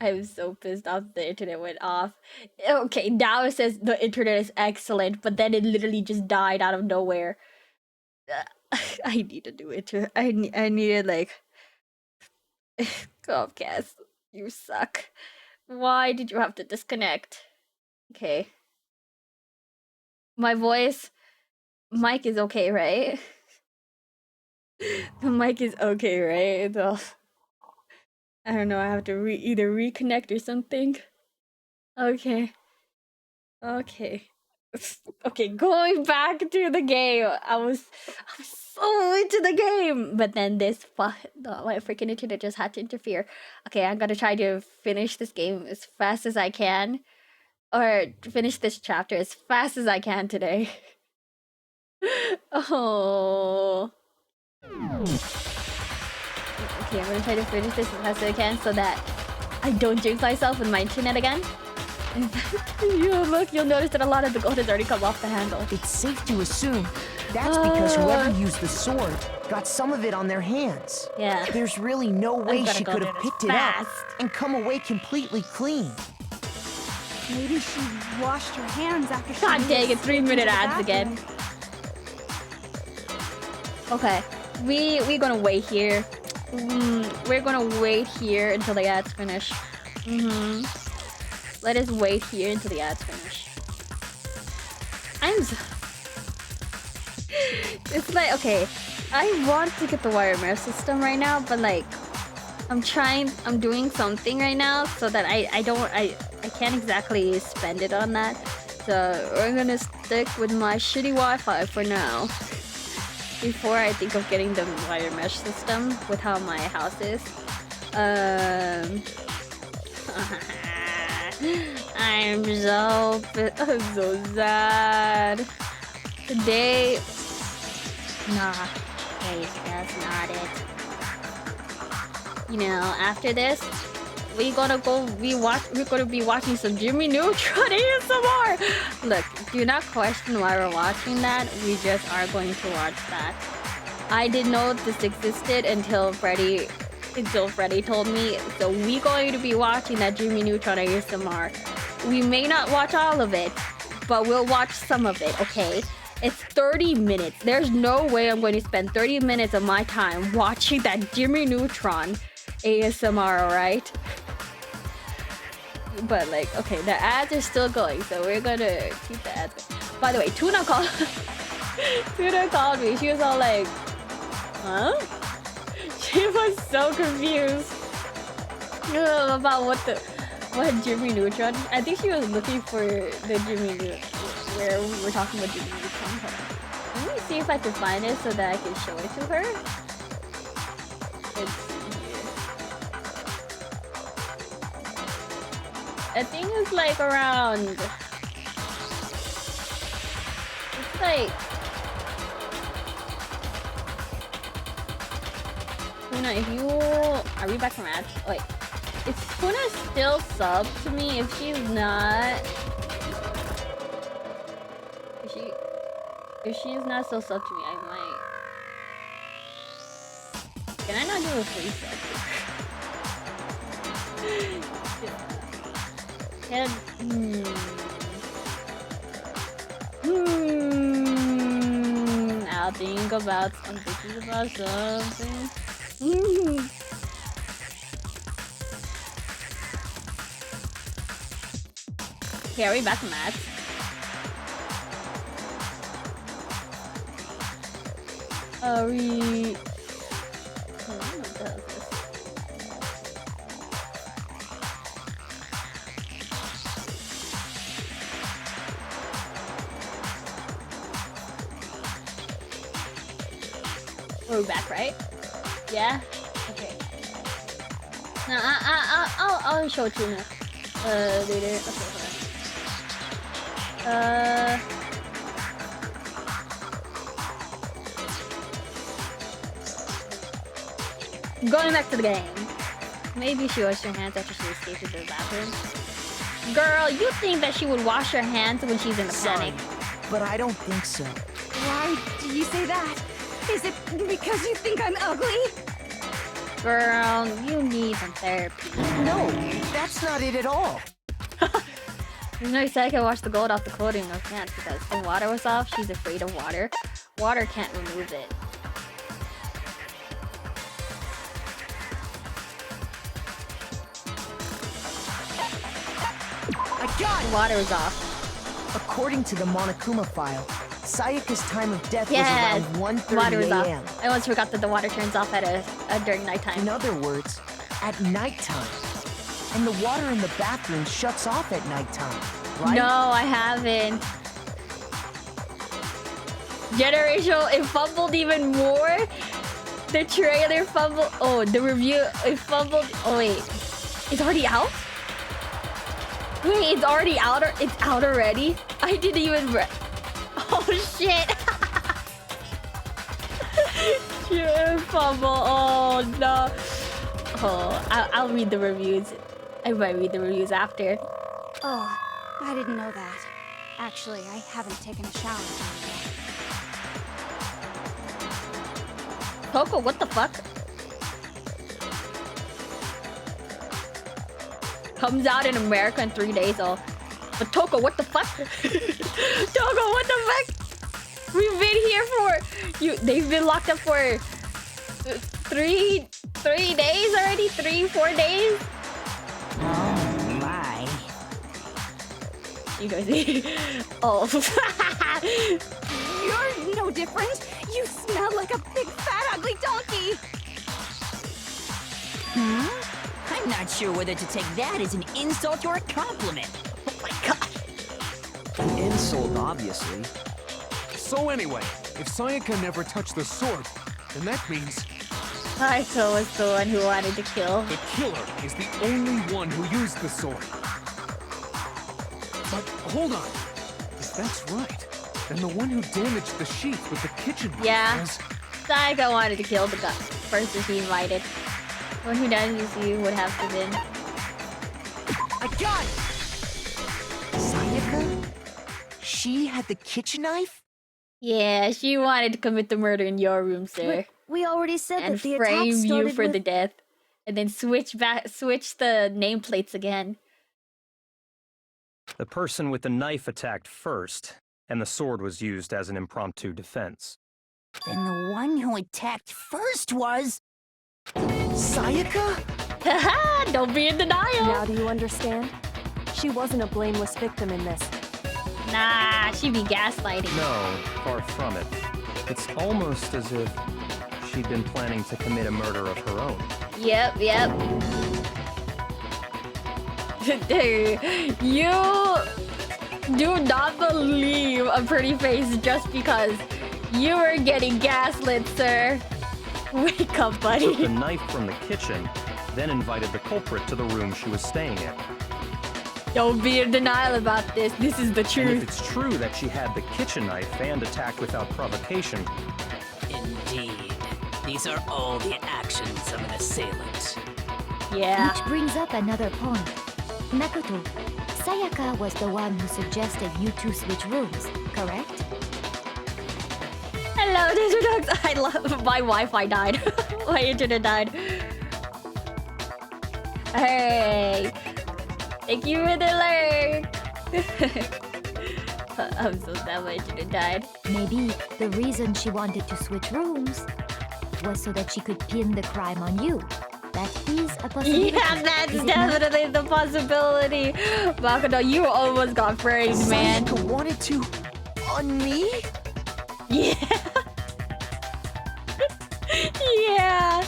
A: I'm so pissed off the internet went off. Okay, now it says the internet is excellent, but then it literally just died out of nowhere. I need a new internet. I needed like Comcast. You suck. Why did you have to disconnect? Okay. My voice mic is okay, right? The mic is okay, right? It's off. I don't know, I have to either reconnect or something. Okay. Okay. Okay, going back to the game. I was so into the game, but then my freaking internet just had to interfere. Okay, I'm gonna try to finish this game as fast as I can, or finish this chapter as fast as I can today. Oh. Okay, I'm gonna try to finish this as fast as I can so that I don't jinx myself with my internet again. You'll notice that a lot of the gold has already come off the handle.
G: It's safe to assume that's because whoever used the sword got some of it on their hands.
A: Yeah.
G: There's really no way she could have picked it up and come away completely clean.
N: Maybe she washed her hands after she...
A: God dang it, 3-minute ads again. Okay, we're gonna wait here. We're gonna wait here until the ads finish. Let us wait here until the ads finish. It's like, okay, I want to get the wire mesh system right now, but like, I'm doing something right now so that I can't exactly spend it on that. So we're gonna stick with my shitty Wi-Fi for now. Before I think of getting the wire mesh system with how my house is. I'm so sad. Today, nah, guys, that's not it. You know, after this, we're gonna be watching some Jimmy Neutron ASMR. Look, do not question why we're watching that. We just are going to watch that. I didn't know this existed until Freddy told me. So we're going to be watching that Jimmy Neutron ASMR. We may not watch all of it, but we'll watch some of it, okay? It's 30 minutes. There's no way I'm going to spend 30 minutes of my time watching that Jimmy Neutron ASMR, alright? But like, okay, the ads are still going, so we're gonna keep the ads going. By the way, Tuna called me. She was all like, huh? She was so confused about what Jimmy Neutron. I think she was looking for the Jimmy Neutron, where we were talking about Jimmy Neutron. Let me see if I can find it so that I can show it to her. Let's see here. I think it's like around... It's like... Tuna, if you... Are we back from ads? Oh, wait. Is Tuna still sub to me? If she's not... If she's not still sub to me, I might... Can I not do a free sub? I'll think about something. Okay, are we back from that? Are we... Oh, what the hell is this? We're back, right? Yeah? Okay. Now, I'll show it to you now. Later. Okay, hold on. Going back to the game. Maybe she washed her hands after she escaped to the bathroom. Girl, you think that she would wash her hands when she's in a panic?
G: But I don't think so.
N: Why do you say that? Is it because you think I'm ugly?
A: Girl, you need some therapy.
G: No, that's not it at all.
A: You know, you said I could wash the gold off the clothing of pants because the water was off. She's afraid of water. Water can't remove it.
G: I got it!
A: Water was off.
G: According to the Monokuma file, Sayaka's time of death
A: Yes,
G: was around
A: water
G: 1:30
A: was
G: a.m.
A: off. I almost forgot that the water turns off at during nighttime.
G: In other words, at nighttime. And the water in the bathroom shuts off at nighttime, right?
A: No, I haven't. Generational, it fumbled even more. The trailer fumbled. Oh, the review, it fumbled. Oh wait, it's already out? Wait, it's already out? It's out already? I didn't even... Oh shit. Shit, fumble. Oh no. Oh, I'll read the reviews. I might read the reviews after.
N: Oh, I didn't know that. Actually, I haven't taken a shower.
A: Coco, what the fuck? Comes out in America in 3 days, oh. But Toko, what the fuck? Toko, what the fuck? We've been here for... They've been locked up for... 3 days already? 3-4 days?
E: Oh my.
A: You guys see? Oh.
N: You're no different. You smell like a big, fat, ugly donkey.
E: I'm not sure whether to take that as an insult or a compliment. Oh my god.
M: An insult, obviously.
F: So anyway, if Sayaka never touched the sword, then that means...
A: Saito was the one who wanted to kill.
F: The killer is the only one who used the sword. But hold on. If that's right, then the one who damaged the sheath with the kitchen knife
A: Yeah.
F: was...
A: Saika wanted to kill the person he invited. The one who doesn't see would have to win.
G: I got it! Sayaka? She had the kitchen knife?
A: Yeah, she wanted to commit the murder in your room, sir.
J: We already said
A: And
J: that the
A: frame
J: attack
A: you
J: started
A: for
J: with...
A: the death. And then switch the nameplates again.
B: The person with the knife attacked first, and the sword was used as an impromptu defense.
E: Then the one who attacked first was...
G: Sayaka?
A: Haha, don't be in denial.
I: Now do you understand? She wasn't a blameless victim in this.
A: Nah, she be gaslighting.
B: No, far from it. It's almost as if she'd been planning to commit a murder of her own.
A: Yep. Dude, you do not believe a pretty face just because you were getting gaslit, sir. Wake up, buddy.
B: Took the knife from the kitchen, then invited the culprit to the room she was staying in.
A: Don't be in denial about this. This is the
B: And
A: truth.
B: if it's true that she had the kitchen knife and attacked without provocation,
D: Indeed. These are all the actions of an assailant.
A: Yeah.
K: Which brings up another point. Makoto, Sayaka was the one who suggested you two switch rooms, correct?
A: Hello, Desert Dogs. I love my Wi-Fi died. My internet died. Hey. Thank you for the alert. I'm so sad my internet died.
K: Maybe the reason she wanted to switch rooms was so that she could pin the crime on you. That is a possibility.
A: Yeah, that's
K: is it not?
A: definitely the possibility. Makoto, you almost got framed, man.
G: Sayaka wanted to... on me?
A: Yeah. Yeah.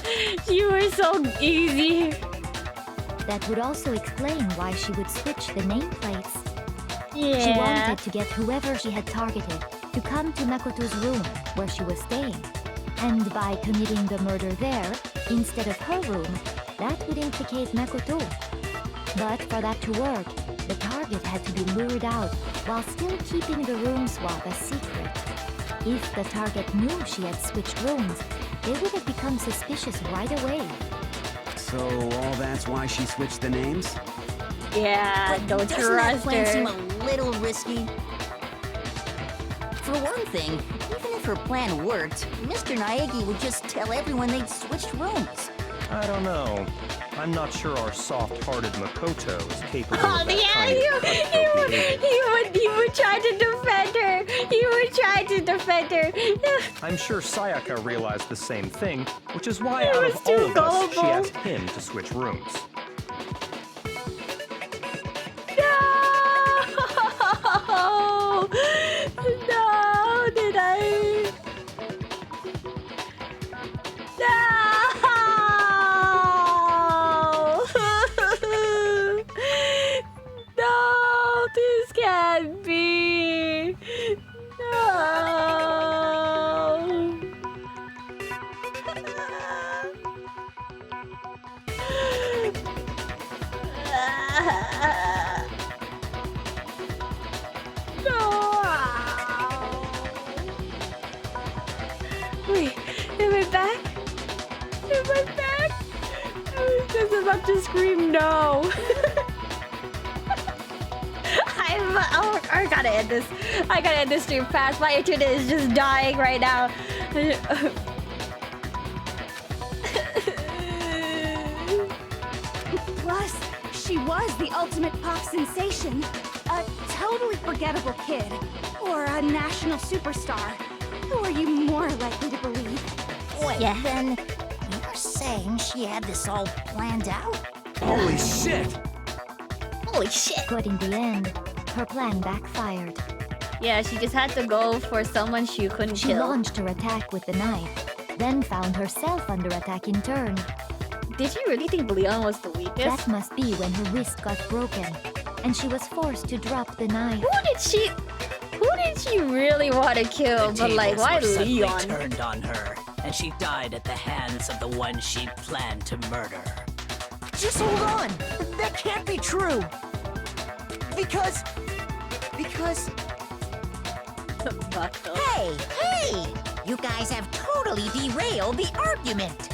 A: You were so easy.
K: That would also explain why she would switch the nameplates.
A: Yeah.
K: She wanted to get whoever she had targeted to come to Makoto's room where she was staying. And by committing the murder there, instead of her room, that would implicate Makoto. But for that to work, the target had to be lured out while still keeping the room swap a secret. If the target knew she had switched rooms, they would have become suspicious right away.
H: So all that's why she switched the names?
A: Yeah, don't
E: Doesn't that
A: trust
E: plan seem
A: her.
E: a little risky? For one thing, even if her plan worked, Mr. Naegi would just tell everyone they'd switched rooms.
B: I don't know. I'm not sure our soft-hearted Makoto is capable
A: Oh
B: of that
A: yeah,
B: kind of cutthroat behavior.
A: he would try to defend her. He would try to defend her.
B: I'm sure Sayaka realized the same thing, which is why
A: He
B: out
A: was
B: of
A: too
B: all of us, she
A: gullible.
B: asked him to switch rooms.
A: No, no, Wait, am I back? Am I back? I was just about to scream no. I gotta end this. I gotta end this stream fast. My internet is just dying right now.
N: Plus, she was the ultimate pop sensation. A totally forgettable kid. Or a national superstar. Who are you more likely to believe?
E: Wait, then you're saying she had this all planned out?
H: Holy shit!
A: Holy shit!
K: But in the end, her plan backfired.
A: Yeah, she just had to go for someone she couldn't
K: She
A: kill.
K: launched her attack with the knife, then found herself under attack in turn.
A: Did you really think Leon was the weakest?
K: That must be when her wrist got broken, and she was forced to drop the knife.
A: Who did she really want to kill?
D: The
A: But like,
D: tables
A: why
D: were suddenly
A: Leon?
D: turned on her, and she died at the hands of the one she planned to murder.
G: Just hold on! That can't be true! Because...
E: Hey! You guys have totally derailed the argument.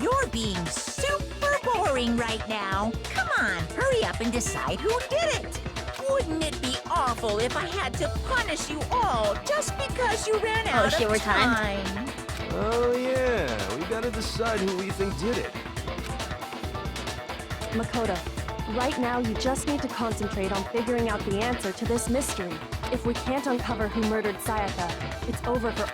E: You're being super boring right now. Come on, hurry up and decide who did it. Wouldn't it be awful if I had to punish you all just because you ran out
A: shit,
E: of
A: we're
E: time?
A: timed.
L: Oh yeah, we gotta decide who we think did it.
I: Makoto, right now you just need to concentrate on figuring out the answer to this mystery. If we can't uncover who murdered Sayaka, it's over for...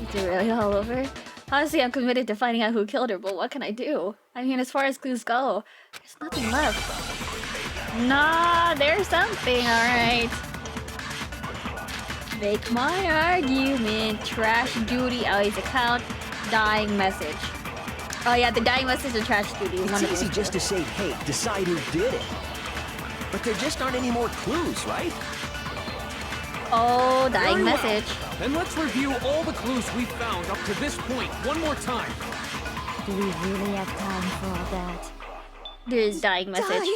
A: Is it really all over? Honestly, I'm committed to finding out who killed her, but what can I do? I mean, as far as clues go, there's nothing left. Nah, there's something, alright. Make my argument. Trash duty, Ellie's account, dying message. Oh yeah, the dying message and trash duty.
M: It's easy just to say, hey, decide who did it. But there just aren't any more clues, right?
A: Oh, dying
F: Very well.
A: message.
F: Then let's review all the clues we've found up to this point one more time.
K: Do we really have time for all that?
A: There's dying message.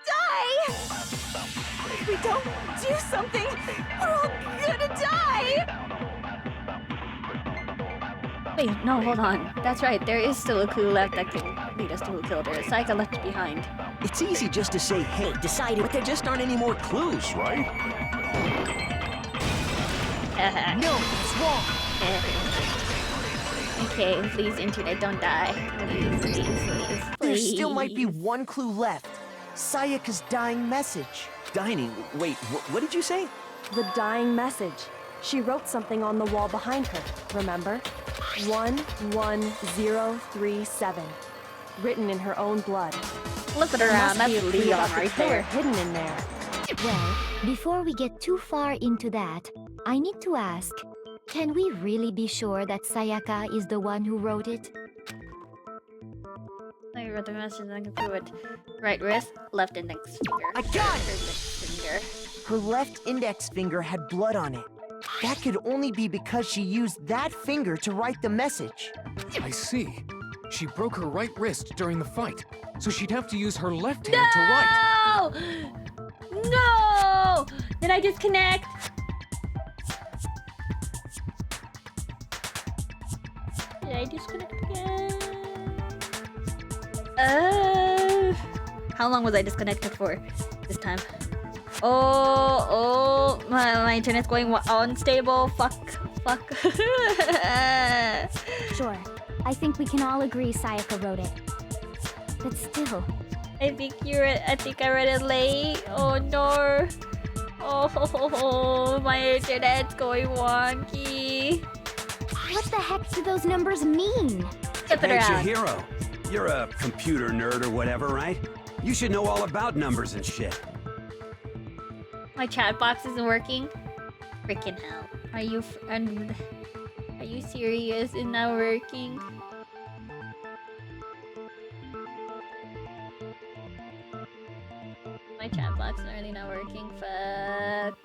N: Die! If we don't do something, we're all gonna die!
A: Wait, no, hold on. That's right, there is still a clue left that could lead us to who killed her. Sayaka left behind.
M: It's easy just to say, hey, decide it, but there just aren't any more clues, right?
G: No, it's wrong!
A: Okay, please, internet, don't die. Please.
G: There still might be one clue left. Sayaka's dying message.
M: Dining, wait, what did you say?
I: The dying message. She wrote something on the wall behind her, remember? 11037. Written in her own blood.
A: Flip it around, that's Leon right there.
I: Hidden in there.
K: Well, before we get too far into that, I need to ask, can we really be sure that Sayaka is the one who wrote it?
A: I wrote the message and I can prove it. Right wrist, left index finger.
G: I got it!
A: Finger.
G: Her left index finger had blood on it. That could only be because she used that finger to write the message.
F: I see. She broke her right wrist during the fight, so she'd have to use her left hand to write.
A: No! Did I disconnect? Did I disconnect again? How long was I disconnected for this time? Oh, my internet's going unstable. Fuck.
J: Sure. I think we can all agree Sayaka wrote it. But still.
A: I think I read it late. Oh no. Oh, my internet's going wonky.
J: What the heck do those numbers mean?
A: Flip it around.
H: Chihiro, you're a computer nerd or whatever, right? You should know all about numbers and shit.
A: My chat box isn't working. Freaking hell. Are you serious? It's not working? My chat box is really not working. Fuck.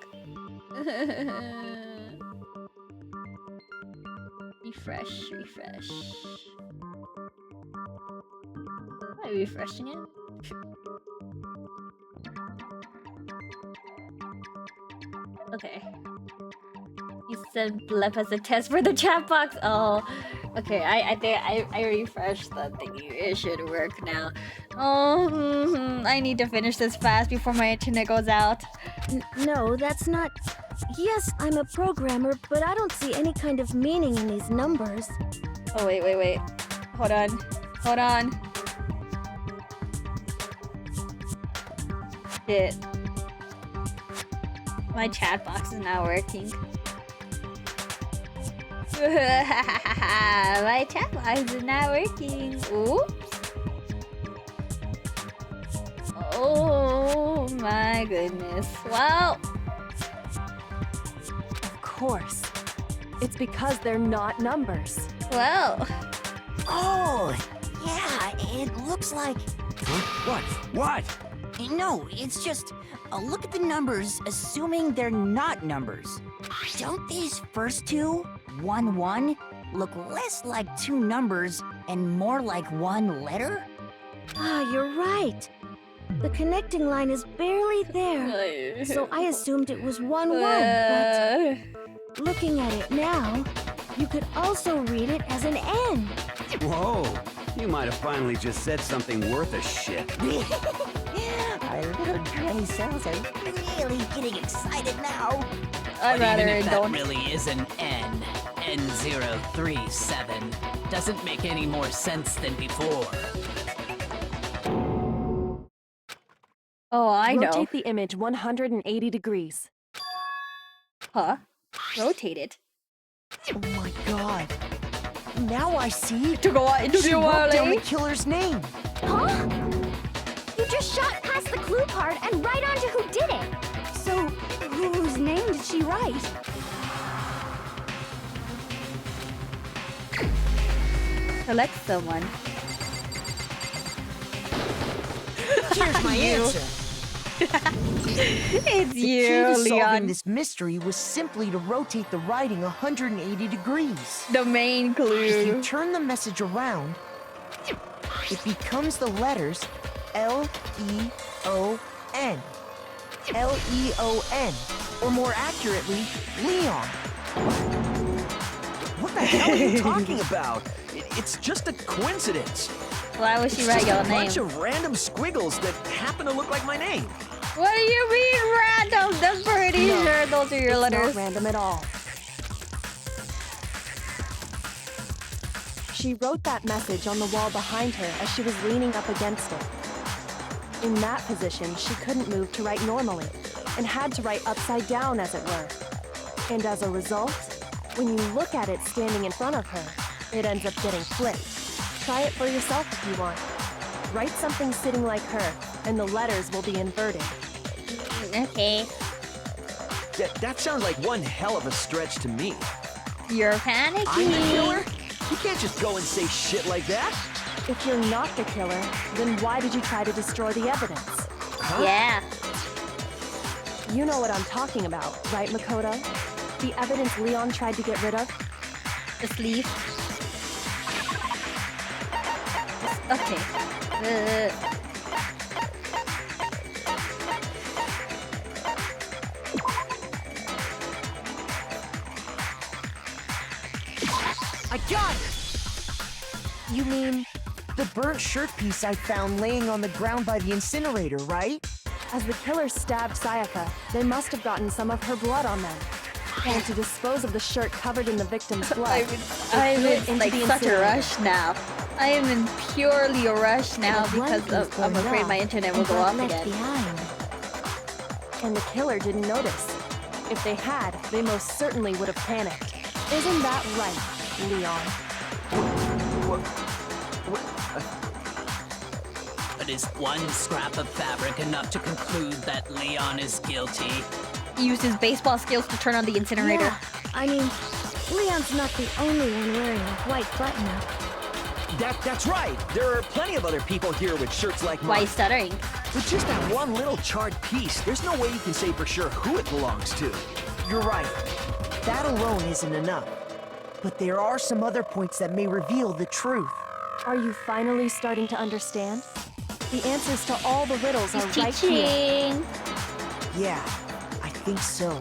A: Refresh. Am I refreshing it? Okay. You said left as a test for the chat box. Oh, okay. I think I refreshed the thingy. It should work now. Oh, I need to finish this fast before my internet goes out.
J: No, that's not... Yes, I'm a programmer, but I don't see any kind of meaning in these numbers.
A: Oh, wait. Hold on. Shit. My chat box is not working. My chat box is not working. Oops. Oh my goodness. Well.
I: Of course. It's because they're not numbers.
A: Well.
E: Oh, yeah, it looks like...
H: Huh? What?
E: No, it's just... look at the numbers, assuming they're not numbers. Don't these first two, 1, 1, look less like two numbers and more like one letter?
J: Ah, you're right. The connecting line is barely there. So I assumed it was 1, 1, but... Looking at it now, you could also read it as an N.
H: Whoa, you might have finally just said something worth a shit.
E: Our little brain cells are really getting excited now.
A: I'd
D: But even
A: rather
D: if that
A: don't.
D: really is an N037, doesn't make any more sense than before.
A: Oh, I know.
I: Rotate the image 180 degrees.
A: Huh? Rotate it.
G: Oh my god. Now I see.
A: To go out into
G: She
A: the
G: wrote down the
A: world.
G: killer's name.
J: Huh? You just shot past the clue card and right onto who did it.
N: So, whose name did she write?
A: Select someone.
G: Here's my answer.
A: It's
G: The key
A: you,
G: to solving
A: Leon.
G: this mystery was simply to rotate the writing 180 degrees.
A: The main
G: If you
A: clue.
G: turn the message around, it becomes the letters L-E-O-N. L-E-O-N. Or more accurately, Leon.
M: What the hell are you talking about? It's just a coincidence.
A: Why would she
M: It's
A: write
M: just
A: your
M: a
A: name?
M: bunch of random squiggles that happen to look like my name.
A: What do you mean random? I'm pretty
I: No,
A: sure those are your
I: It's
A: letters.
I: not random at all. She wrote that message on the wall behind her as she was leaning up against it. In that position, she couldn't move to write normally, and had to write upside down, as it were. And as a result, when you look at it standing in front of her, it ends up getting flipped. Try it for yourself if you want. Write something sitting like her, and the letters will be inverted.
A: Okay.
M: That sounds like one hell of a stretch to me.
A: You're
M: I'm the
A: panicking.
M: killer? You can't just go and say shit like that.
I: If you're not the killer, then why did you try to destroy the evidence?
M: Huh?
A: Yeah.
I: You know what I'm talking about, right, Makoto? The evidence Leon tried to get rid of?
A: The sleeve. Okay.
G: I got it! You mean the burnt shirt piece I found laying on the ground by the incinerator, right?
I: As the killer stabbed Sayaka, they must have gotten some of her blood on them. And to dispose of the shirt covered in the victim's blood,
A: I'm
I: they threw it
A: in
I: into
A: like
I: the
A: such a
I: incinerator.
A: rush now. I am in purely a rush now
J: The
A: because
J: blanket
A: I'm
J: going
A: afraid
J: off
A: my internet will
J: and
A: go
J: got
A: off
J: left
A: again.
J: behind.
I: And the killer didn't notice. If they had, they most certainly would have panicked. Isn't that right, Leon?
D: But is one scrap of fabric enough to conclude that Leon is guilty?
A: He used his baseball skills to turn on the incinerator.
J: Yeah, I mean, Leon's not the only one wearing a white button-up.
M: That's right. There are plenty of other people here with shirts like
A: Why
M: mine.
A: he's stuttering?
M: With just that one little charred piece, there's no way you can say for sure who it belongs to.
G: You're right. That alone isn't enough. But there are some other points that may reveal the truth.
I: Are you finally starting to understand? The answers to all the riddles are
A: He's
I: right here.
A: teaching.
G: Yeah, I think so.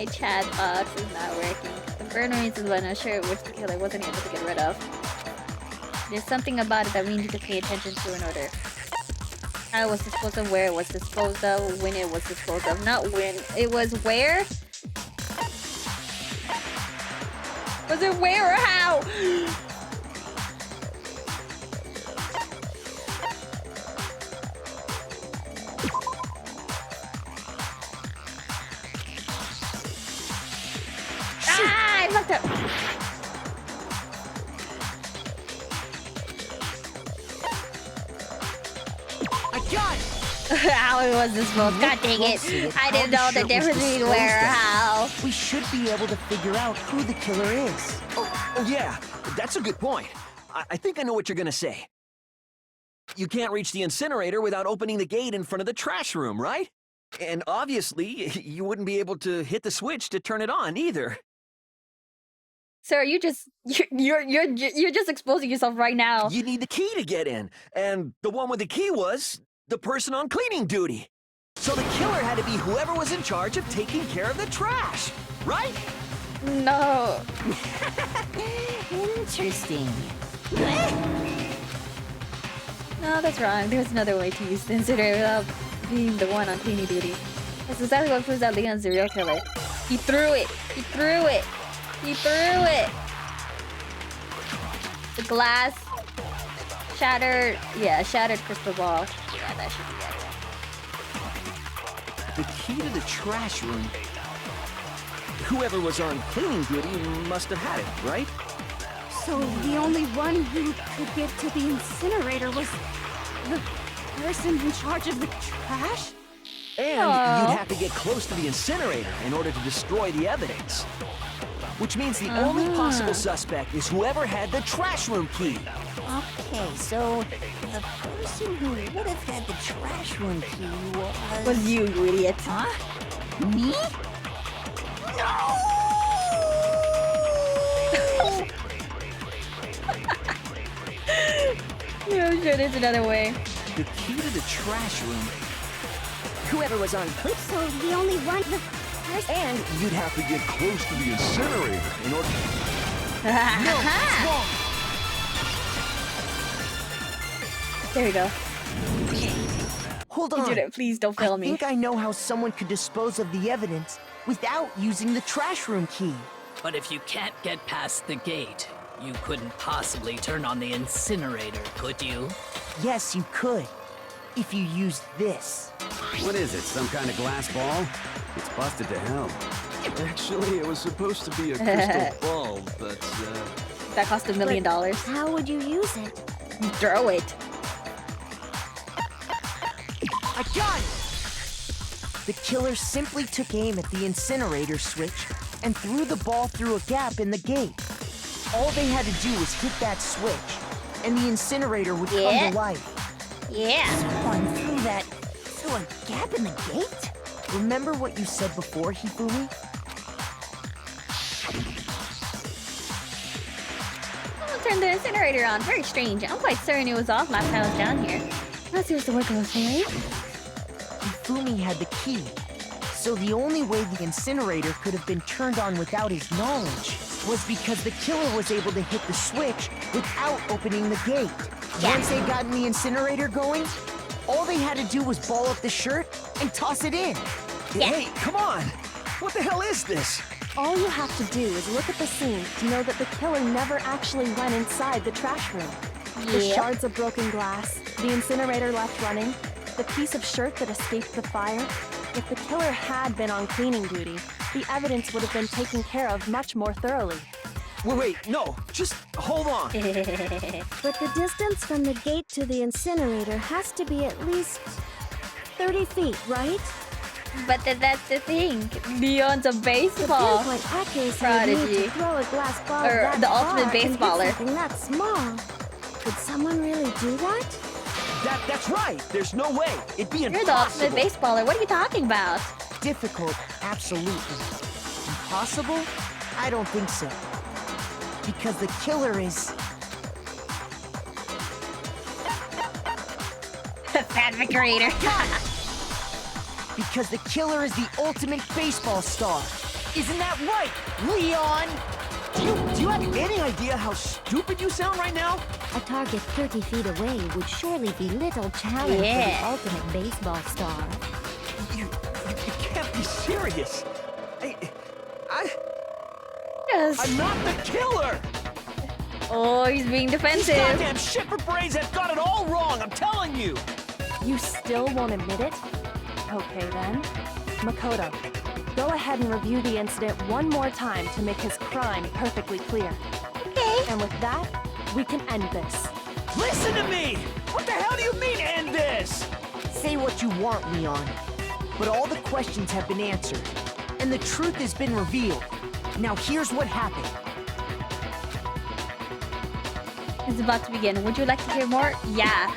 A: My chat box is not working. The burn reason why I'm not sure which the killer wasn't able to get rid of. There's something about it that we need to pay attention to in order. How it was disposed of, where it was disposed of, when it was disposed of. Not when. It was where? Was it where or how? Ah, I fucked up.
G: I got it!
A: How it was disposed. God dang it. I didn't know the difference between where or how.
G: We should be able to figure out who the killer is.
M: Oh yeah, that's a good point. I think I know what you're gonna say. You can't reach the incinerator without opening the gate in front of the trash room, right? And obviously, you wouldn't be able to hit the switch to turn it on either.
A: Sir, you're just exposing yourself right now.
M: You need the key to get in, and the one with the key was the person on cleaning duty. So the killer had to be whoever was in charge of taking care of the trash, right?
A: No.
E: Interesting.
A: No, that's wrong. There's another way to use the incinerator without being the one on cleaning duty. That's exactly what proves that Leon's the real killer. He threw it. He threw it. He threw it. The glass shattered. Yeah, shattered crystal ball. Yeah, that should be it.
M: The key to the trash room. Whoever was on cleaning duty must have had it, right?
N: So the only one who could get to the incinerator was the person in charge of the trash?
M: And you'd have to get close to the incinerator in order to destroy the evidence. Which means the only possible suspect is whoever had the trash room key.
E: Okay, so the person who would have had the trash room key was
A: you, you idiot.
E: Huh? Me? No!
A: Yeah, I'm sure there's another way.
M: The key to the trash room.
E: Whoever was on clip,
N: so the only one the person.
L: And you'd have to get close to the incinerator in order.
G: No, it's wrong.
A: There we go.
G: Hold on.
A: You did it. Please don't fail me.
G: I think I know how someone could dispose of the evidence without using the trash room key.
D: But if you can't get past the gate, you couldn't possibly turn on the incinerator, could you?
G: Yes, you could. If you used this.
H: What is it, some kind of glass ball? It's busted to hell.
L: Actually, it was supposed to be a crystal ball, but,
A: That cost $1 million.
J: How would you use it?
A: You throw it.
G: I got it! The killer simply took aim at the incinerator switch and threw the ball through a gap in the gate. All they had to do was hit that switch, and the incinerator would come to life.
A: Yeah.
E: Someone threw that through a gap in the gate?
G: Remember what you said before, Hifumi?
A: Someone turned the incinerator on. Very strange. I'm quite certain it was off last time I was down here. Let's see what's the work of a fairy.
G: Hifumi had the key, so the only way the incinerator could have been turned on without his knowledge was because the killer was able to hit the switch without opening the gate. Once they got the incinerator going, all they had to do was ball up the shirt and toss it in.
M: Hey, come on! What the hell is this?
I: All you have to do is look at the scene to know that the killer never actually went inside the trash room. The shards of broken glass, the incinerator left running, the piece of shirt that escaped the fire. If the killer had been on cleaning duty, the evidence would have been taken care of much more thoroughly.
M: Wait, no, just hold on.
J: But the distance from the gate to the incinerator has to be at least 30 feet, right?
A: But that's the thing. Leon's a baseball
J: The pinpoint accuracy
A: prodigy.
J: would need to throw a glass ball
A: Or
J: that
A: the
J: far
A: ultimate
J: and hit
A: baseballer.
J: something that small. Could someone really do that?
M: That's right. There's no way. It'd be
A: You're the
M: impossible.
A: ultimate baseballer. What are you talking about?
G: Difficult, absolutely. Impossible? I don't think so. Because the killer is...
A: Fabricator.
G: Because the killer is the ultimate baseball star.
O: Isn't that right, Leon?
G: Do you have any idea how stupid you sound right now?
K: A target 30 feet away would surely be little challenge for the ultimate baseball star.
M: You can't be serious.
G: I'm not the killer!
A: Oh, he's being defensive.
M: These goddamn shipper brains have got it all wrong, I'm telling you!
I: You still won't admit it? Okay then. Makoto, go ahead and review the incident one more time to make his crime perfectly clear.
A: Okay.
I: And with that, we can end this.
O: Listen to me! What the hell do you mean, end this?
G: Say what you want, Leon. But all the questions have been answered, and the truth has been revealed. Now here's what happened.
A: It's about to begin. Would you like to hear more? Yeah.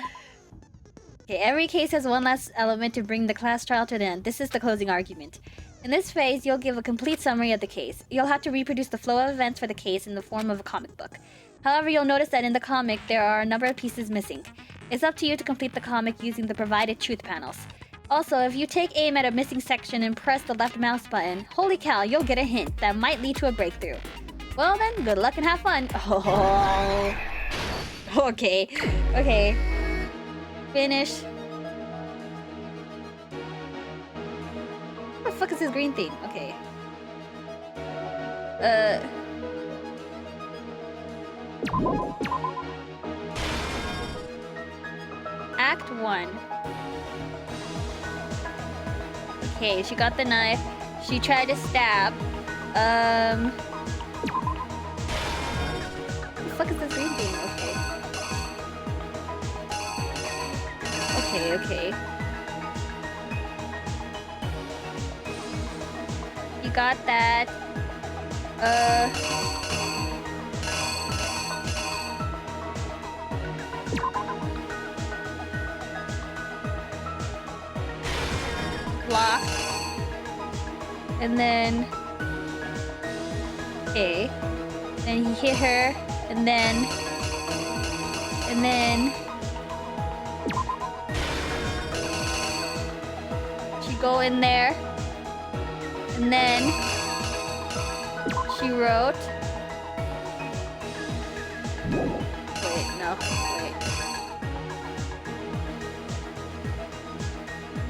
A: Okay, every case has one last element to bring the class trial to an end. This is the closing argument. In this phase, you'll give a complete summary of the case. You'll have to reproduce the flow of events for the case in the form of a comic book. However, you'll notice that in the comic, there are a number of pieces missing. It's up to you to complete the comic using the provided truth panels. Also, if you take aim at a missing section and press the left mouse button, holy cow, you'll get a hint that might lead to a breakthrough. Well then, good luck and have fun. Oh. Okay. Okay. Finish. What the fuck is this green thing? Okay. Act 1. Okay, she got the knife. She tried to stab. What the fuck is this green thing? Okay. Okay. You got that. Block. And then... Okay. Then he hit her. And then... She go in there. And then... She wrote... Wait, no. Wait.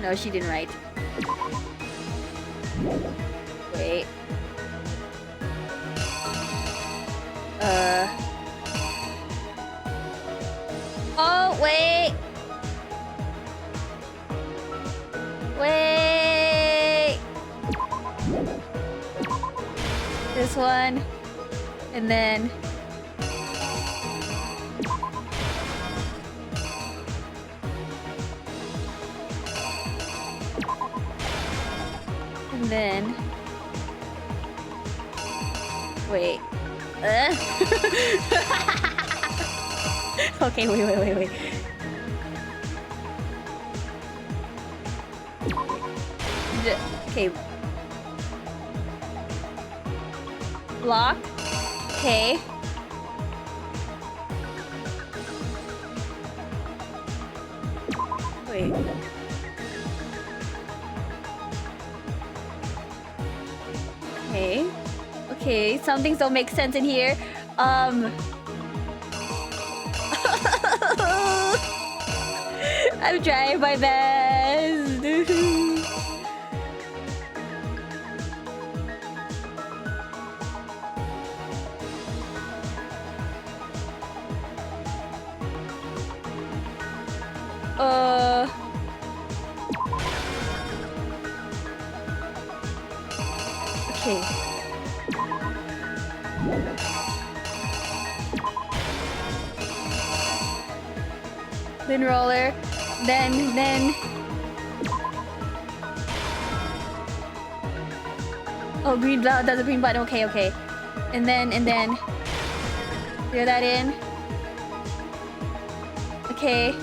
A: No, she didn't write. Wait. Oh, wait! Wait! This one. And then... And then... Wait. Okay, wait. Okay. Block. Okay. Wait. Okay. Okay, some things don't make sense in here. I'm trying my best. Okay. Then roller, then oh, green button, that's a green button. Okay. And then clear that in. Okay.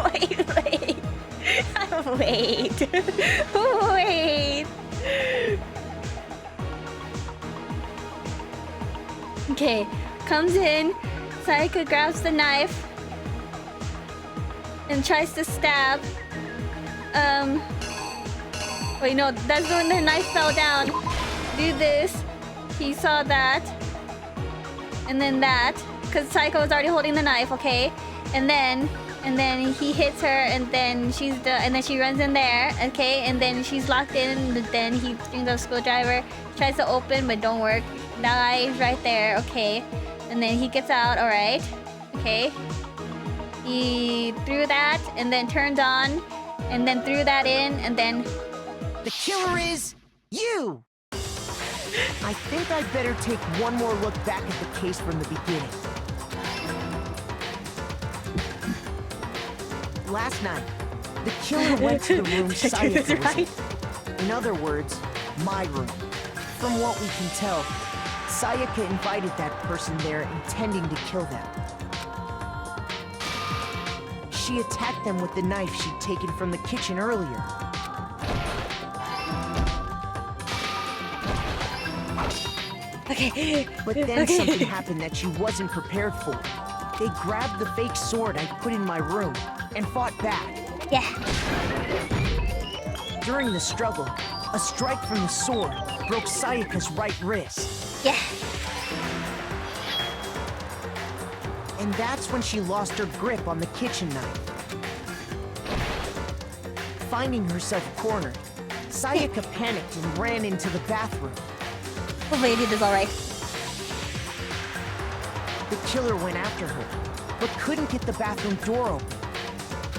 A: Wait. Wait. Okay, comes in. Sayaka grabs the knife and tries to stab. Wait, no, that's when the knife fell down. Do this. He saw that. And then that. Because Sayaka was already holding the knife, okay? And then he hits her, and then she runs in there, okay? And then she's locked in, but then he brings up a screwdriver, tries to open, but don't work. Knife right there, okay? And then he gets out, alright? Okay. He threw that, and then turned on, and then threw that in, and then...
G: The killer is you! I think I'd better take one more look back at the case from the beginning. Last night, the killer went to the room Sayaka was in. In other words, my room. From what we can tell, Sayaka invited that person there intending to kill them. She attacked them with the knife she'd taken from the kitchen earlier.
A: Okay.
G: But then something happened that she wasn't prepared for. They grabbed the fake sword I put in my room and fought back.
A: Yeah.
G: During the struggle, a strike from the sword broke Sayaka's right wrist.
A: Yeah.
G: And that's when she lost her grip on the kitchen knife. Finding herself cornered, Sayaka panicked and ran into the bathroom.
A: Hopefully he did alright.
G: The killer went after her, but couldn't get the bathroom door open.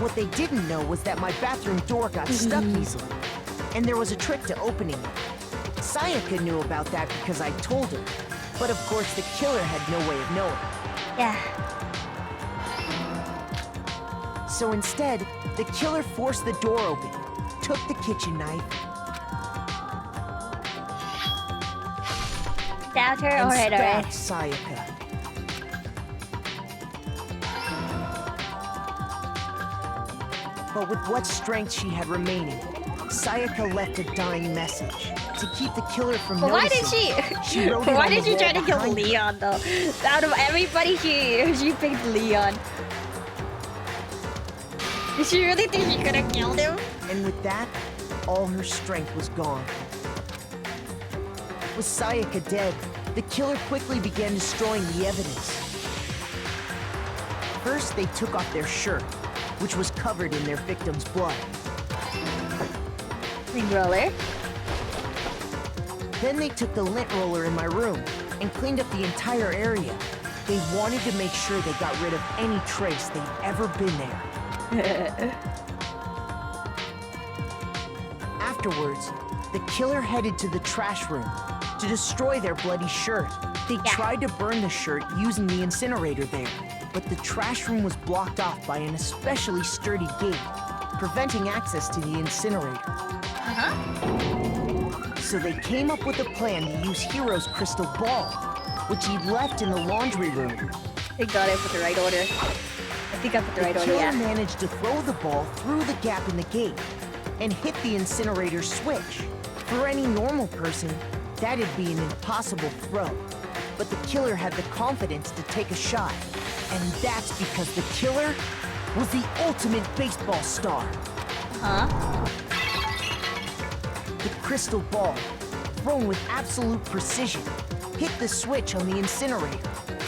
G: What they didn't know was that my bathroom door got stuck easily, and there was a trick to opening it. Sayaka knew about that because I told her, but of course the killer had no way of knowing.
A: Yeah.
G: So instead, the killer forced the door open, took the kitchen knife,
A: Stabbed her?
G: and
A: Alright.
G: stabbed Sayaka. But with what strength she had remaining, Sayaka left a dying message. To keep the killer from
A: But why did
G: noticing,
A: she...
G: wrote it
A: why
G: on
A: did
G: the
A: she try
G: wall
A: to kill
G: behind her.
A: Leon, though? Out of everybody, she picked Leon. Did she really think she could have killed him?
G: And with that, all her strength was gone. With Sayaka dead, the killer quickly began destroying the evidence. First, they took off their shirt, which was covered in their victim's blood.
A: Lint roller.
G: Then they took the lint roller in my room and cleaned up the entire area. They wanted to make sure they got rid of any trace they'd ever been there. Afterwards, the killer headed to the trash room to destroy their bloody shirt. They tried to burn the shirt using the incinerator there, but the trash room was blocked off by an especially sturdy gate, preventing access to the incinerator. So they came up with a plan to use Hiro's crystal ball, which he left in the laundry room.
A: I got it with the right order. I think I put the right order,
G: The
A: yeah.
G: killer managed to throw the ball through the gap in the gate and hit the incinerator switch. For any normal person, that'd be an impossible throw. But the killer had the confidence to take a shot. And that's because the killer was the ultimate baseball star. The crystal ball, thrown with absolute precision, hit the switch on the incinerator,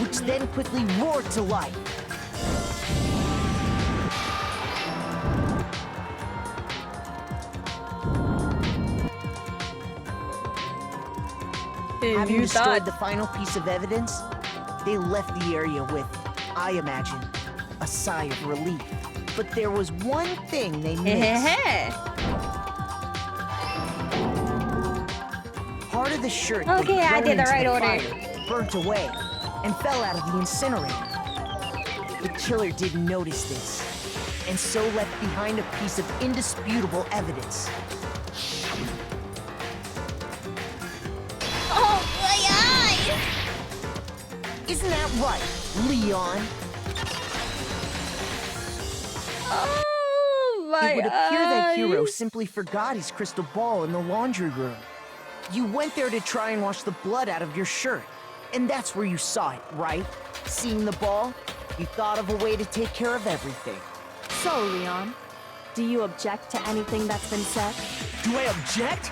G: which then quickly roared to life. Having destroyed the final piece of evidence, they left the area with, I imagine, a sigh of relief. But there was one thing they missed. Part of the shirt
A: Okay, I did the right order.
G: fire, burnt away and fell out of the incinerator. The killer didn't notice this, and so left behind a piece of indisputable evidence.
A: Oh, my eyes!
G: Isn't that right, Leon?
A: Oh. my
G: It would appear that Hero
A: eyes.
G: simply forgot his crystal ball in the laundry room. You went there to try and wash the blood out of your shirt. And that's where you saw it, right? Seeing the ball, you thought of a way to take care of everything.
I: So, Leon, do you object to anything that's been said?
L: Do I object?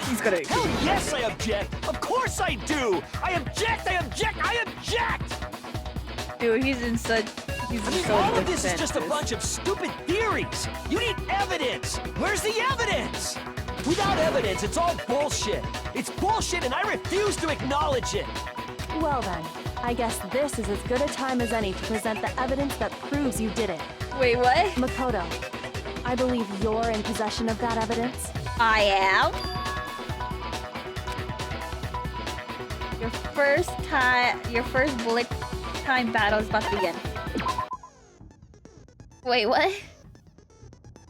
A: He's gonna.
L: Hell yes, I object! Of course I do! I object! I object! I object!
A: Dude, he's in such. He's
L: I mean,
A: so
L: all of this is just a
A: defensive.
L: bunch of stupid theories! You need evidence! Where's the evidence? Without evidence, it's all bullshit! It's bullshit and I refuse to acknowledge it!
I: Well then, I guess this is as good a time as any to present the evidence that proves you did it.
A: Wait, what?
I: Makoto, I believe you're in possession of that evidence.
A: I am. Your first bullet time battle is about to begin. Wait, what?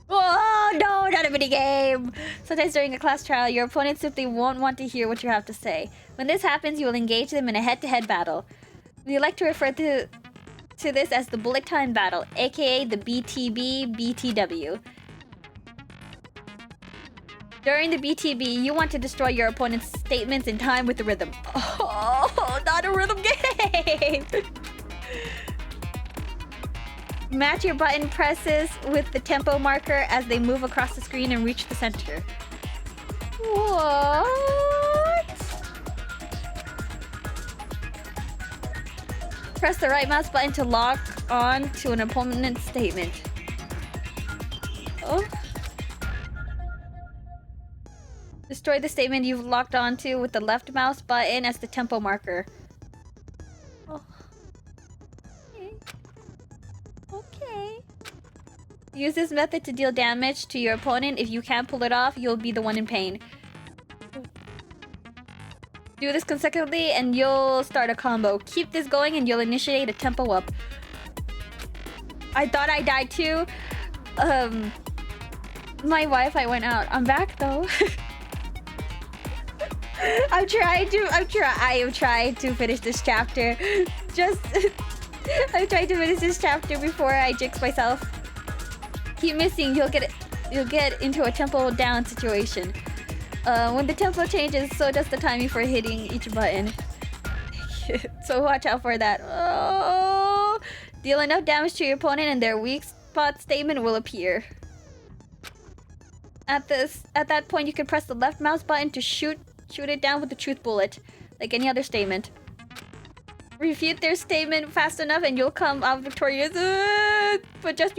A: Oh no, not a minigame! Sometimes during a class trial, your opponent simply won't want to hear what you have to say. When this happens, you will engage them in a head-to-head battle. We like to refer to this as the bullet time battle, aka the BTB-BTW. During the BTB, you want to destroy your opponent's statements in time with the rhythm. Oh, not a rhythm game! Match your button presses with the tempo marker as they move across the screen and reach the center. What? Press the right mouse button to lock on to an opponent's statement. Oh. Destroy the statement you've locked onto with the left mouse button as the tempo marker. Oh. Okay. Use this method to deal damage to your opponent. If you can't pull it off, you'll be the one in pain. Do this consecutively and you'll start a combo. Keep this going and you'll initiate a tempo up. I thought I died too. My Wi-Fi went out. I'm back though. I am trying to finish this chapter. I'm trying to finish this chapter before I jinx myself. Keep missing, you'll get into a tempo down situation. When the tempo changes, so does the timing for hitting each button. So watch out for that. Oh, deal enough damage to your opponent and their weak spot statement will appear. At that point, you can press the left mouse button to shoot it down with the truth bullet, like any other statement. Refute their statement fast enough and you'll come out victorious. But just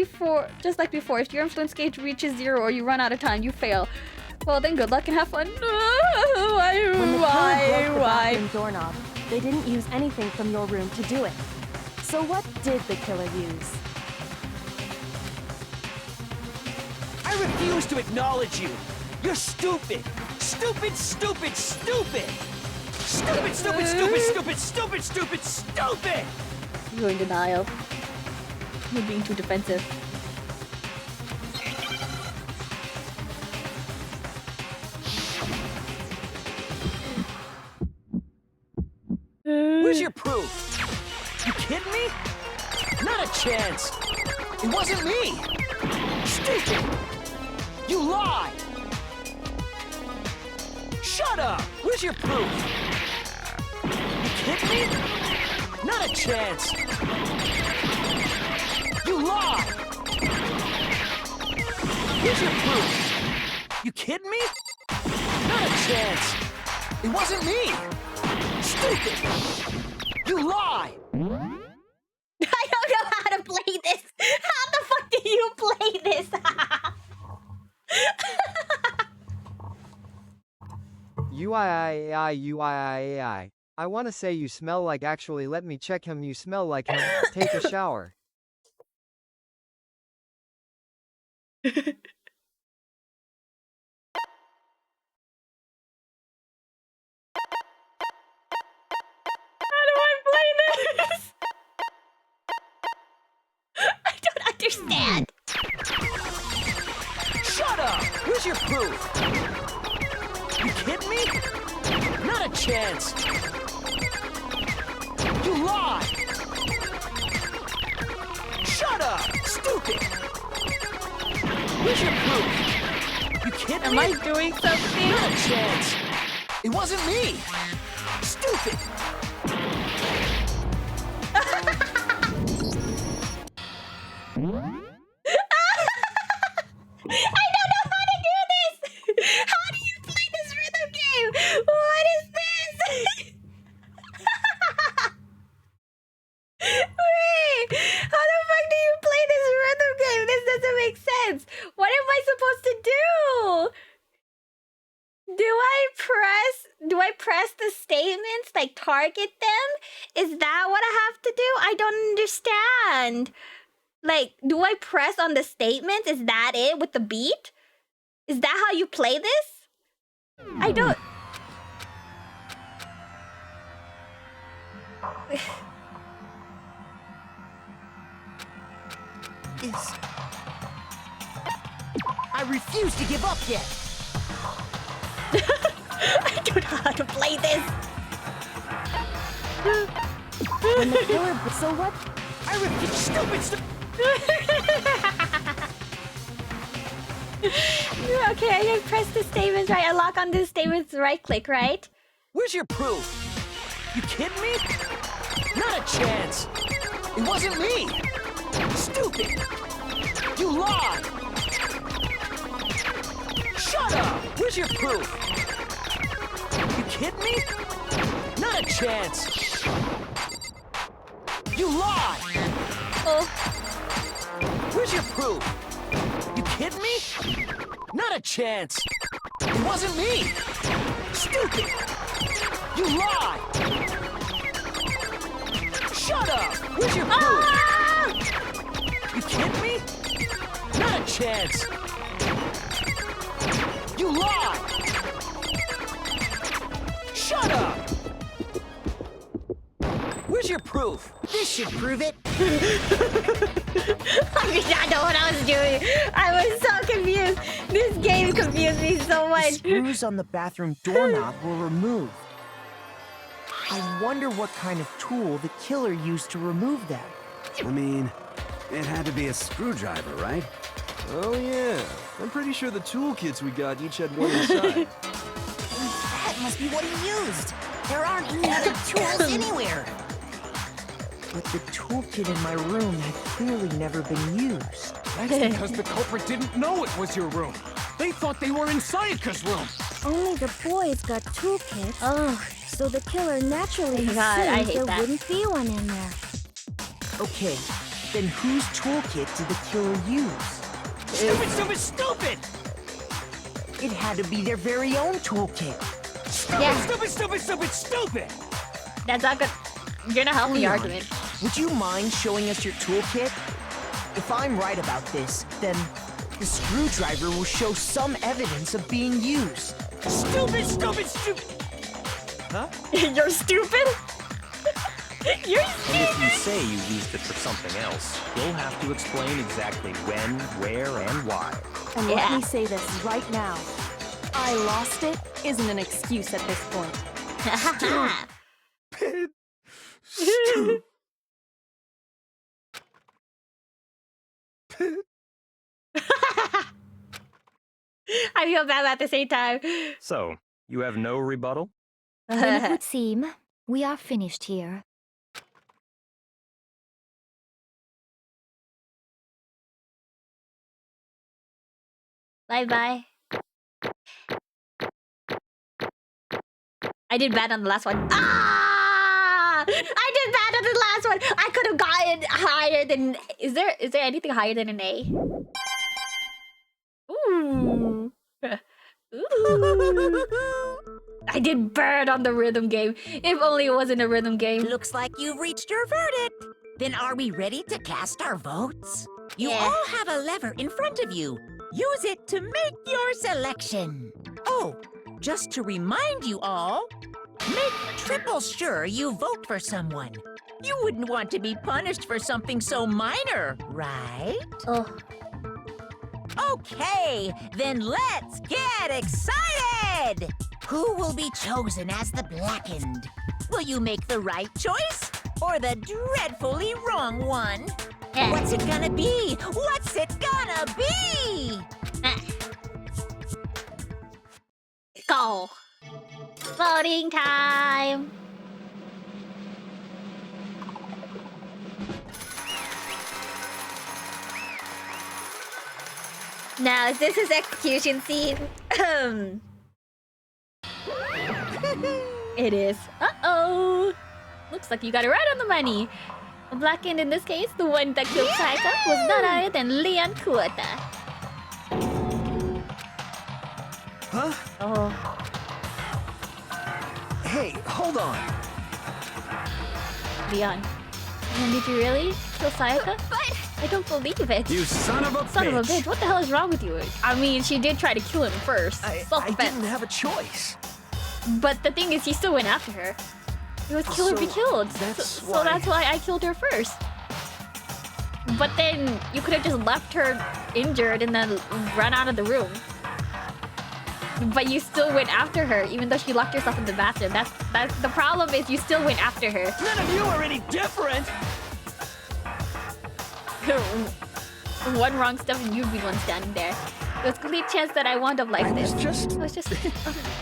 A: like before, if your influence gauge reaches 0 or you run out of time, you fail. Well then, good luck and have fun.
I: When the killer broke the
A: Why?
I: bathroom doorknob, they didn't use anything from your room to do it. So what did the killer use?
L: I refuse to acknowledge you! You're stupid! Stupid, stupid, stupid! Stupid, stupid, stupid, stupid, stupid, stupid, stupid!
A: You're in denial. You're being too defensive.
L: Where's your proof? You kidding me? Not a chance! It wasn't me! Stupid! You lie! Shut up! Where's your proof? You kidding me? Not a chance! You lie! Where's your proof? You kidding me? Not a chance! It wasn't me! Stupid! You lie!
A: I don't know how to play this! How the fuck do you play this?
P: UII. I want to say you smell like actually let me check him you smell like him. Take a shower.
A: How do I play this? I don't understand.
L: Shut up! Where's your proof? You kidding me? Not a chance! You lie! Shut up! Stupid!
O: Where's your proof? You kidding
A: Am
O: me?
A: I doing something?
O: Not a chance. It wasn't me. Stupid.
A: I don't know how to do this! How do you play this rhythm game? What is this? Wait! How the fuck do you play this rhythm game? This doesn't make sense. What am I supposed to do? Do I press the statements, like target them? Is that what I have to do? I don't understand. Like, do I press on the statements? Is that it with the beat? Is that how you play this? I don't...
E: I refuse to give up yet.
A: I don't know how to play this.
I: When the killer... So what?
O: I refuse. Stupid.
A: Okay, I can press the statements right. I lock on the statements, right click, right?
O: Where's your proof? You kidding me? Not a chance. It wasn't me. Stupid. You lied. Shut up. Where's your proof? You kidding me? Not a chance. You lied.
A: Oh.
O: Where's your proof? You kidding me? Not a chance. It wasn't me. Stupid. You lied. Shut up. Where's your proof? You kidding me? Not a chance. You lied. Shut up. Where's your proof?
E: This should prove it.
A: I did not know what I was doing. I was so confused. This game confused me so
G: The
A: much.
G: screws on the bathroom doorknob were removed. I wonder what kind of tool the killer used to remove them.
H: I mean, it had to be a screwdriver, right?
L: Oh yeah, I'm pretty sure the toolkits we got each had one inside.
E: That must be what he used. There aren't any other tools anywhere.
G: But the toolkit in my room had clearly never been used.
F: That's because the culprit didn't know it was your room. They thought they were in Sayaka's room.
J: Only the boys got toolkits.
A: Oh,
J: So the killer naturally
A: God, I
J: assumed
A: hate
J: there
A: that.
J: wouldn't be one in there.
G: Okay, then whose toolkit did the killer use?
O: Stupid, stupid, stupid!
G: It had to be their very own toolkit.
O: Stupid,
A: Yeah.
O: stupid, stupid, stupid, stupid!
A: that's not good. You're gonna help me
G: Leon,
A: argument.
G: would you mind showing us your toolkit? If I'm right about this, then the screwdriver will show some evidence of being used.
O: Stupid, stupid, stupid!
G: Huh?
A: You're stupid? You're
B: And if you say you used it for something else, you'll have to explain exactly when, where, and why.
I: And let me say this right now. I lost it isn't an excuse at this point.
A: I feel bad at the same time.
B: So, you have no rebuttal?
K: Then it would seem we are finished here.
A: Bye-bye. I did bad on the last one. Ah! I did bad on the last one. I could have gotten higher than... Is there anything higher than an A? Ooh. Ooh. I did bad on the rhythm game. If only it wasn't a rhythm game.
E: Looks like you've reached your verdict. Then are we ready to cast our votes? You
A: Yeah.
E: all have a lever in front of you. Use it to make your selection. Oh, just to remind you all, make triple sure you vote for someone. You wouldn't want to be punished for something so minor, right?
A: Oh.
E: Okay, then let's get excited! Who will be chosen as the blackened? Will you make the right choice or the dreadfully wrong one? What's it gonna be? What's What's it gonna be?
A: Go! Voting time! Now, is this his execution scene? It is. Uh-oh! Looks like you got it right on the money. The blackened in this case, the one that killed Saika, was none other than Leon Kuota.
M: Huh?
A: Oh.
M: Hey, hold on.
A: Leon. Did you really kill Sayaka? But I don't believe it.
L: You son of a
A: Son of a
L: bitch.
A: bitch, what the hell is wrong with you? I mean, she did try to kill him first.
M: I didn't have a choice.
A: But the thing is, he still went after her. It was kill or be killed. So that's why I killed her first. But then you could have just left her injured and then run out of the room. But you still went after her, even though she locked herself in the bathroom. That's the problem is you still went after her.
O: None of you are any different!
A: One wrong step and you'd be one standing there. There's a complete chance that I wound up like this.
M: I was just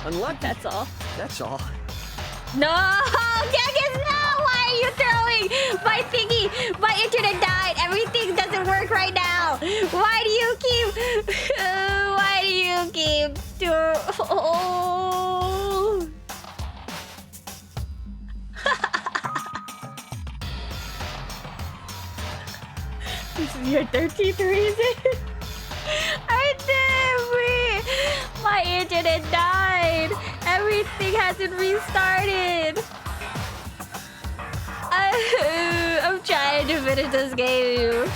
M: unlucky.
A: That's all.
M: That's all.
A: No! Gekis, no! Why are you throwing my thingy? My internet died. Everything doesn't work right now. Why do you keep... why do you keep... Oh... This is your 13th reason? I did! My internet died! Everything hasn't restarted! I'm trying to finish this game.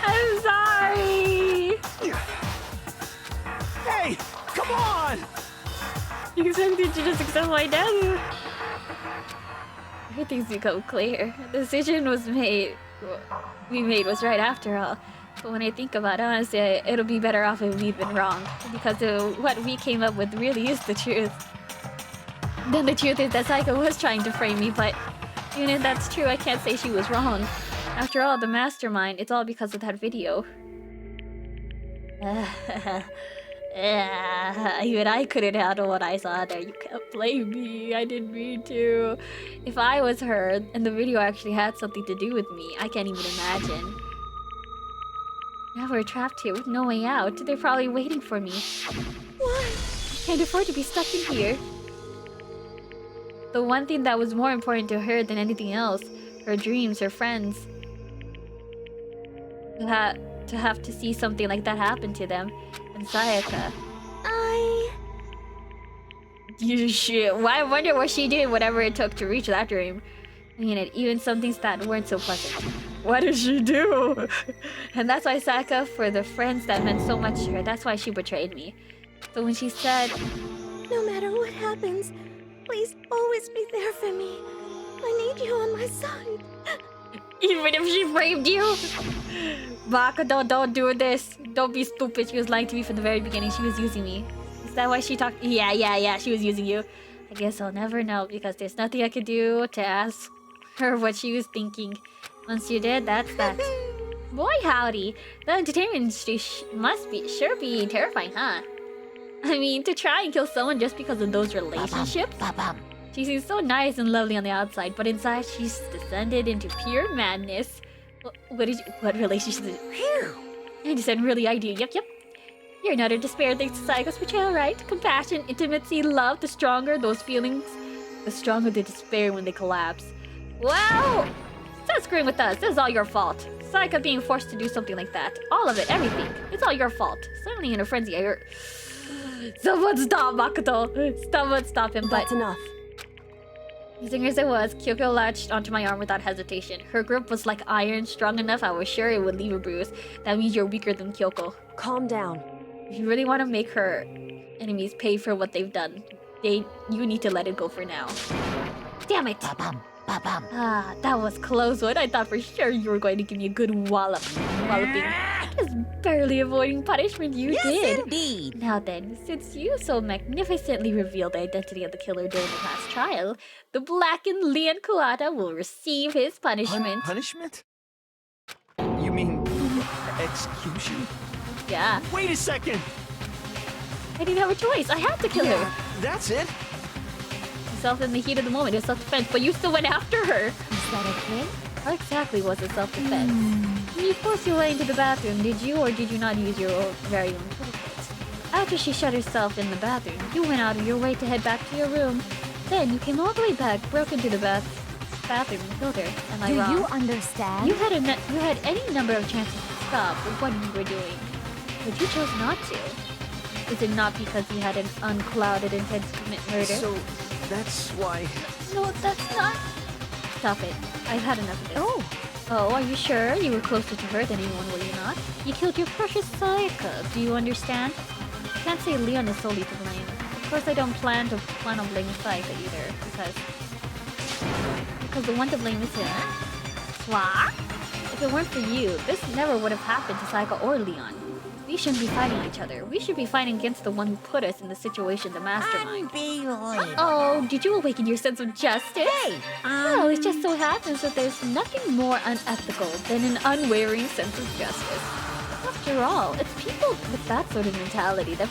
A: I'm sorry!
O: Hey! Come on!
A: You expected to just accept my death? Everything's become clear. The decision we made was right after all. But when I think about it, honestly, it'll be better off if we've been wrong. Because what we came up with really is the truth. Then the truth is that Saika was trying to frame me, but even if that's true, I can't say she was wrong. After all, the mastermind, it's all because of that video. Even I couldn't handle what I saw there. You can't blame me. I didn't mean to. If I was her, and the video actually had something to do with me, I can't even imagine. Now we're trapped here with no way out. They're probably waiting for me. Why? I can't afford to be stuck in here. The one thing that was more important to her than anything else, her dreams, her friends. To have to see something like that happen to them. And Sayaka. I wonder what she did, whatever it took to reach that dream. I mean, even some things that weren't so pleasant. What did she do? And that's why Sayaka, for the friends that meant so much to her, that's why she betrayed me. So when she said,
J: no matter what happens, please always be there for me. I need you on my side.
A: Even if she framed you? Bakudo, don't do this. Don't be stupid. She was lying to me from the very beginning. She was using me. Is that why she talked? Yeah. She was using you. I guess I'll never know because there's nothing I could do to ask her what she was thinking. Once you did, that's that. Boy, howdy. The entertainment industry must sure be terrifying, huh? I mean, to try and kill someone just because of those relationships? She seems so nice and lovely on the outside, but inside she's descended into pure madness. What relationship is it? I just said really I do. Yep. You're not in despair thanks to Saika's betrayal, right? Compassion, intimacy, love, the stronger those feelings, the stronger the despair when they collapse. Wow! Stop screwing with us. This is all your fault. Saika being forced to do something like that. All of it, everything. It's all your fault. Suddenly in a frenzy, I heard... Someone stop Makoto! Someone stop him, but...
I: That's enough.
A: Using as it was, Kyoko latched onto my arm without hesitation. Her grip was like iron, strong enough I was sure it would leave a bruise. That means you're weaker than Kyoko.
I: Calm down.
A: If you really want to make her enemies pay for what they've done, you need to let it go for now. Damn it! Ah, that was close one. I thought for sure you were going to give me a good walloping. Just barely avoiding punishment, you did.
E: Yes, indeed.
A: Now then, since you so magnificently revealed the identity of the killer during the past trial, the blackened Leon Kuata will receive his punishment.
M: Punishment? You mean Execution?
A: Yeah.
M: Wait a second!
A: I didn't have a choice. I had to kill her.
M: That's it?
A: Yourself in the heat of the moment. It was self-defense, but you still went after her.
K: Is that okay?
A: How exactly was it self-defense? When you forced your way into the bathroom, did you or did you not use your very own toolkit? After she shut herself in the bathroom, you went out of your way to head back to your room. Then you came all the way back, broke into the bathroom and killed her. Am I wrong?
K: Do you understand?
A: You had any number of chances to stop what you were doing, but you chose not to. Is it not because you had an unclouded intent to commit murder?
M: So, that's why...
A: No, that's not... Stop it. I've had enough of this. Oh, are you sure? You were closer to her than anyone, were you not? You killed your precious Sayaka. Do you understand? I can't say Leon is solely to blame. Of course, I don't plan on blaming Sayaka either, because the one to blame is him. What? If it weren't for you, this never would have happened to Sayaka or Leon. We shouldn't be fighting each other. We should be fighting against the one who put us in the situation, the mastermind. Oh, did you awaken your sense of justice? Hey! Well, it just so happens that there's nothing more unethical than an unwavering sense of justice. After all, it's people with that sort of mentality that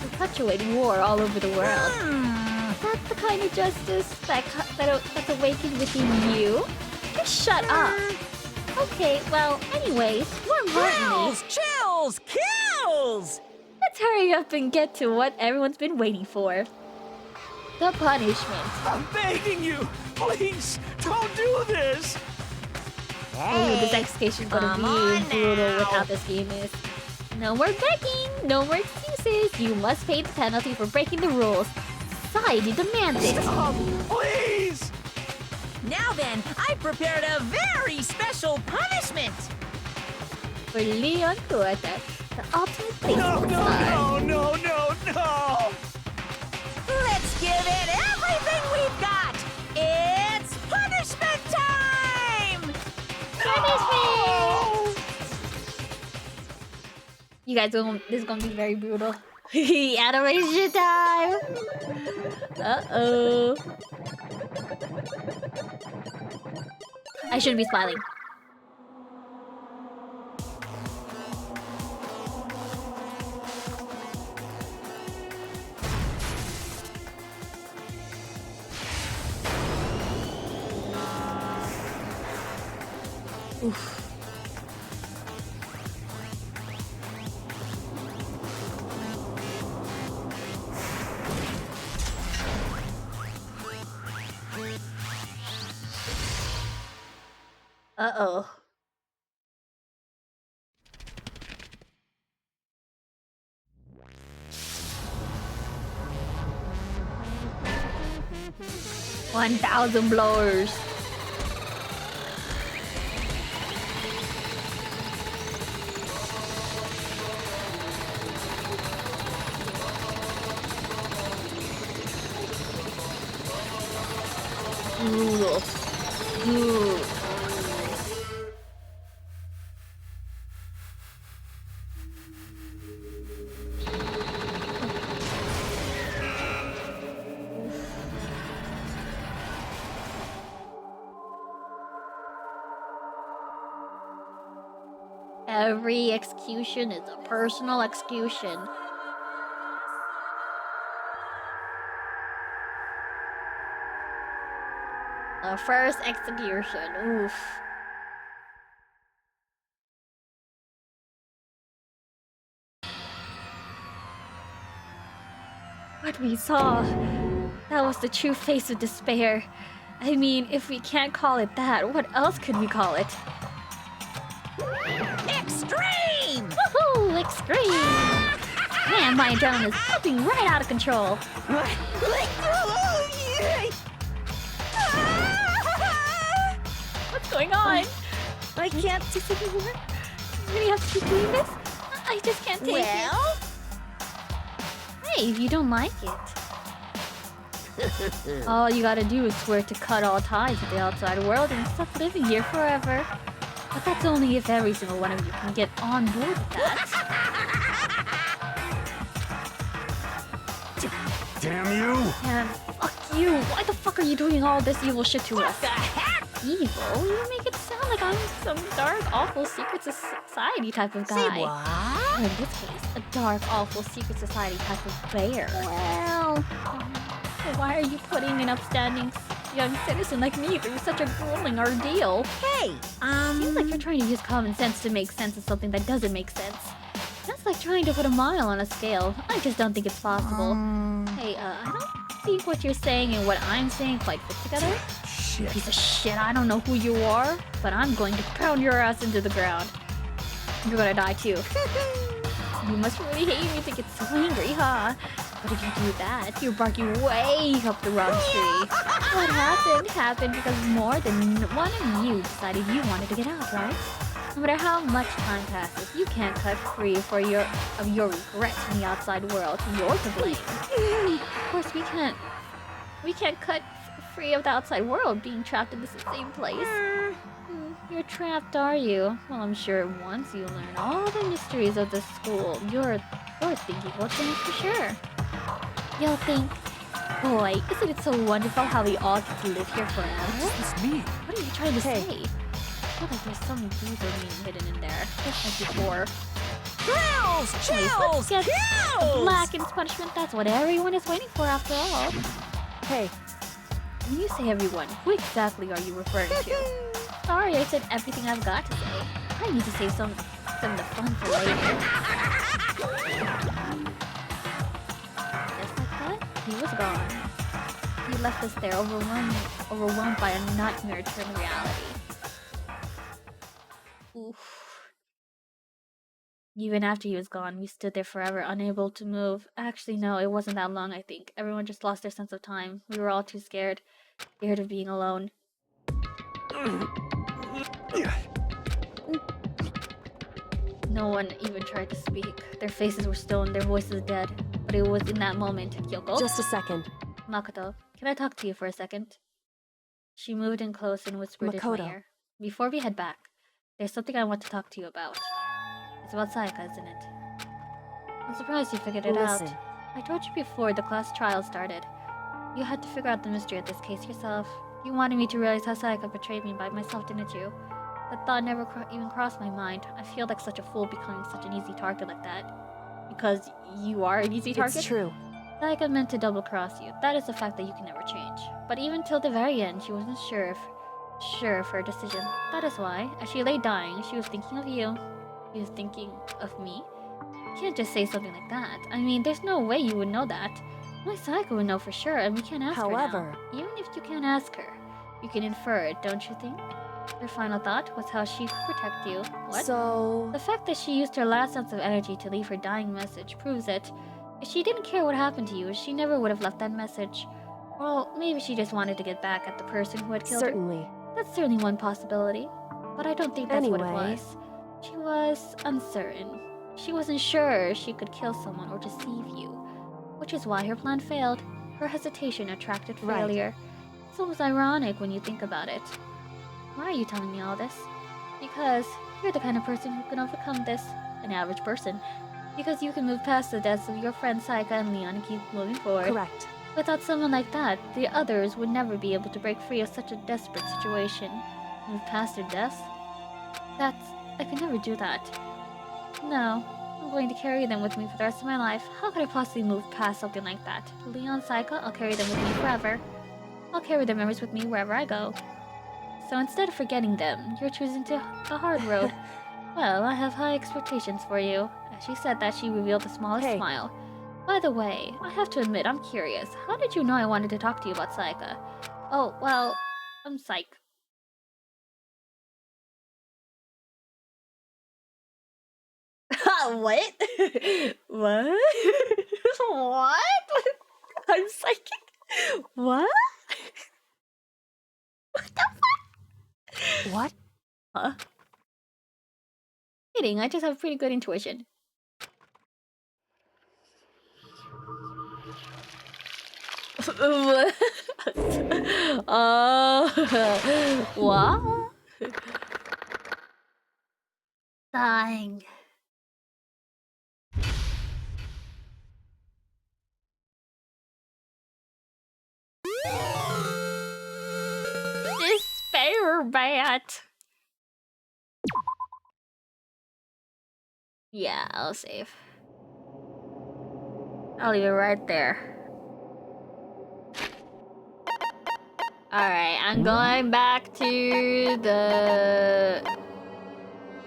A: perpetuate war all over the world. That's the kind of justice that's awakened within you? Just shut up. Okay, well, anyways, more importantly...
E: Chills! Kills!
A: Let's hurry up and get to what everyone's been waiting for. The punishment.
O: I'm begging you! Please, don't do this!
A: Oh, this execution's gonna be brutal with how this game is. No more begging, no more excuses. You must pay the penalty for breaking the rules. Society demands it.
O: Stop, please!
E: Now then, I prepared a very special punishment!
A: For Leon Kuwata, the ultimate baseball star.
O: No!
E: Let's give it everything we've got! It's punishment time!
A: Punishment! You guys, this is gonna be very brutal. Animation time! Uh-oh. I shouldn't be smiling. Oof. Uh-oh. $1,000 blowers. Ooh. Every execution is a personal execution. The first execution, oof. What we saw, that was the true face of despair. I mean, if we can't call it that, what else could we call it?
E: Extreme!
A: Woohoo! Extreme! Man, my adrenaline is pumping right out of control. What's going on? I can't take it anymore. I really have to keep doing this? I just can't take it. Hey, if you don't like it. All you gotta do is swear to cut all ties with the outside world and stop living here forever. But that's only if every single one of you can get on board with that.
L: Damn you!
A: And fuck you! Why the fuck are you doing all this evil shit to us? Evil? You make it sound sound like I'm some dark, awful secret society type of guy.
E: Say what?
A: Or in this case, a dark, awful secret society type of bear.
J: Well...
A: So why are you putting an upstanding young citizen like me through such a grueling ordeal?
E: Hey,
A: Seems like you're trying to use common sense to make sense of something that doesn't make sense. That's like trying to put a mile on a scale. I just don't think it's possible. Hey, I don't think what you're saying and what I'm saying quite fit together.
B: Shit.
A: Piece of shit, I don't know who you are, but I'm going to pound your ass into the ground. You're gonna die too. You must really hate me to get so angry, huh? But if you do that, you're barking way up the wrong tree. What happened because more than one of you decided you wanted to get out, right? No matter how much time passes, you can't cut free of your regrets in the outside world. You're to blame. Of course, we can't cut free of the outside world, being trapped in the same place. You're trapped, are you? Well, I'm sure once you learn all the mysteries of the school, you're thinking will change for sure. You'll think, boy, isn't it so wonderful how we all get to live here forever?
F: It's me.
A: What are you trying to say? I feel like there's some deeper meaning hidden in there, just like before.
E: Chills!
A: Let's get Blacken's punishment. That's what everyone is waiting for after all.
I: Hey.
A: When you say everyone, who exactly are you referring to? Sorry, I said everything I've got to say. I need to save some of the fun for later. Just like that, he was gone. He left us there overwhelmed by a nightmare-turned reality. Oof. Even after he was gone, we stood there forever, unable to move. Actually, no, it wasn't that long, I think. Everyone just lost their sense of time. We were all too scared. Scared of being alone. No one even tried to speak. Their faces were stone, their voices dead. But it was in that moment, Kyoko.
I: Just a second.
A: Makoto, can I talk to you for a second? She moved in close and whispered in my ear. Before we head back, there's something I want to talk to you about. It's about Sayaka, isn't it? I'm surprised you figured it out. I told you before the class trial started. You had to figure out the mystery of this case yourself. You wanted me to realize how Sayaka betrayed me by myself, didn't you? That thought never even crossed my mind. I feel like such a fool becoming such an easy target like that. Because you are an easy target?
I: It's true.
A: Sayaka meant to double-cross you. That is a fact that you can never change. But even till the very end, she wasn't sure of her decision. That is why, as she lay dying, she was thinking of you. She was thinking of me. You can't just say something like that. I mean, there's no way you would know that. My Sayaka would know for sure, and we can't ask her now. Even if you can't ask her, you can infer it, don't you think? Her final thought was how she could protect you. What?
I: So...
A: The fact that she used her last ounce of energy to leave her dying message proves it. If she didn't care what happened to you, she never would have left that message. Well, maybe she just wanted to get back at the person who had killed her. That's certainly one possibility. But I don't think that's what it was. She was uncertain. She wasn't sure she could kill someone or deceive you. Which is why her plan failed. Her hesitation attracted failure. It's almost ironic when you think about it. Why are you telling me all this? Because you're the kind of person who can overcome this. An average person. Because you can move past the deaths of your friends Sayaka and Leon and keep moving forward.
I: Correct.
A: Without someone like that, the others would never be able to break free of such a desperate situation. Move past their deaths? I can never do that. No. I'm going to carry them with me for the rest of my life. How could I possibly move past something like that? Leon, Sayaka, I'll carry them with me forever. I'll carry their memories with me wherever I go. So instead of forgetting them, you're choosing the hard road. Well, I have high expectations for you. As she said that, she revealed the smallest smile. By the way, I have to admit, I'm curious. How did you know I wanted to talk to you about Sayaka? Oh, well, I'm psych. What? What? What? I'm psychic? What? What the fuck?
I: What?
A: Huh? Kidding, I just have pretty good intuition. What? Dying. Despair bat. Yeah, I'll save. I'll leave it right there. Alright, I'm going back to the...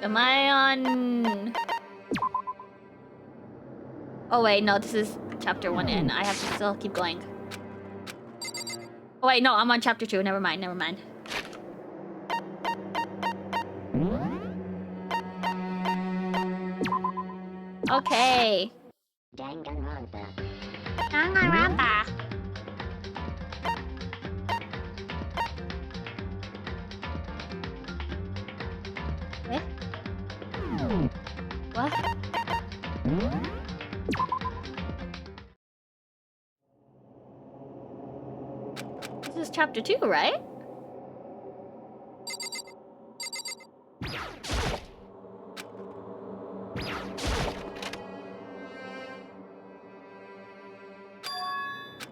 A: Am I on... Oh wait, no, this is chapter 1 in. I have to still keep going. Oh wait, no, I'm on chapter 2. Never mind, never mind. Okay.
K: Danganronpa.
A: Danganronpa. Eh? What? This is chapter 2, right?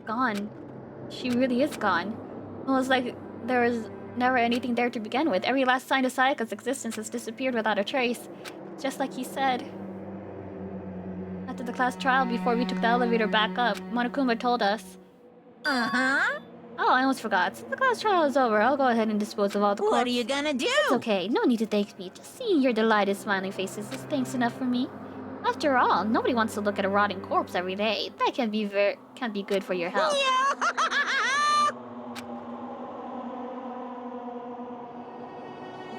A: Gone. She really is gone. Almost like there was never anything there to begin with. Every last sign of Sayaka's existence has disappeared without a trace. Just like he said. After the class trial, before we took the elevator back up, Monokuma told us.
E: Uh-huh.
A: Oh, I almost forgot. Since the class trial is over, I'll go ahead and dispose of all the corpses.
E: What are you gonna do?
A: It's okay. No need to thank me. Just seeing your delighted smiling faces is thanks enough for me. After all, nobody wants to look at a rotting corpse every day. That can't be good for your health.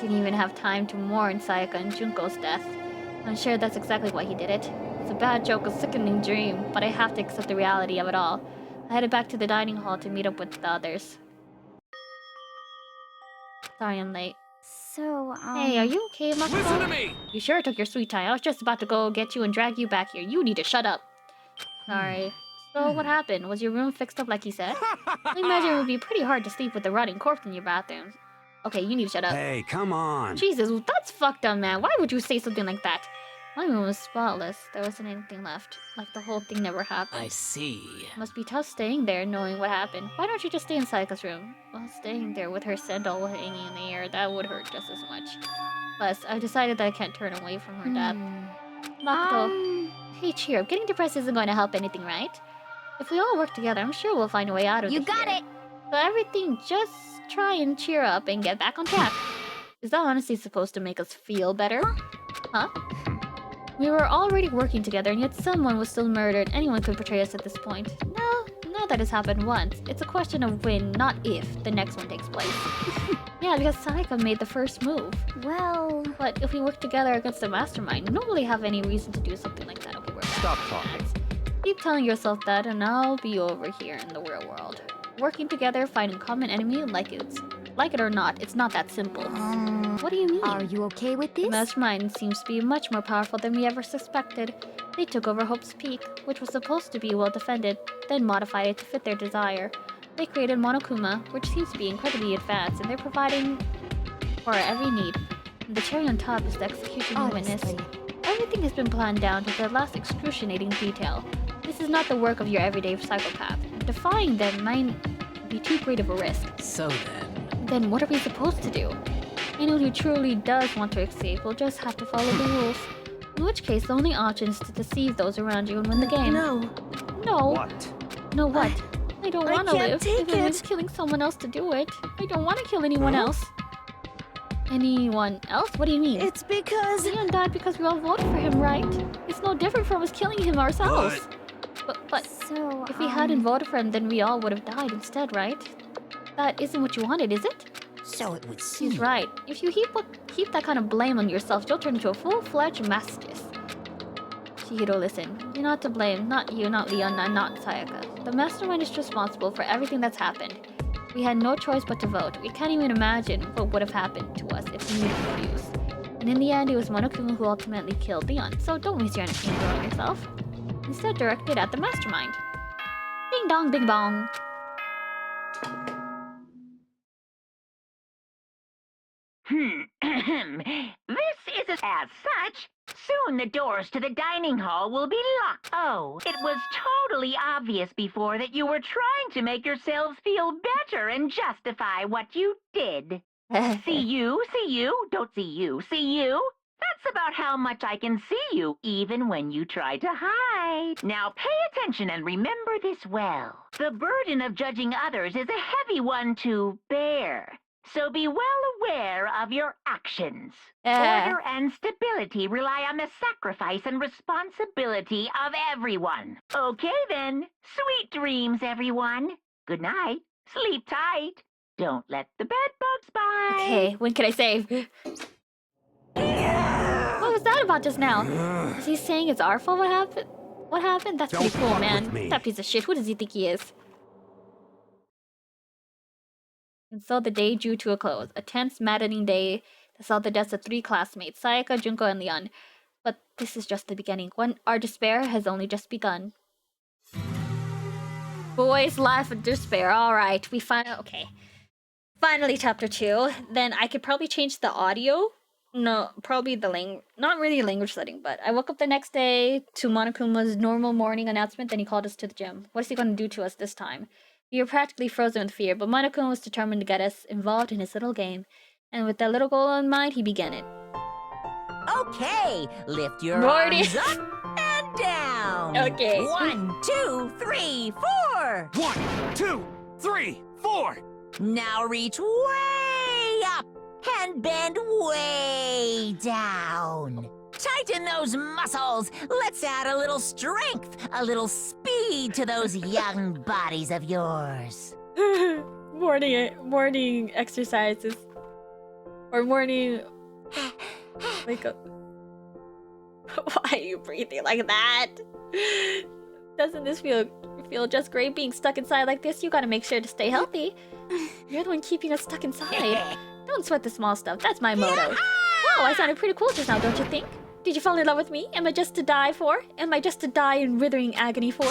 A: Didn't even have time to mourn Sayaka and Junko's death. I'm sure that's exactly why he did it. It's a bad joke, a sickening dream, but I have to accept the reality of it all. I headed back to the dining hall to meet up with the others. Sorry I'm late.
J: So,
A: Hey, are you okay, Makoto?
F: Listen to me!
A: You sure took your sweet time. I was just about to go get you and drag you back here. You need to shut up. Sorry. So, what happened? Was your room fixed up like he said? I imagine it would be pretty hard to sleep with a rotting corpse in your bathroom. Okay, you need to shut up.
H: Hey, come on.
A: Jesus, that's fucked up, man. Why would you say something like that? My room was spotless. There wasn't anything left. Like the whole thing never happened.
D: I see.
A: Must be tough staying there knowing what happened. Why don't you just stay in Sayaka's room? Well, staying there with her sandal hanging in the air, that would hurt just as much. Plus, I've decided that I can't turn away from her death. Makoto, hey, cheer up. Getting depressed isn't going to help anything, right? If we all work together, I'm sure we'll find a way out of it.
K: You got it!
A: So everything, just try and cheer up and get back on track. Is that honestly supposed to make us feel better? Huh? We were already working together, and yet someone was still murdered. Anyone could betray us at this point. No, now that it's happened once. It's a question of when, not if, the next one takes place. Yeah, because Sayaka made the first move.
J: Well...
A: But if we work together against the mastermind, nobody have any reason to do something like that. Okay, we're back.
B: Stop talking.
A: Keep telling yourself that, and I'll be over here in the real world. Working together, finding common enemy, like it or not, it's not that simple. What do you mean?
K: Are you okay with this?
A: The mastermind seems to be much more powerful than we ever suspected. They took over Hope's Peak, which was supposed to be well defended, then modified it to fit their desire. They created Monokuma, which seems to be incredibly advanced, and they're providing for our every need. And the cherry on top is the execution you witnessed. Everything has been planned down to the last excruciating detail. This is not the work of your everyday psychopath. Defying them might be too great of a risk.
D: So
A: then what are we supposed to do? Anyone who truly does want to escape will just have to follow the rules. In which case, the only option is to deceive those around you and win the game.
J: No.
A: No.
B: What?
A: No what? I don't want to live.
J: Take
A: If it means killing someone else to do it. I don't want to kill anyone else. Anyone else? What do you mean?
J: It's because...
A: Leon died because we all voted for him, right? It's no different from us killing him ourselves. But
J: so,
A: if we hadn't voted for him, then we all would have died instead, right? That isn't what you wanted, is it?
E: So it would seem.
A: He's right. If you heap that kind of blame on yourself, you'll turn into a full-fledged masochist. Chihiro, listen. You're not to blame. Not you, not Leon, and not Sayaka. The mastermind is responsible for everything that's happened. We had no choice but to vote. We can't even imagine what would have happened to us if we refused. And in the end, it was Monokuma who ultimately killed Leon. So don't waste your energy on yourself. Instead, direct it at the mastermind. Ding dong, ding bong.
C: This isn't as such. Soon the doors to the dining hall will be locked. Oh, it was totally obvious before that you were trying to make yourselves feel better and justify what you did. See you, don't see you, see you. That's about how much I can see you, even when you try to hide. Now pay attention and remember this well. The burden of judging others is a heavy one to bear. So be well aware of your actions. Order and stability rely on the sacrifice and responsibility of everyone. Okay then. Sweet dreams, everyone. Good night. Sleep tight. Don't let the bed bugs bite.
A: Okay, when can I save? What was that about just now? Is he saying it's our fault? What happened? What happened? That's pretty cool, man. That piece of shit. Who does he think he is? And so the day drew to a close. A tense, maddening day that saw the deaths of 3 classmates, Sayaka, Junko, and Leon. But this is just the beginning. Our despair has only just begun. Boys laugh at despair. Alright, we okay. Finally, chapter 2. Then I could probably change the audio. No, probably the not really language setting, but I woke up the next day to Monokuma's normal morning announcement, then he called us to the gym. What is he going to do to us this time? We were practically frozen with fear, but Monokuma was determined to get us involved in his little game. And with that little goal in mind, he began it.
E: Okay, lift your arms up and down.
A: Okay.
E: 1, 2, 3, 4.
F: 1, 2, 3, 4.
E: Now reach way up and bend way down. Tighten those muscles. Let's add a little strength, a little speed to those young bodies of yours.
A: morning exercises. Or morning... Wake up. Why are you breathing like that? Doesn't this feel just great being stuck inside like this? You gotta make sure to stay healthy. You're the one keeping us stuck inside. Don't sweat the small stuff. That's my motto. Wow, I sounded pretty cool just now, don't you think? Did you fall in love with me? Am I just to die for? Am I just to die in withering agony for?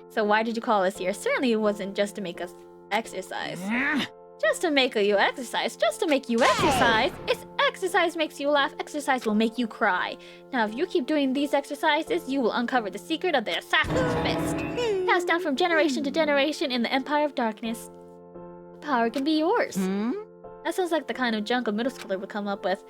A: So why did you call us here? Certainly it wasn't just to make us exercise. Just to make you exercise. Just to make you exercise. If exercise makes you laugh, exercise will make you cry. Now if you keep doing these exercises, you will uncover the secret of the Assassin's Fist. Passed down from generation to generation in the Empire of Darkness. Power can be yours. That sounds like the kind of junk a middle schooler would come up with.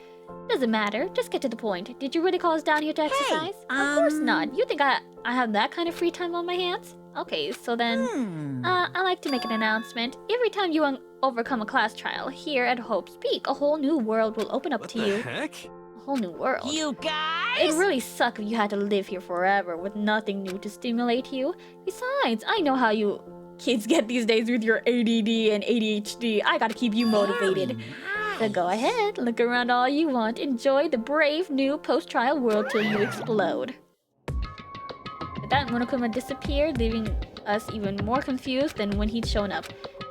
A: Doesn't matter, just get to the point. Did you really call us down here to exercise? Of course not. You think I have that kind of free time on my hands? Okay, so then, I like to make an announcement. Every time you overcome a class trial here at Hope's Peak, a whole new world will open up to you.
F: What the heck?
A: A whole new world.
E: You guys!
A: It'd really suck if you had to live here forever with nothing new to stimulate you. Besides, I know how you kids get these days with your ADD and ADHD. I gotta keep you motivated. So go ahead, look around all you want. Enjoy the brave new post-trial world till you explode. With that, Monokuma disappeared, leaving us even more confused than when he'd shown up.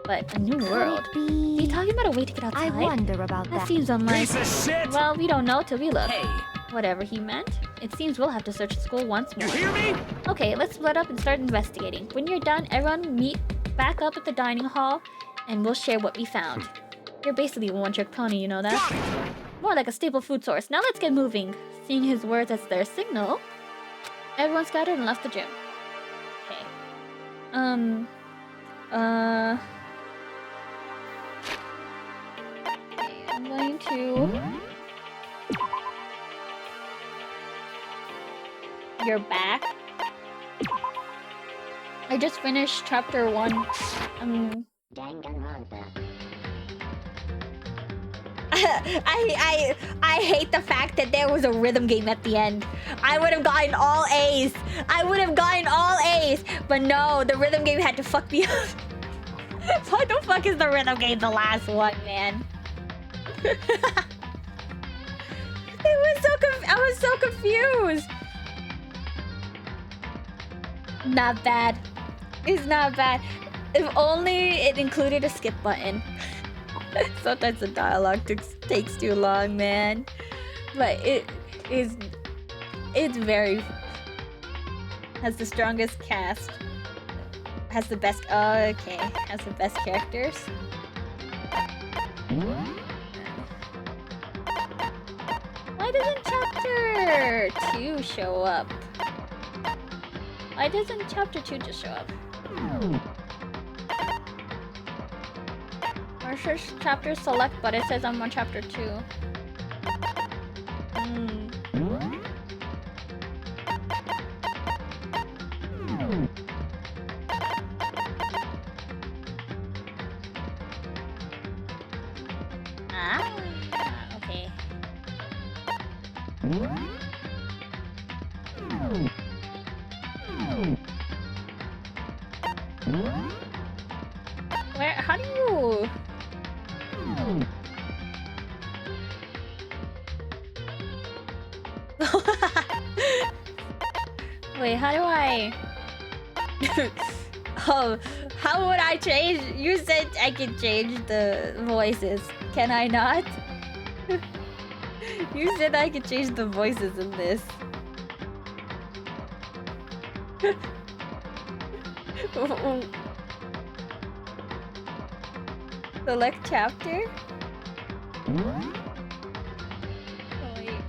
A: But a new world? Is he talking about a way to get outside?
K: I wonder about that.
A: That seems unlike...
F: Piece of shit!
A: Well, we don't know till we look.
D: Hey!
A: Whatever he meant. It seems we'll have to search the school once more.
F: You hear me?
A: Okay, let's split up and start investigating. When you're done, everyone meet back up at the dining hall, and we'll share what we found. You're basically a one-trick pony, you know that? More like a staple food source. Now let's get moving. Seeing his words as their signal, everyone scattered and left the gym. Okay. Okay, I'm going to... You're back. I just finished chapter 1.
K: Danganronpa.
A: I hate the fact that there was a rhythm game at the end. I would have gotten all A's. But no, the rhythm game had to fuck me up. Why the fuck is the rhythm game the last one, man? I was so confused. Not bad. It's not bad. If only it included a skip button. Sometimes the dialogue takes too long, man. But it's very... has the strongest cast. Has the best... okay. Has the best characters. Why doesn't chapter 2 show up? Why doesn't chapter 2 just show up? Or search chapter select, but it says I'm on chapter 2. Ah, okay. Where? How do you? Wait, how do I? Oh, how would I change? You said I could change the voices. Can I not? You said I could change the voices in this. Select chapter? Oh, wait.